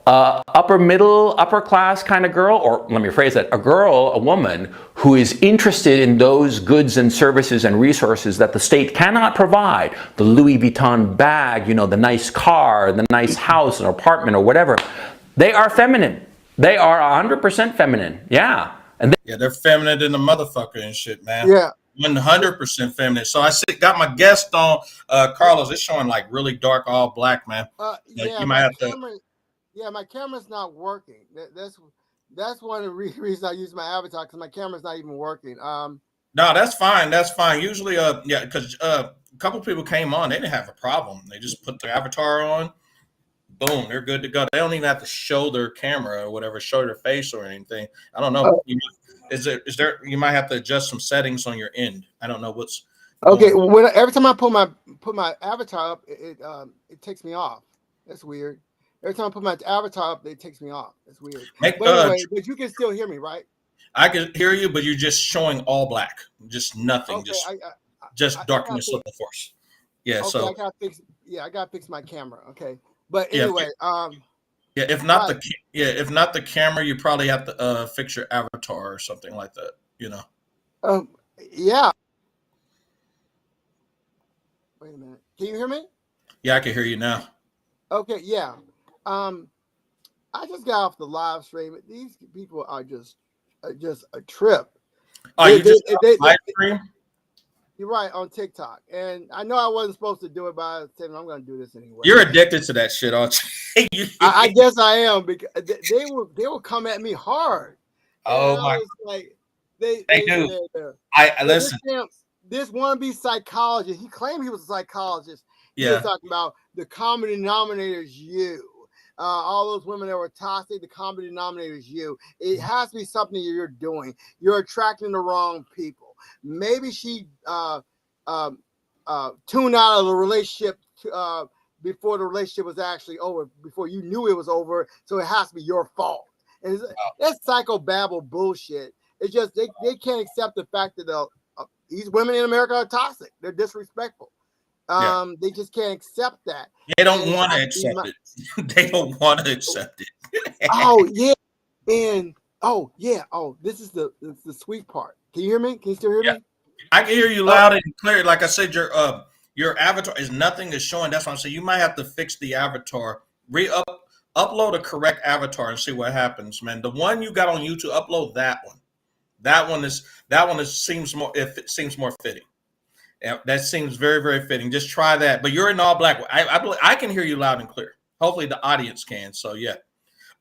upper middle, upper class kind of girl, or let me rephrase that, a woman who is interested in those goods and services and resources that the state cannot provide, the Louis Vuitton bag, the nice car, the nice house, an apartment or whatever, they are feminine. They are 100% feminine. Yeah. And they're feminine than the motherfucker and shit, man. Yeah. 100% feminine. So I got my guest on, Carlos. It's showing like really dark, all black, man. Yeah, you my might have camera, my camera's not working. That's one of the reasons I use my avatar, because my camera's not even working. No, that's fine. That's fine. Usually, because a couple people came on, they didn't have a problem. They just put their avatar on, boom, they're good to go. They don't even have to show their camera or whatever, show their face or anything. I don't know. Is there? You might have to adjust some settings on your end. I don't know what's. Okay, every time I put my avatar up, it takes me off. That's weird. Every time I put my avatar up, it takes me off. That's weird. But anyway, but you can still hear me, right? I can hear you, but you're just showing all black, just nothing, Okay, just darkness of the force. Yeah. Okay, So I gotta fix my camera. Okay, but anyway, if not the camera, you probably have to fix your avatar or something like that. Yeah. Wait a minute. Can you hear me? Yeah, I can hear you now. Okay. Yeah. I just got off the live stream. These people are just a trip. Oh, you just live stream? You're right, on TikTok. And I know I wasn't supposed to do it, but I said I'm going to do this anyway. You're addicted to that shit, aren't you? I guess I am, because they will come at me hard. Oh my! Like they do. I listen. This wannabe psychologist. He claimed he was a psychologist. He was talking about the common denominator is you. All those women that were toxic, the common denominator is you. It has to be something you're doing. You're attracting the wrong people. Maybe she tuned out of the relationship before the relationship was actually over, before you knew it was over. So it has to be your fault. And that's psychobabble bullshit. It's just they can't accept the fact that these women in America are toxic. They're disrespectful. They just can't accept that. They don't want to accept it. They don't want to accept it. Oh yeah, and this is the sweet part. Can you hear me? Can you still hear me? I can hear you loud and clear. Like I said, your avatar is nothing is showing. That's why I'm saying you might have to fix the avatar. Upload a correct avatar and see what happens, man. The one you got on YouTube, upload that one. That one seems more fitting. That seems very, very fitting. Just try that. But you're in all black. I can hear you loud and clear. Hopefully the audience can. So yeah.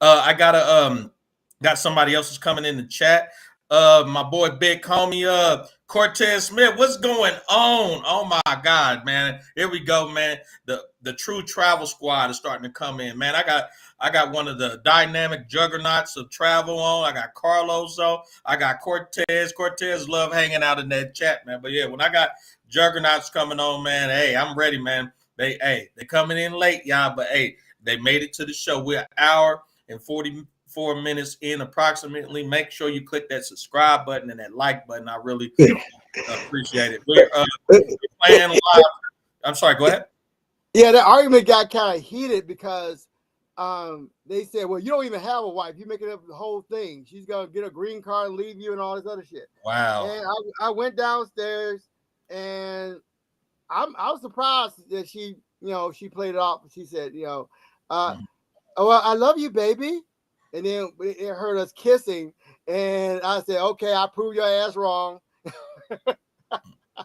I got somebody else is coming in the chat. My boy Big Homie Cortez Smith. What's going on? Oh my God, man. Here we go, man. The true travel squad is starting to come in. Man, I got one of the dynamic juggernauts of travel on. I got Carlos on. I got Cortez. Cortez love hanging out in that chat, man. But yeah, when I got juggernauts coming on, man, hey, I'm ready, man. They coming in late, y'all, but hey, they made it to the show. We're an hour and 4 minutes in approximately. Make sure you click that subscribe button and that like button. I really appreciate it. We're playing live. I'm sorry, go ahead. Yeah, that argument got kind of heated because they said, well, you don't even have a wife. You're making up the whole thing. She's going to get a green card and leave you and all this other shit. Wow. And I went downstairs and I was surprised that she played it off. She said, oh, well, I love you, baby. And then it heard us kissing. And I said, okay, I proved your ass wrong.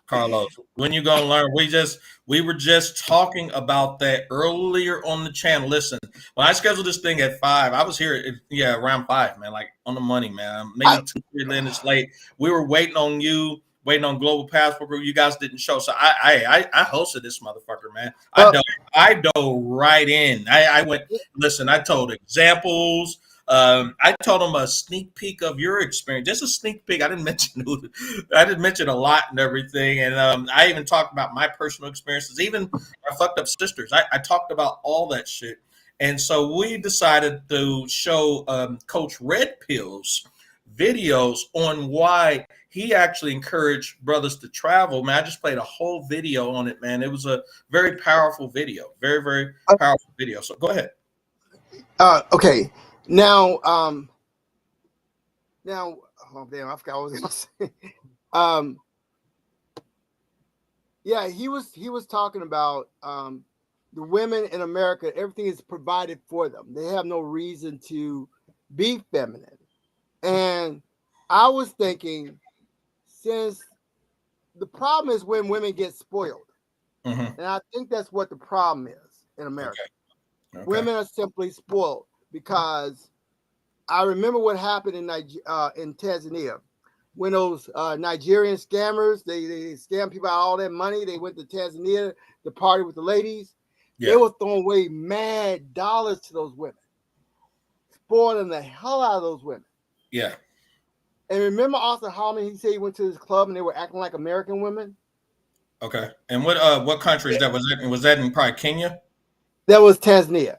Carlos, when you gonna learn? We were just talking about that earlier on the channel. Listen, when I scheduled this thing at 5, I was here around 5, man, like on the money, man. Maybe 2-3 minutes late. We were waiting on you, waiting on Global Passport Group. You guys didn't show, so I hosted this motherfucker, man. I dove right in. I went. Listen, I told examples. I told them a sneak peek of your experience, just a sneak peek. I didn't mention a lot and everything, and I even talked about my personal experiences, even our fucked up sisters. I talked about all that shit, and so we decided to show Coach Red Pill's videos on why he actually encouraged brothers to travel. Man, I just played a whole video on it, man. It was a very powerful video, very, very powerful video. So go ahead. Okay. Now, oh damn, I forgot what I was gonna say. Yeah, he was talking about the women in America. Everything is provided for them. They have no reason to be feminine. And I was thinking, since the problem is when women get spoiled, and I think that's what the problem is in America. Okay. Women are simply spoiled. Because I remember what happened in Tanzania when those Nigerian scammers, they scammed people out all that money. They went to Tanzania to party with the ladies. Yeah. They were throwing away mad dollars to those women, spoiling the hell out of those women. Yeah. And remember Arthur Holman, he said he went to this club and they were acting like American women. Okay. And what country is that? Was that in probably Kenya? That was Tanzania.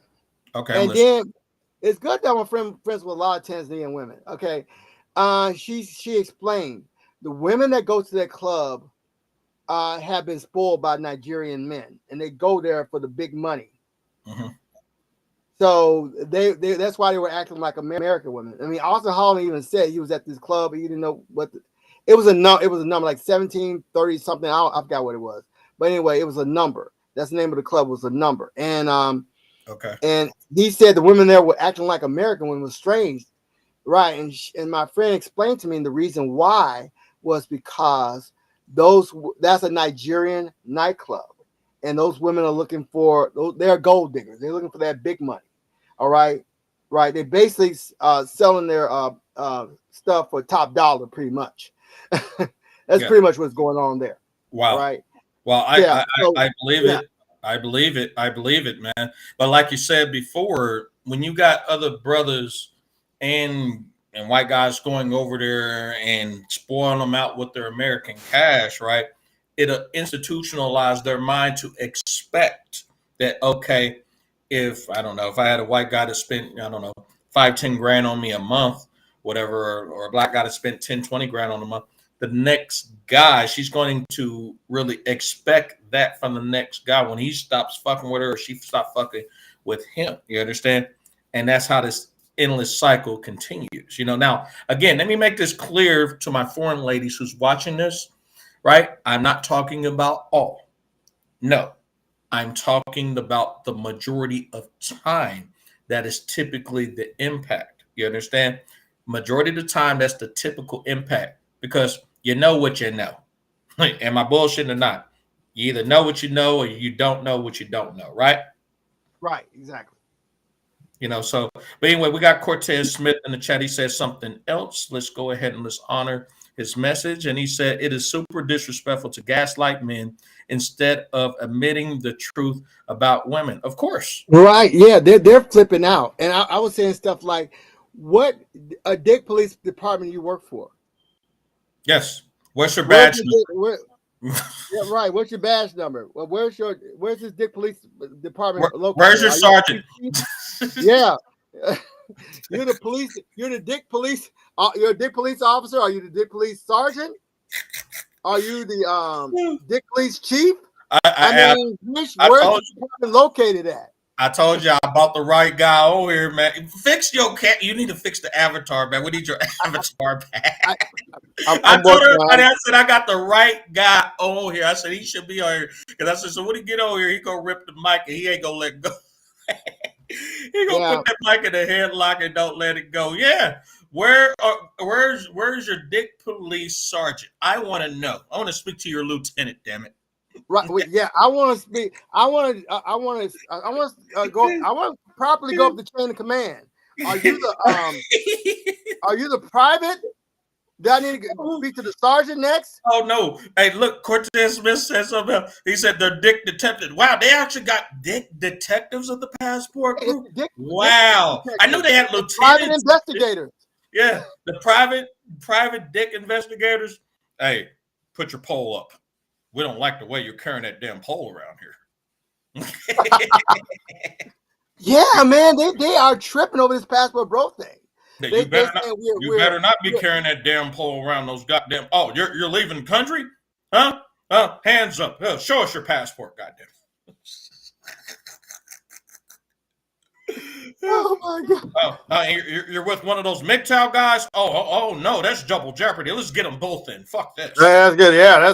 Okay. And then it's good that I'm friends with a lot of Tanzanian women. Okay. She explained the women that go to that club have been spoiled by Nigerian men, and they go there for the big money. So that's why they were acting like American women. I mean, Arthur Holland even said he was at this club, he didn't know what it was a number like 1730 something. I forgot what it was, but anyway, it was a number. That's the name of the club, was a number. And okay. And he said the women there were acting like American women, was strange, right? And my friend explained to me the reason why was because that's a Nigerian nightclub, and those women are looking for, they're gold diggers. They're looking for that big money. All right, right. They basically selling their stuff for top dollar, pretty much. That's pretty much what's going on there. Wow. Right. Well, I believe it. I believe it, man. But like you said before, when you got other brothers and white guys going over there and spoiling them out with their American cash, right? It institutionalized their mind to expect that, okay, if I had a white guy that spent, $5-10 grand on me a month, whatever, or a black guy that spent 10-20 grand on a month, the next guy, she's going to really expect that from the next guy when he stops fucking with her or she stops fucking with him. You understand? And that's how this endless cycle continues. Now, again, let me make this clear to my foreign ladies who's watching this, right? I'm not talking about all. No, I'm talking about the majority of time that is typically the impact. You understand? Majority of the time, that's the typical impact. Because you know what you know. Am I bullshitting or not? You either know what you know or you don't know what you don't know, right? Right, exactly. So, but anyway, we got Cortez Smith in the chat. He says something else. Let's go ahead and let's honor his message. And he said, it is super disrespectful to gaslight men instead of admitting the truth about women. Of course. Right, yeah, they're flipping out. And I was saying stuff like, what a dick police department you work for? Yes. What's your badge number? Yeah, right. What's your badge number? Well, where's this dick police department located? Where's your sergeant? Yeah. You're the police. You're the dick police. You're a dick police officer. Are you the dick police sergeant? Are you the dick police chief? I mean, where's the department located at? I told you I bought the right guy over here, man. Fix your cat. You need to fix the avatar, man. We need your avatar back. I told everybody, I said, I got the right guy over here. I said, he should be on here. Because I said, so when he get over here, he going to rip the mic and he ain't going to let go. He going to put that mic in the headlock and don't let it go. Yeah. Where's your dick police sergeant? I want to know. I want to speak to your lieutenant, damn it. Right. Yeah, I want to speak. I want to properly go up the chain of command. Are you the private? Do I need to speak to the sergeant next? Oh no! Hey, look, Cortez Smith said something else. He said they're dick detectives. Wow, they actually got dick detectives of the passport group. Wow, I knew they had lieutenants, private investigators. Yeah, the private dick investigators. Hey, put your pole up. We don't like the way you're carrying that damn pole around here. Yeah, man, they are tripping over this passport bro thing. You better not be carrying that damn pole around those goddamn. Oh, you're leaving the country, huh? Hands up. Show us your passport, goddamn. Oh my God! You're with one of those MGTOW guys. Oh no, that's double jeopardy. Let's get them both in. Fuck this. That's good. Yeah,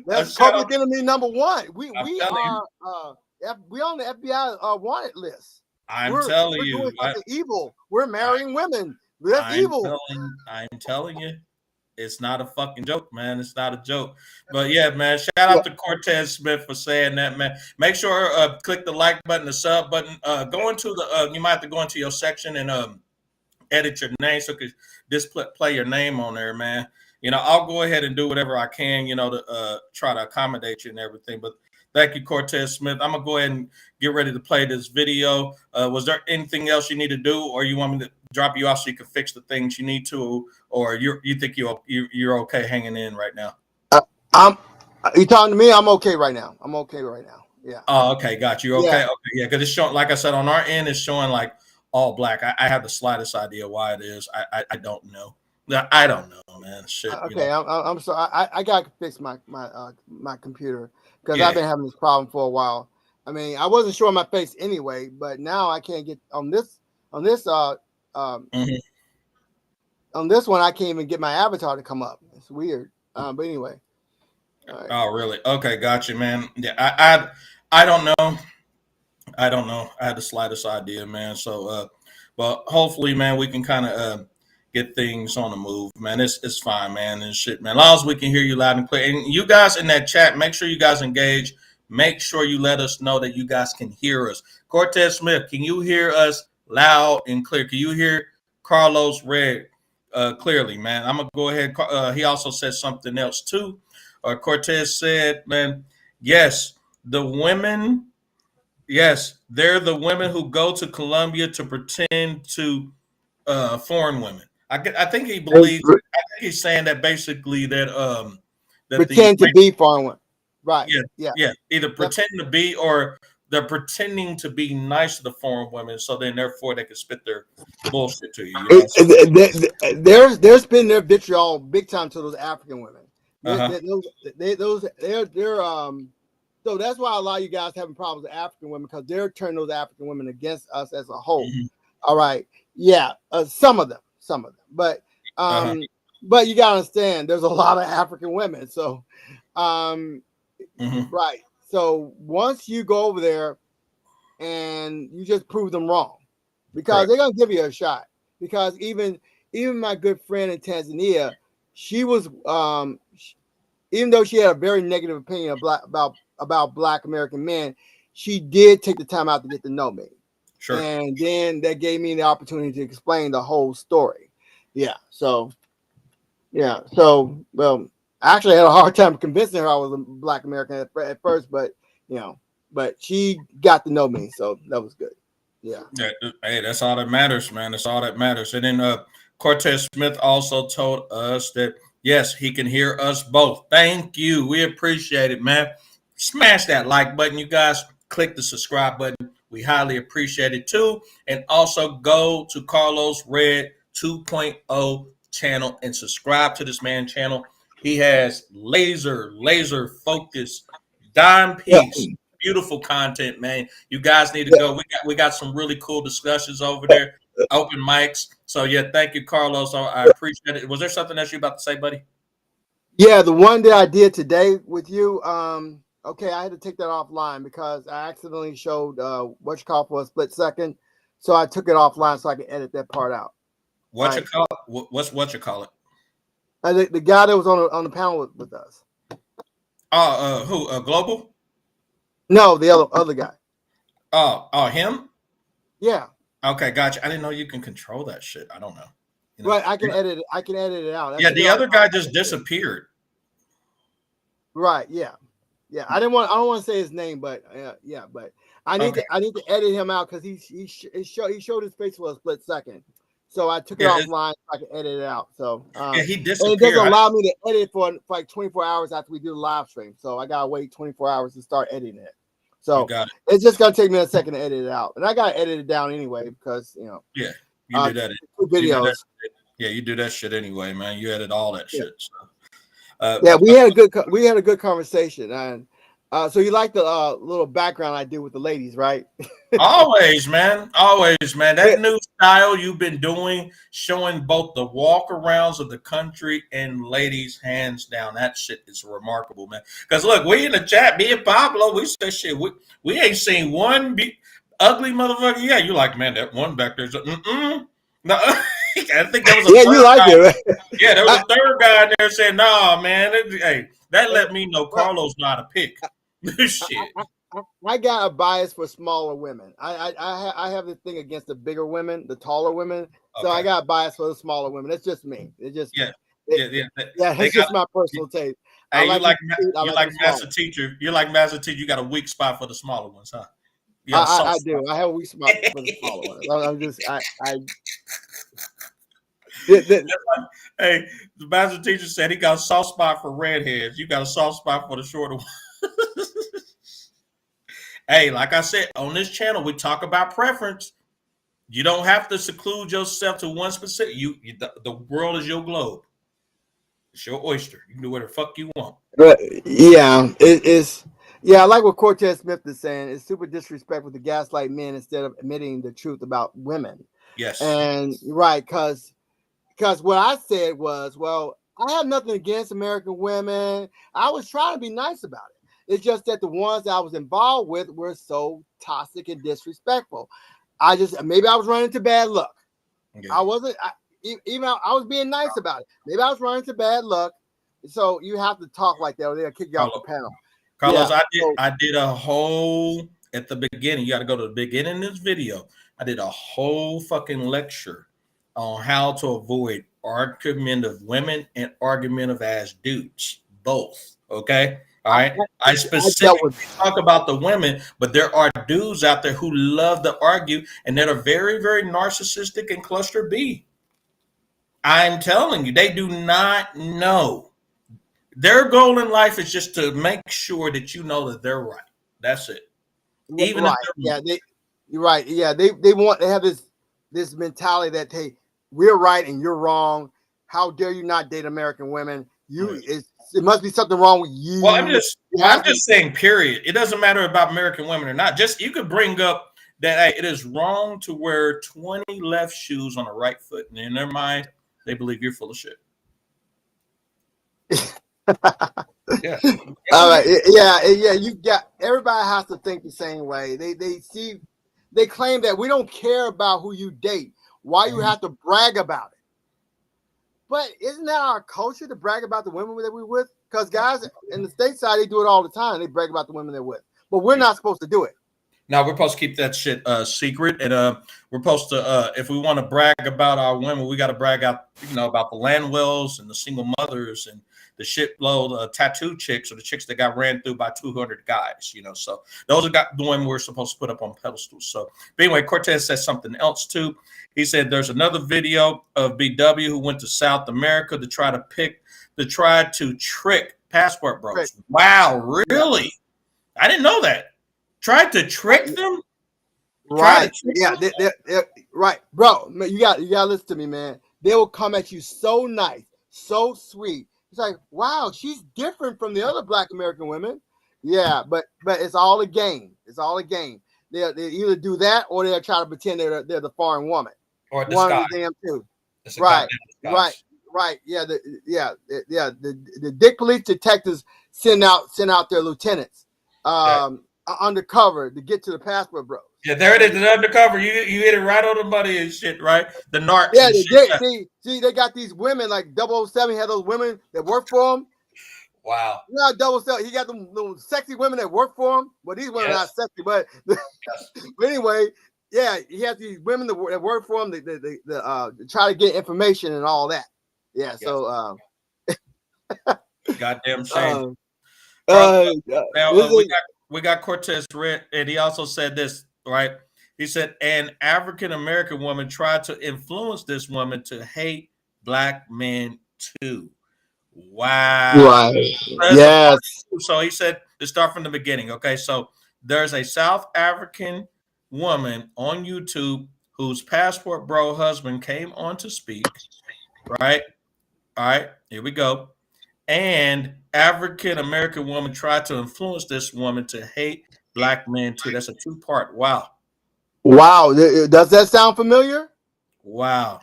that's public enemy number one. We are on the FBI wanted list. We're telling you, evil. We're marrying women. That's evil. I'm telling you, it's not a fucking joke, man. It's not a joke. But yeah, man, shout out to Cortez Smith for saying that, man. Make sure click the like button, the sub button. Go into the you might have to go into your section and edit your name so could display your name on there, man. I'll go ahead and do whatever I can, to try to accommodate you and everything. But thank you, Cortez Smith. I'm going to go ahead and get ready to play this video. Was there anything else you need to do, or you want me to drop you off so you can fix the things you need to, or you think you're okay hanging in right now? You talking to me? I'm okay right now. Yeah. Oh, okay. Got you. Okay. Yeah. Okay. Yeah. Because it's showing, like I said, on our end, it's showing like all black. I have the slightest idea why it is. I don't know. I don't know, man. Shit. Okay, I'm sorry. I got to fix my computer because I've been having this problem for a while. I mean, I wasn't showing my face anyway, but now I can't get on this on this one. I can't even get my avatar to come up. It's weird. But anyway. Right. Oh, really? Okay, got you, man. Yeah, I don't know. I had the slightest idea, man. So, but hopefully, man, we can kind of get things on the move, man. It's fine, man, and shit, man. As long as we can hear you loud and clear. And you guys in that chat, make sure you guys engage. Make sure you let us know that you guys can hear us. Cortez Smith, can you hear us loud and clear? Can you hear Carlos Red clearly, man? I'm going to go ahead. He also said something else, too. Cortez said, man, yes, they're the women who go to Colombia to pretend to foreign women. I think he believes. I think he's saying that basically that pretend to be foreign women, right? Yeah. Either pretend to be, or they're pretending to be nice to the foreign women, so then therefore they can spit their bullshit to you. There's been their vitriol big time to those African women. So that's why a lot of you guys having problems with African women, because they're turning those African women against us as a whole. Mm-hmm. All right, some of them, but but you gotta understand, there's a lot of African women. So, right. So once you go over there and you just prove them wrong, because they're gonna give you a shot. Because even my good friend in Tanzania, she was even though she had a very negative opinion about Black American men, she did take the time out to get to know me. Sure. And then that gave me the opportunity to explain the whole story. So well, I actually had a hard time convincing her I was a Black American at first, but she got to know me, so that was good. Yeah. Hey, that's all that matters, man. That's all that matters. And then Cortez Smith also told us that yes, he can hear us both. Thank you. We appreciate it, man. Smash that like button, you guys. Click the subscribe button. We highly appreciate it too. And also go to Carlos Red 2.0 channel and subscribe to this man's channel. He has laser focused, dime piece, beautiful content, man. You guys need to go. We got some really cool discussions over there, open mics. So yeah, thank you, Carlos. I appreciate it. Was there something else you about to say, buddy? Yeah, the one that I did today with you, okay, I had to take that offline because I accidentally showed what you call for a split second. So I took it offline so I can edit that part out. What you call it? What you call it? The guy that was on the panel with us. Who? Global? No, the other guy. Oh, him? Yeah. Okay, gotcha. I didn't know you can control that shit. I don't know. You know? Right, I can edit it. I can edit it out. Yeah, the other guy just disappeared. Right. Yeah. Yeah. I don't want to say his name, but yeah. But I need to edit him out because he showed his face for a split second. So I took it offline so I can edit it out. So he disappeared. And it doesn't allow me to edit for like 24 hours after we do the live stream. So I gotta wait 24 hours to start editing it. So it's just gonna take me a second to edit it out, and I gotta edit it down anyway because you know. Yeah, you do that. Videos. You do that shit anyway, man. You edit all that shit. So. Yeah, we had a good conversation, and so you like the little background I did with the ladies, right? Always, man. That new style you've been doing, showing both the walk-arounds of the country and ladies, hands down, that shit is remarkable, man. Because look, we in the chat, me and Pablo, we say shit. We ain't seen one ugly motherfucker. Yeah, you like, man, that one back there's no. I think that was a you like guy. it, right? Yeah, there was a third guy in there saying, "Nah, man, hey, that let me know Carlos know how to pick." Shit. I got a bias for smaller women. I have this thing against the bigger women, the taller women. So I got a bias for the smaller women. It's just me. It's just it's just my personal taste. Hey, you like master teacher. You're like master teacher. You got a weak spot for the smaller ones, huh? I do. I have a weak spot for the smaller ones. I'm just hey, the master teacher said he got a soft spot for redheads. You got a soft spot for the shorter ones. Hey, like I said, on this channel, we talk about preference. You don't have to seclude yourself to one specific. The world is your globe. It's your oyster. You can do whatever the fuck you want. Yeah, it is. Yeah, I like what Cortez Smith is saying. It's super disrespectful to gaslight men instead of admitting the truth about women. Yes. And right, because what I said was, well, I have nothing against American women. I was trying to be nice about it. It's just that the ones that I was involved with were so toxic and disrespectful. Maybe I was running into bad luck. Okay. I wasn't. I was being nice about it. Maybe I was running into bad luck. So you have to talk like that, or they'll kick you off the panel. Carlos, I did a whole at the beginning. You got to go to the beginning of this video. I did a whole fucking lecture on how to avoid argumentative women and argumentative ass dudes, both. Okay. All right. I specifically talk about the women, but there are dudes out there who love to argue and that are very, very narcissistic and cluster B. I'm telling you, they do not know. Their goal in life is just to make sure that you know that they're right. That's it. Even right. You're right. Yeah, they have this mentality that, hey, we're right and you're wrong. How dare you not date American women? It must be something wrong with you. Well, I'm just saying, period. It doesn't matter about American women or not. Just you could bring up that it is wrong to wear 20 left shoes on the right foot, and in their mind, they believe you're full of shit. Yeah. All right. Yeah. You got everybody has to think the same way. They claim that we don't care about who you date. Why you have to brag about it? But isn't that our culture to brag about the women that we're with? Because guys in the stateside, they do it all the time. They brag about the women they're with. But we're not supposed to do it. Now, we're supposed to keep that shit secret. And we're supposed to, if we want to brag about our women, we got to brag out, about the Landwells and the single mothers and the shitload tattoo chicks or the chicks that got ran through by 200 guys, So those are the women we're supposed to put up on pedestals. So but anyway, Cortez says something else too. He said there's another video of BW who went to South America to try to trick passport bros. Right. Wow, really? I didn't know that. Tried to trick them? Right. Yeah. They're, right, bro. Man, you got to listen to me, man. They will come at you so nice, so sweet. It's like, wow, she's different from the other Black American women. Yeah, but it's all a game. It's all a game. They either do that or they'll try to pretend they're the foreign woman. Or One of the damn two. Right. Yeah. The dick police detectives send out their lieutenants undercover to get to the passport bros. Yeah, there it is. The undercover. You hit it right on the money and shit, right? The narcs. Yeah, and they shit. did. See, they got these women like 007 had those women that work for him. Wow. Not 007. He got them sexy women that work for him. But these women are not sexy. But but anyway, yeah, he has these women that work for him. They try to get information and all that. Yeah. So goddamn shame. We got Cortez Red, and he also said this, right? He said, an African American woman tried to influence this woman to hate Black men too. Wow. Right. Yes. So he said to start from the beginning. Okay. So there's a South African woman on YouTube whose passport bro husband came on to speak. Right. All right. Here we go. And African American woman tried to influence this woman to hate Black men too. That's a 2-part. Wow. Wow. Does that sound familiar? Wow.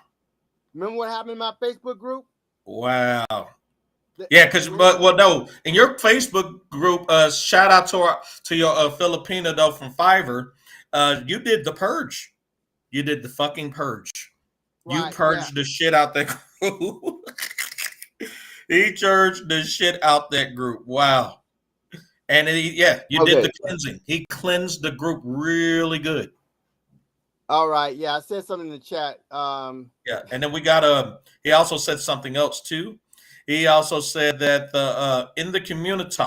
Remember what happened in my Facebook group? Wow. Yeah, because no, in your Facebook group, shout out to your Filipina though from Fiverr. You did the purge. You did the fucking purge. Right, you purged the shit out that group. He purged the shit out that group. Wow. And you did the cleansing. He cleansed the group really good. All right. Yeah, I said something in the chat. Yeah, and then we got he also said something else too. He also said that in the community,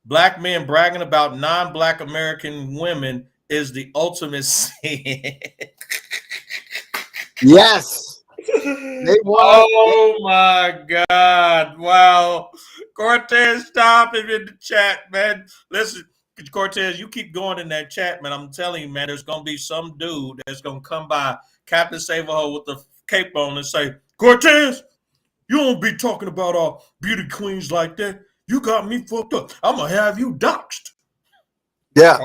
Black men bragging about non-Black American women is the ultimate sin. Yes. Oh my God. Wow. Cortez, stop him in the chat, man. Listen, Cortez, you keep going in that chat, man. I'm telling you, man, there's going to be some dude that's going to come by Captain Save-A-Ho with the cape on and say, Cortez, you don't be talking about all beauty queens like that. You got me fucked up. I'm going to have you doxxed. Yeah.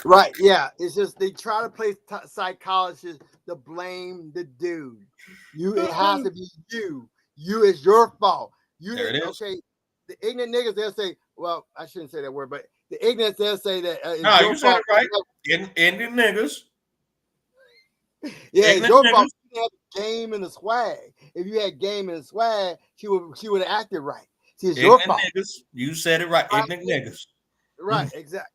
Right. Yeah. It's just they try to play psychologists to blame the dude. It has to be you. You is your fault. There it is. Okay. The ignorant niggas, they'll say, well, I shouldn't say that word, but the ignorant, they'll say that. No, you said it right. Indian niggas. Yeah, it's your fault. You had game and the swag. If you had game and the swag, she would have acted right. See, it's your fault. Niggas. You said it right. Ignorant niggas. Right, exactly.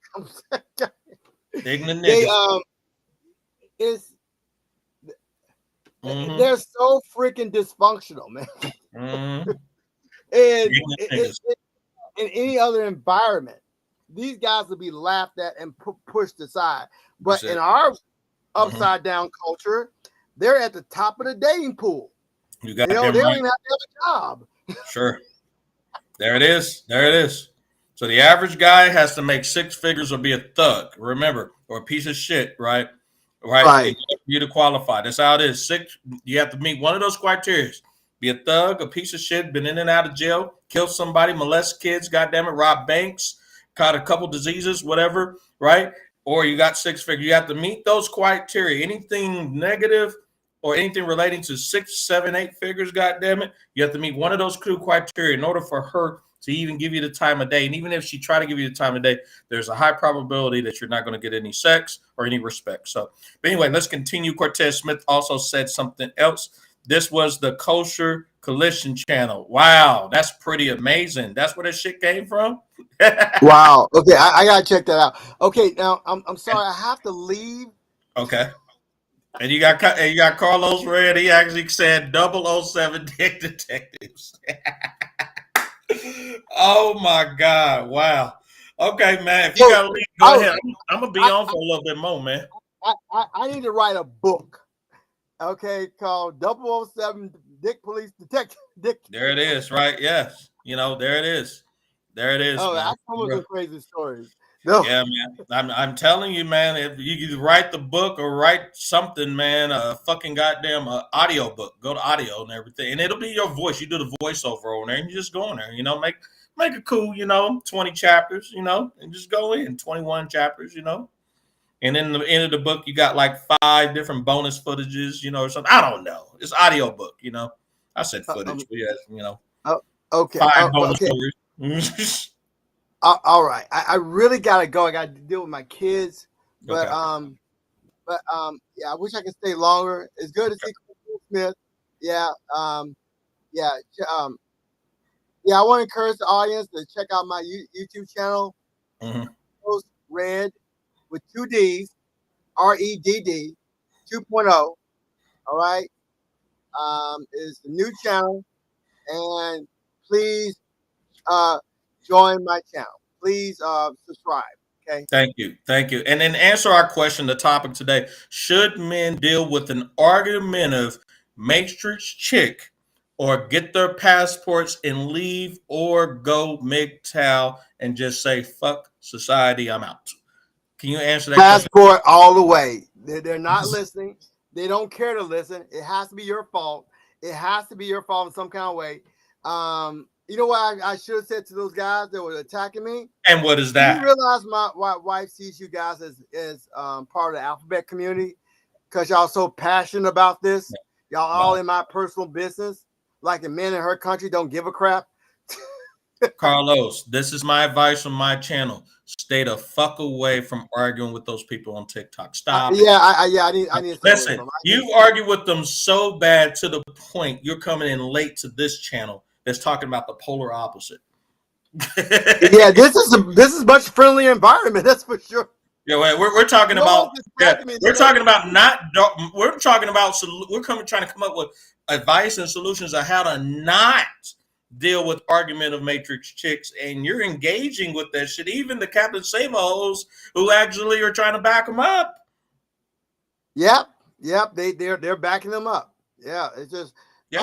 Ignorant niggas. They're so freaking dysfunctional, man. And in any other environment, these guys would be laughed at and pushed aside. But in our upside down culture, they're at the top of the dating pool. They don't even have to have a job. Sure. There it is. There it is. So the average guy has to make 6 figures or be a thug, remember, or a piece of shit, right? Right. You to qualify. That's how it is. 6. You have to meet one of those criteria. Be a thug, a piece of shit, been in and out of jail, killed somebody, molest kids, goddamn it, rob banks, caught a couple diseases, whatever, right? Or you got 6 figures. You have to meet those criteria. Anything negative or anything relating to 6, 7, 8 figures, goddamn it, you have to meet one of those 2 criteria in order for her to even give you the time of day. And even if she try to give you the time of day, there's a high probability that you're not going to get any sex or any respect. So, but anyway, let's continue. Cortez Smith also said something else. This was the Kosher Collision channel. Wow, that's pretty amazing. That's where this shit came from? Wow. Okay, I got to check that out. Okay, now, I'm sorry. I have to leave. Okay. And you got Carlos Red. He actually said 007 Dick Detectives. Oh my God! Wow. Okay, man. If you gotta leave, go ahead. I'm gonna be on for a little bit more, man. I need to write a book. Okay, called 007 Dick Police Detective. Dick. There it is, right? Yes. There it is. There it is. Oh, man. I come up with crazy stories. No. Yeah, man. I'm telling you, man. If you could write the book or write something, man, a fucking goddamn audio book. Go to audio and everything, and it'll be your voice. You do the voiceover on there, and you just go in there. You know, make it cool. 20 chapters. And just go in 21 chapters. And in the end of the book, you got like 5 different bonus footages. Or something. I don't know. It's audio book. I said footage, but yeah, okay. 5 bonus Okay. stories. All right. I really gotta go. I gotta deal with my kids. But Okay. yeah, I wish I could stay longer. It's good to see Will Smith. Yeah. Yeah. Yeah, I want to encourage the audience to check out my YouTube channel. Post Red with 2 D's, REDD 2.0. All right. Is the new channel. And please join my channel. Please subscribe. Okay. Thank you. And then answer our question, the topic today. Should men deal with an argumentative matrix chick or get their passports and leave, or go MGTOW and just say, fuck society, I'm out? Can you answer that question? Passport all the way. They're not listening. They don't care to listen. It has to be your fault. It has to be your fault in some kind of way. You know what I should have said to those guys that were attacking me? And what is that? You realize my wife sees you guys as part of the alphabet community because y'all so passionate about this. Y'all all in my personal business. Like the men in her country don't give a crap. Carlos, this is my advice on my channel. Stay the fuck away from arguing with those people on TikTok. Stop. I need to listen. You argue with them so bad to the point you're coming in late to this channel that's talking about the polar opposite. Yeah, this is much friendlier environment. That's for sure. Yeah, we're talking about. Yeah, we're talking about not. We're talking about. We're trying to come up with advice and solutions on how to not deal with argumentative matrix chicks, and you're engaging with that shit. Even the Captain Save-Hoes who actually are trying to back them up. Yep. They're backing them up. Yeah, it's just they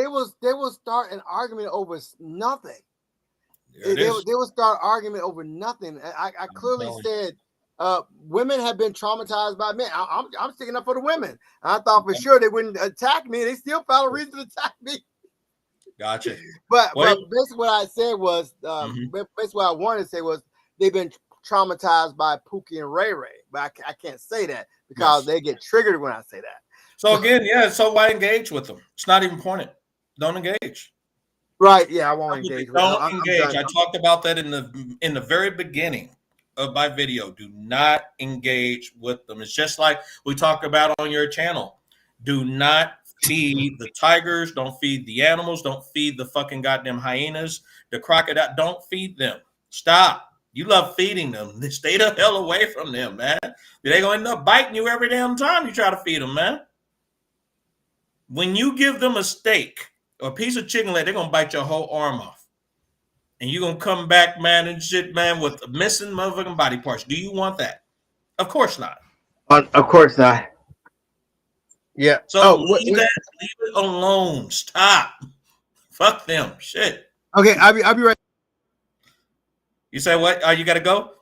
will start an argument over nothing. They will start argument over nothing. I clearly said women have been traumatized by men. I'm sticking up for the women. I thought for sure they wouldn't attack me. They still found a reason to attack me. Gotcha. But basically what I said was, basically what I wanted to say was they've been traumatized by Pookie and Ray Ray. But I can't say that because they get triggered when I say that. So again, so why engage with them? It's not even pointed. Don't engage. Right. Yeah, I won't engage. Don't engage. I talked about that in the very beginning of my video. Do not engage with them. It's just like we talk about on your channel. Do not feed the tigers. Don't feed the animals. Don't feed the fucking goddamn hyenas. The crocodile. Don't feed them. Stop. You love feeding them. Stay the hell away from them, man. They're going to end up biting you every damn time you try to feed them, man. When you give them a steak or a piece of chicken leg, they're going to bite your whole arm off. And you're going to come back, man, and shit, man, with missing motherfucking body parts. Do you want that? Of course not. Of course not. Yeah. So leave it alone. Stop. Fuck them. Shit. Okay, I'll be right. You say what? Oh, you got to go?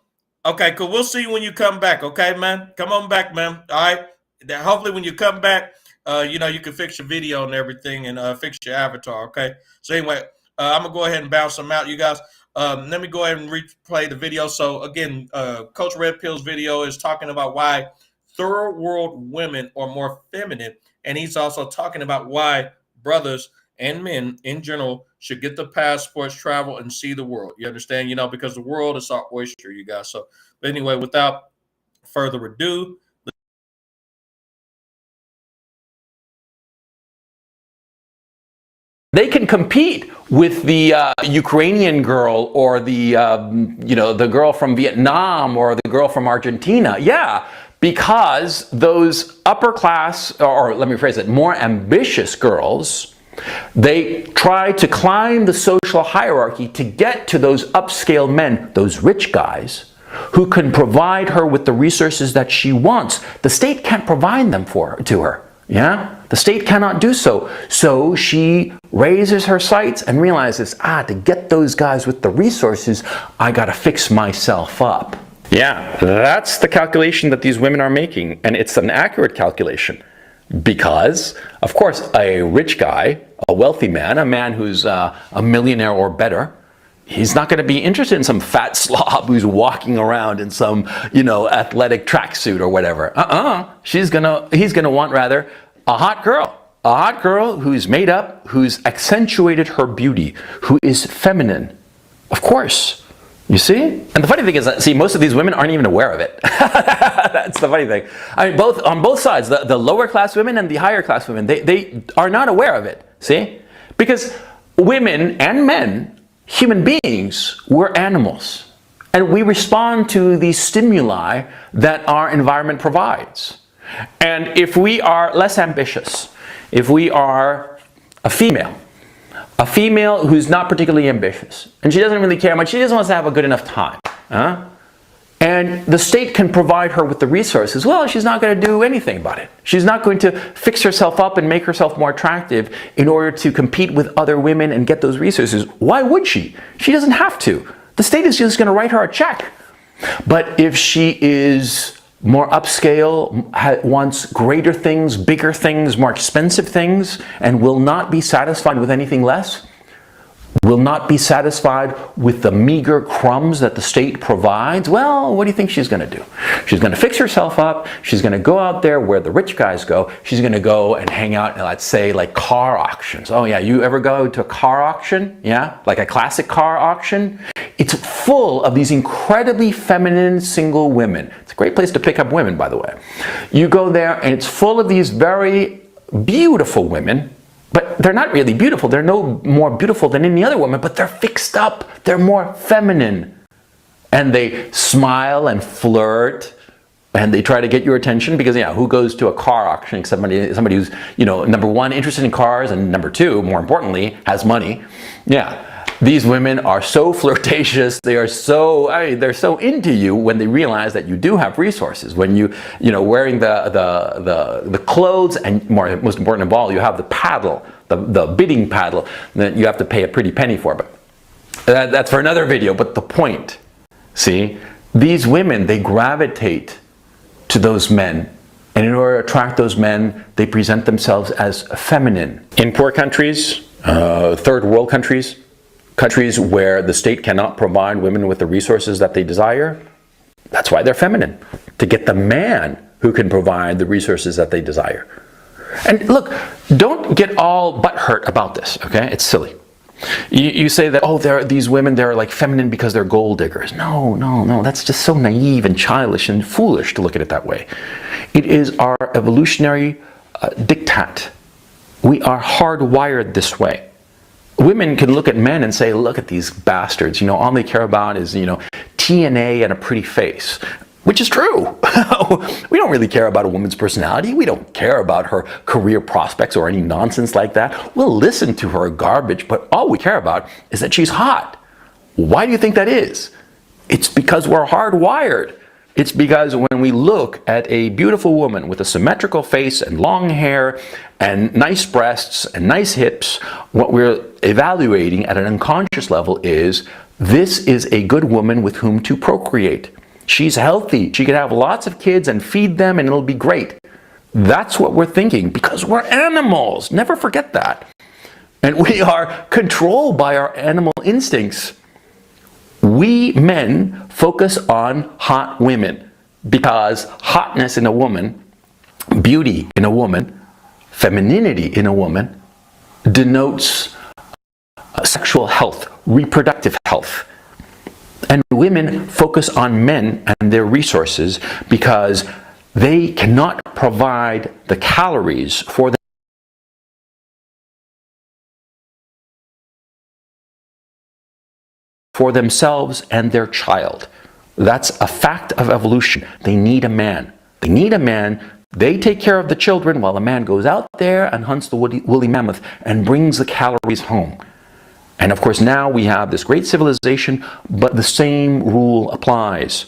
Okay, cool. We'll see you when you come back. Okay, man? Come on back, man. All right? Hopefully when you come back, you can fix your video and everything and fix your avatar, okay? So anyway, I'm going to go ahead and bounce them out, you guys. Let me go ahead and replay the video. So again, Coach Red Pill's video is talking about why third world women are more feminine. And he's also talking about why brothers and men in general should get the passports, travel, and see the world. You understand? Because the world is our oyster, you guys. So anyway, without further ado, they can compete with the Ukrainian girl or the the girl from Vietnam or the girl from Argentina. Yeah, because those upper class, or let me phrase it, more ambitious girls, they try to climb the social hierarchy to get to those upscale men, those rich guys, who can provide her with the resources that she wants. The state can't provide them to her. Yeah. The state cannot do so. So she raises her sights and realizes, to get those guys with the resources, I gotta fix myself up. Yeah, that's the calculation that these women are making, and it's an accurate calculation. Because, of course, a rich guy, a wealthy man, a man who's a millionaire or better, he's not going to be interested in some fat slob who's walking around in some, athletic tracksuit or whatever. He's gonna want rather a hot girl who's made up, who's accentuated her beauty, who is feminine. Of course. You see? And the funny thing is that, most of these women aren't even aware of it. That's the funny thing. I mean, on both sides, the lower class women and the higher class women, they are not aware of it. See? Because women and men, human beings, we're animals. And we respond to the stimuli that our environment provides. And if we are less ambitious, if we are a female who's not particularly ambitious, and she doesn't really care much, she just wants to have a good enough time, and the state can provide her with the resources, well, she's not going to do anything about it. She's not going to fix herself up and make herself more attractive in order to compete with other women and get those resources. Why would she? She doesn't have to. The state is just going to write her a check. But if she is more upscale, wants greater things, bigger things, more expensive things, and will not be satisfied with anything less, will not be satisfied with the meager crumbs that the state provides, well, what do you think she's going to do? She's going to fix herself up. She's going to go out there where the rich guys go. She's going to go and hang out in, let's say, like car auctions. Oh yeah, you ever go to a car auction? Yeah, like a classic car auction? It's full of these incredibly feminine single women. It's a great place to pick up women, by the way. You go there and it's full of these very beautiful women, but they're not really beautiful. They're no more beautiful than any other woman, but they're fixed up. They're more feminine. And they smile and flirt, and they try to get your attention because, who goes to a car auction except somebody who's, number one, interested in cars, and number two, more importantly, has money. Yeah. These women are so flirtatious. They are so, they're so into you when they realize that you do have resources. When wearing the clothes, and most important of all, you have the paddle, the bidding paddle that you have to pay a pretty penny for. But that's for another video. But the point, see, these women, they gravitate to those men. And in order to attract those men, they present themselves as feminine. In poor countries, third world countries where the state cannot provide women with the resources that they desire, that's why they're feminine, to get the man who can provide the resources that they desire. And look, don't get all butthurt about this, okay? It's silly. You say that, these women, they're like feminine because they're gold diggers. No, that's just so naive and childish and foolish to look at it that way. It is our evolutionary diktat. We are hardwired this way. Women can look at men and say, look at these bastards, all they care about is, TNA and a pretty face, which is true. We don't really care about a woman's personality. We don't care about her career prospects or any nonsense like that. We'll listen to her garbage, but all we care about is that she's hot. Why do you think that is? It's because we're hardwired. It's because when we look at a beautiful woman with a symmetrical face and long hair and nice breasts and nice hips, what we're evaluating at an unconscious level is, this is a good woman with whom to procreate. She's healthy. She can have lots of kids and feed them and it'll be great. That's what we're thinking because we're animals. Never forget that. And we are controlled by our animal instincts. We men focus on hot women because hotness in a woman, beauty in a woman, femininity in a woman denotes sexual health, reproductive health. And women focus on men and their resources because they cannot provide the calories for themselves and their child. That's a fact of evolution. They need a man. They need a man. They take care of the children while the man goes out there and hunts the woolly mammoth and brings the calories home. And of course now we have this great civilization, but the same rule applies.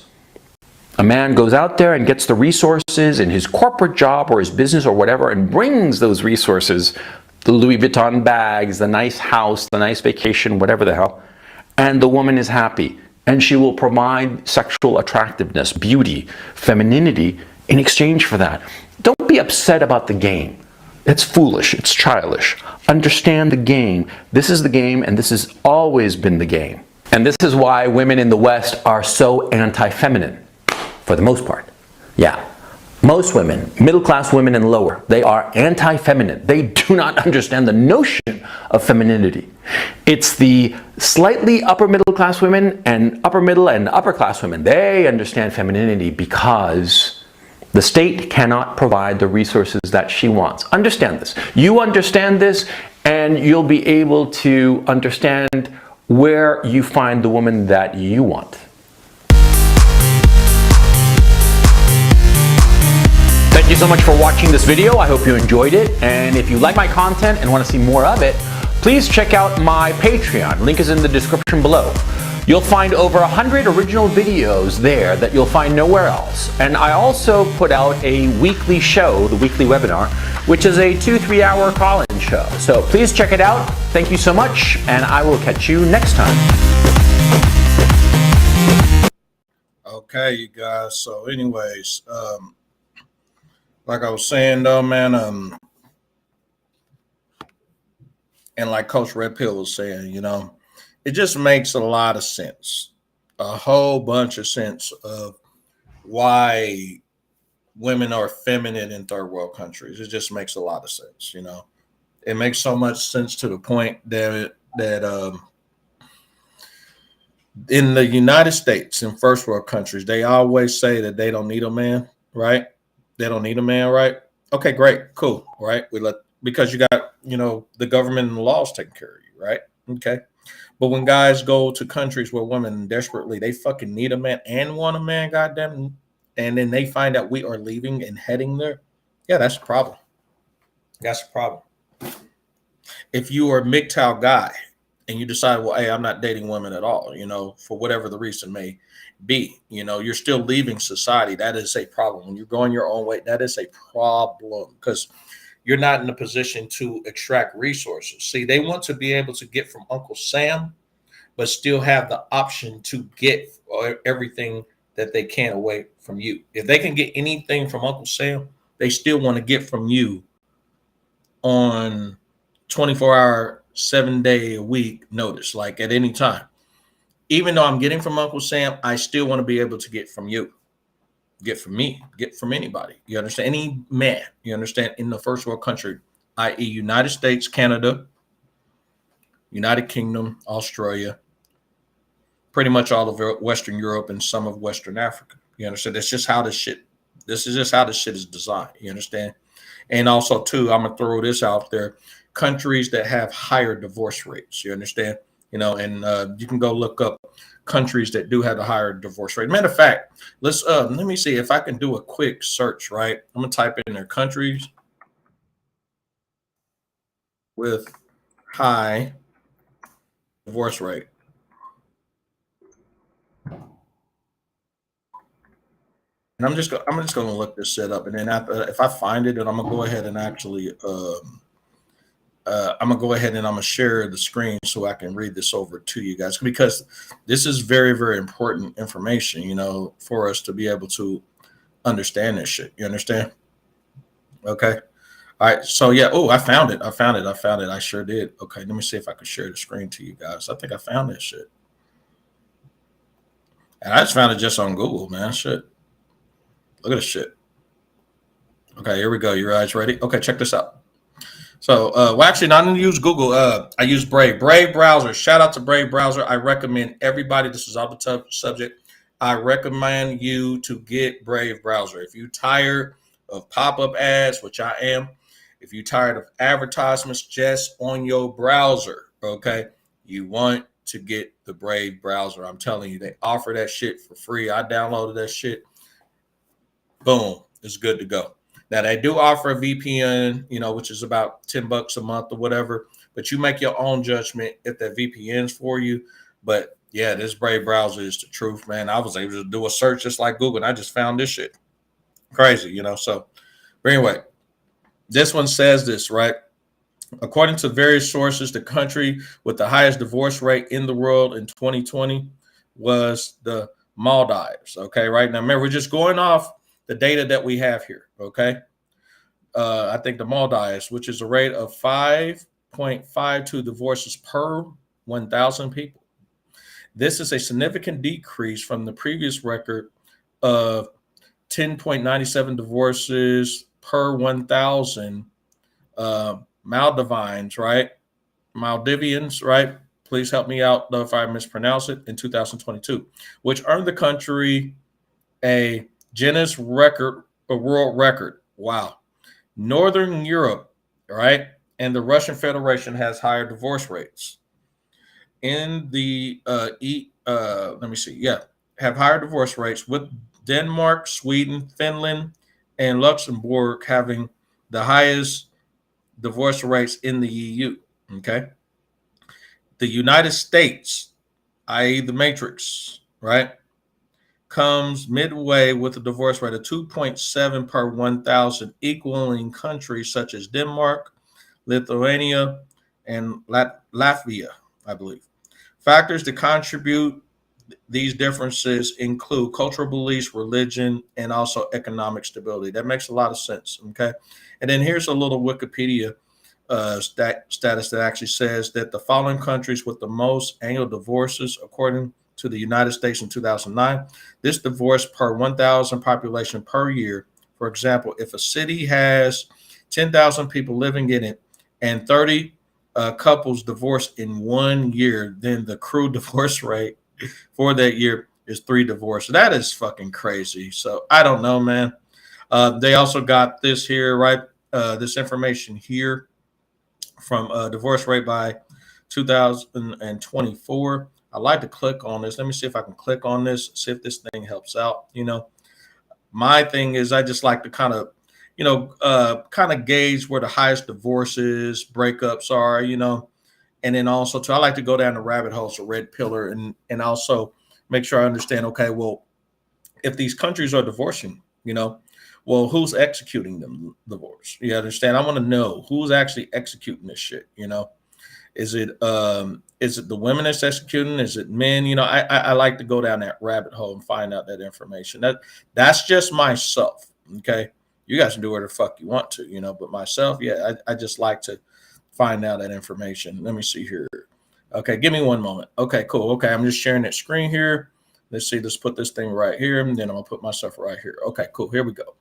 A man goes out there and gets the resources in his corporate job or his business or whatever and brings those resources, the Louis Vuitton bags, the nice house, the nice vacation, whatever the hell, and the woman is happy. And she will provide sexual attractiveness, beauty, femininity in exchange for that. Don't be upset about the game. It's foolish. It's childish. Understand the game. This is the game, and this has always been the game. And this is why women in the West are so anti-feminine, for the most part. Yeah. Most women, middle-class women and lower, they are anti-feminine. They do not understand the notion of femininity. It's the slightly upper middle-class women and upper middle and upper-class women. They understand femininity because the state cannot provide the resources that she wants. Understand this. You understand this, and you'll be able to understand where you find the woman that you want. Thank you so much for watching this video. I hope you enjoyed it. And if you like my content and want to see more of it, please check out my Patreon. Link is in the description below. You'll find over 100 original videos there that you'll find nowhere else. And I also put out a weekly show, the weekly webinar, which is a 2-3 hour call-in show. So please check it out. Thank you so much, and I will catch you next time. Okay, you guys. So anyways, like I was saying though, man, and like Coach Red Pill was saying, you know, it just makes a lot of sense, a whole bunch of sense of why women are feminine in third world countries. It just makes a lot of sense, you know. It makes so much sense to the point that in the United States, in first world countries, they always say that they don't need a man, right? They don't need a man, right? Okay, great, cool, right? Because you got, you know, the government and the laws taking care of you, right? Okay. But when guys go to countries where women desperately, they fucking need a man and want a man, goddamn, and then they find out we are leaving and heading there, yeah, that's a problem. That's a problem. If you are a MGTOW guy and you decide, well, hey, I'm not dating women at all, you know, for whatever the reason may be, you know, you're still leaving society. That is a problem. When you're going your own way, that is a problem because you're not in a position to extract resources. See, they want to be able to get from Uncle Sam, but still have the option to get everything that they can away from you. If they can get anything from Uncle Sam, they still want to get from you on 24-hour, 7-day-a-week notice, like at any time. Even though I'm getting from Uncle Sam, I still want to be able to get from you, get from me, get from anybody. You understand? Any man, you understand, in the first world country, i.e. United States, Canada, United Kingdom, Australia, pretty much all of Western Europe and some of Western Africa. You understand? This is just how this shit is designed. You understand? And also, too, I'm going to throw this out there. Countries that have higher divorce rates. You understand? You know, and you can go look up countries that do have a higher divorce rate. Matter of fact, let me see if I can do a quick search, right? I'm going to type in their countries with high divorce rate. And I'm just going to look this shit up, and then if I find it, then I'm going to go ahead and actually I'm going to share the screen so I can read this over to you guys, because this is very, very important information, you know, for us to be able to understand this shit. You understand? Okay. All right. So yeah. Oh, I found it. I sure did. Okay. Let me see if I can share the screen to you guys. I think I found this shit. And I just found it just on Google, man. Shit. Look at this shit. Okay. Here we go. You guys ready? Okay. Check this out. So, well, actually, not going to use Google. I use Brave. Brave browser. Shout out to Brave browser. I recommend everybody. This is off the subject. I recommend you to get Brave browser. If you're tired of pop-up ads, which I am, if you're tired of advertisements just on your browser, okay, you want to get the Brave browser. I'm telling you, they offer that shit for free. I downloaded that shit. Boom. It's good to go. Now, they do offer a VPN, you know, which is about $10 a month or whatever, but you make your own judgment if that VPN's for you. But Yeah, this Brave browser is the truth, man. I was able to do a search just like Google, and I just found this shit. Crazy, you know. So, but anyway, this one says this, right? According to various sources, the country with the highest divorce rate in the world in 2020 was the Maldives. Okay, right now, remember, we're just going off the data that we have here. Okay, I think the Maldives, which is a rate of 5.52 divorces per 1,000 people. This is a significant decrease from the previous record of 10.97 divorces per 1,000 Maldivians, right? Maldivians, right? Please help me out if I mispronounce it, in 2022, which earned the country a Guinness record, a world record. Wow. Northern Europe, right? And the Russian Federation has higher divorce rates. In the let me see, yeah, have higher divorce rates, with Denmark, Sweden, Finland, and Luxembourg having the highest divorce rates in the EU. Okay. The United States, i.e., the Matrix, right, comes midway with a divorce rate of 2.7 per 1,000, equaling countries such as Denmark, Lithuania, and Latvia, I believe. Factors that contribute these differences include cultural beliefs, religion, and also economic stability. That makes a lot of sense. Okay. And then here's a little Wikipedia status that actually says that the following countries with the most annual divorces, according to the United States in 2009, this divorce per 1,000 population per year. For example, if a city has 10,000 people living in it and 30 couples divorce in 1 year, then the crude divorce rate for that year is 3 divorces. That is fucking crazy. So I don't know, man. They also got this here, right? This information here from divorce rate by 2024. I like to click on this. Let me see if I can click on this, see if this thing helps out. You know, my thing is I just like to kind of, kind of gauge where the highest divorces, breakups are, and then also too, I like to go down the rabbit holes of red pillar and also make sure I understand, okay, well, if these countries are divorcing, well, who's executing them divorce? You understand? I want to know who's actually executing this shit. Is it the women that's executing? Is it men? I like to go down that rabbit hole and find out that information. That's just myself. Okay, you guys can do whatever the fuck you want to, but myself, yeah, I just like to find out that information. Let me see here. Okay, give me one moment. Okay, cool. Okay, I'm just sharing that screen here. Let's see. Let's put this thing right here, and then I'm gonna put myself right here. Okay, cool. Here we go.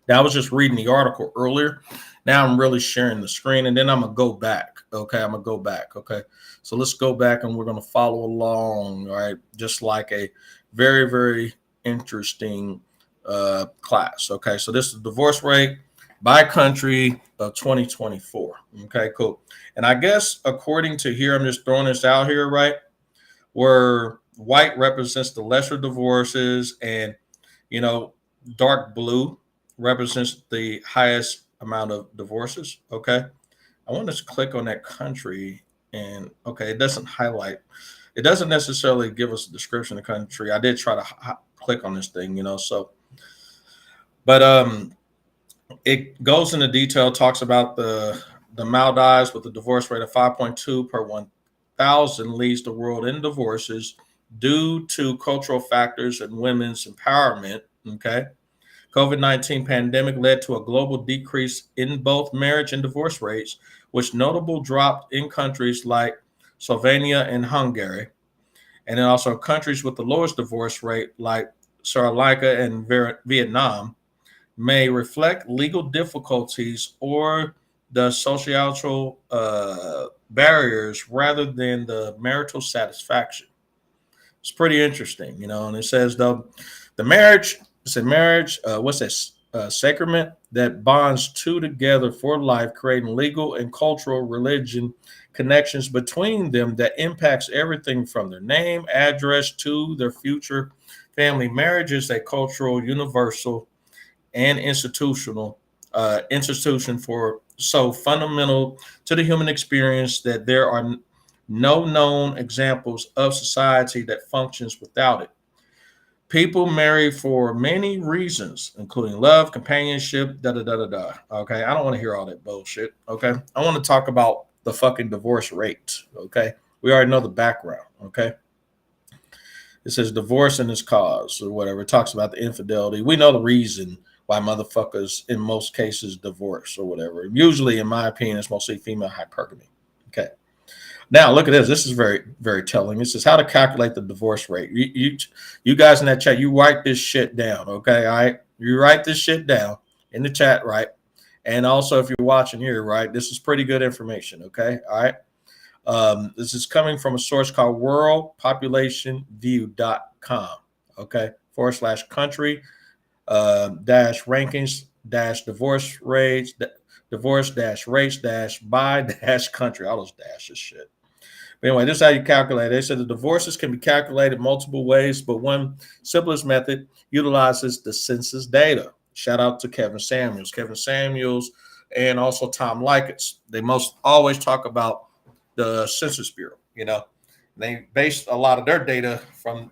Now I was just reading the article earlier. Now I'm really sharing the screen, and then I'm gonna go back. Okay, I'm gonna go back. Okay, so let's go back, and we're gonna follow along. All right, just like a very, very interesting class. Okay, so this is divorce rate by country of 2024. Okay, cool. And I guess according to here, I'm just throwing this out here, right? Where white represents the lesser divorces, and dark blue represents the highest amount of divorces. Okay, I want to click on that country, and okay, it doesn't highlight. It doesn't necessarily give us a description of the country. I did try to click on this thing, so, but it goes into detail, talks about the Maldives with a divorce rate of 5.2 per 1,000 leads the world in divorces due to cultural factors and women's empowerment. Okay. COVID-19 pandemic led to a global decrease in both marriage and divorce rates, which notable dropped in countries like Slovenia and Hungary, and then also countries with the lowest divorce rate like Sri Lanka and Vietnam may reflect legal difficulties or the social barriers rather than the marital satisfaction. It's pretty interesting, and it says though the marriage. It's a marriage, what's that, sacrament that bonds two together for life, creating legal and cultural religion connections between them that impacts everything from their name, address to their future family. Marriage is a cultural, universal, and institutional institution for so fundamental to the human experience that there are No known examples of society that functions without it. People marry for many reasons, including love, companionship, da da da da da. Okay, I don't want to hear all that bullshit. Okay, I want to talk about the fucking divorce rate. Okay, we already know the background. Okay, it says divorce and its cause or whatever. It talks about the infidelity. We know the reason why motherfuckers in most cases divorce or whatever. Usually, in my opinion, it's mostly female hypergamy. Okay. Now look at this. This is very, very telling. This is how to calculate the divorce rate. You guys in that chat, you write this shit down, okay? All right, you write this shit down in the chat, right? And also, if you're watching here, right, this is pretty good information, okay? All right. This is coming from a source called worldpopulationview.com, okay? /country dash rankings dash divorce rates divorce dash race dash by dash country. All those dashes shit. But anyway, this is how you calculate it. They said the divorces can be calculated multiple ways, but one simplest method utilizes the census data. Shout out to Kevin Samuels, and also Tom Likens. They most always talk about the Census Bureau. You know, they base a lot of their data from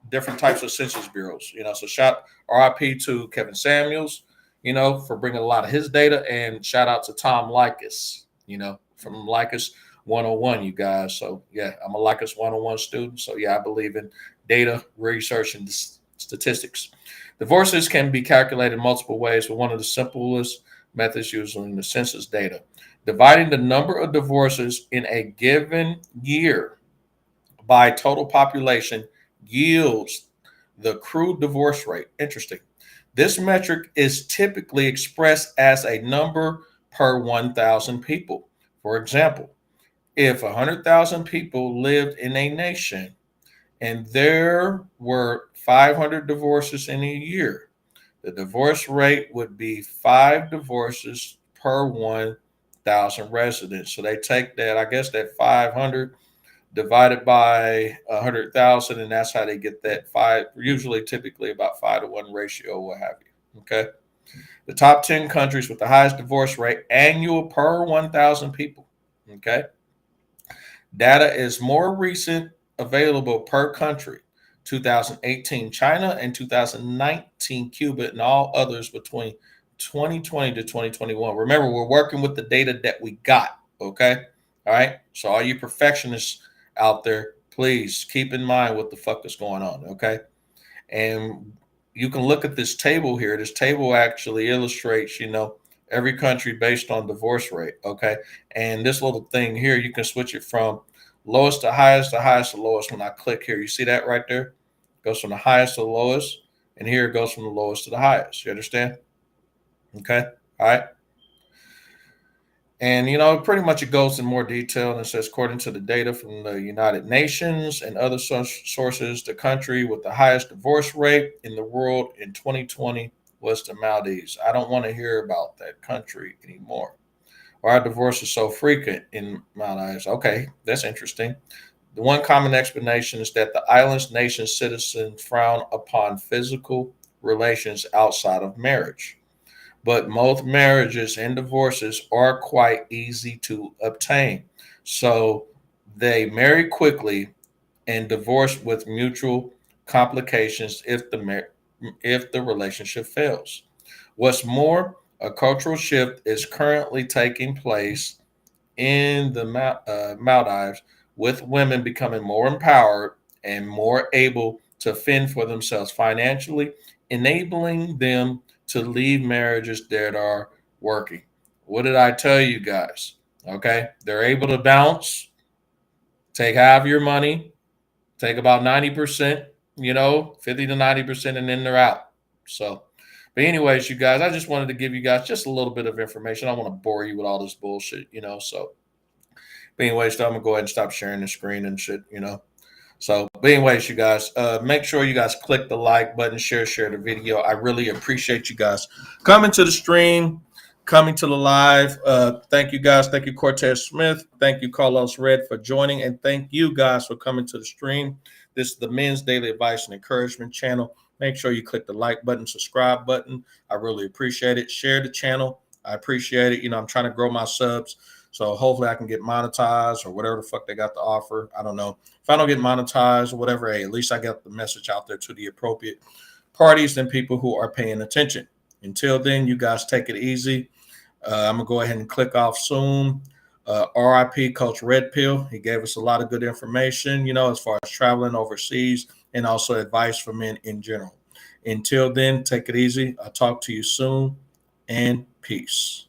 different types of census bureaus. You know, so shout RIP to Kevin Samuels, you know, for bringing a lot of his data, and shout out to Tom Likens, you know, from Likens 101, you guys. So yeah, I'm a Likens 101 student. So yeah, I believe in data, research, and statistics. Divorces can be calculated multiple ways, but one of the simplest methods using the census data. Dividing the number of divorces in a given year by total population yields the crude divorce rate. Interesting. This metric is typically expressed as a number per 1,000 people. For example, if 100,000 people lived in a nation and there were 500 divorces in a year, the divorce rate would be 5 divorces per 1,000 residents. So they take that, I guess that 500 divided by 100,000, and that's how they get that 5, usually typically about 5-to-1 ratio, what have you. Okay. The top 10 countries with the highest divorce rate annual per 1,000 people. Okay. Data is more recent available per country. 2018 China and 2019 Cuba and all others between 2020 to 2021. Remember, we're working with the data that we got. Okay. All right. So all you perfectionists out there, please keep in mind what the fuck is going on. Okay. And you can look at this table here. This table actually illustrates, you know, every country based on divorce rate. Okay. And this little thing here, you can switch it from lowest to highest to lowest. When I click here, you see that right there? It goes from the highest to the lowest. And here it goes from the lowest to the highest. You understand? Okay. All right. And, you know, pretty much it goes in more detail, and it says, according to the data from the United Nations and other sources, the country with the highest divorce rate in the world in 2020 was the Maldives. I don't want to hear about that country anymore. Why are divorces so frequent in Maldives? Okay, that's interesting. The one common explanation is that the island's nation citizens frown upon physical relations outside of marriage. But most marriages and divorces are quite easy to obtain. So they marry quickly and divorce with mutual complications if the relationship fails. What's more, a cultural shift is currently taking place in the Maldives, with women becoming more empowered and more able to fend for themselves financially, enabling them to leave marriages that are working. What did I tell you guys? Okay, they're able to bounce, take half your money, take about 90%, you know, 50 to 90%, and then they're out. So, but anyways, you guys, I just wanted to give you guys just a little bit of information. I don't want to bore you with all this bullshit, you know. So, but anyways, so I'm gonna go ahead and stop sharing the screen and shit, you know. So, but anyways, you guys, make sure you guys click the like button, share the video. I really appreciate you guys coming to the stream, coming to the live. Thank you guys. Thank you, Cortez Smith. Thank you, Carlos Red, for joining. And thank you guys for coming to the stream. This is the Men's Daily Advice and Encouragement channel. Make sure you click the like button, subscribe button. I really appreciate it. Share the channel. I appreciate it. You know, I'm trying to grow my subs So hopefully I can get monetized or whatever the fuck they got to offer. I don't know. If I don't get monetized or whatever, hey, at least I got the message out there to the appropriate parties and people who are paying attention. Until then, you guys take it easy. I'm going to go ahead and click off soon. RIP Coach Red Pill. He gave us a lot of good information, as far as traveling overseas and also advice for men in general. Until then, take it easy. I'll talk to you soon, and peace.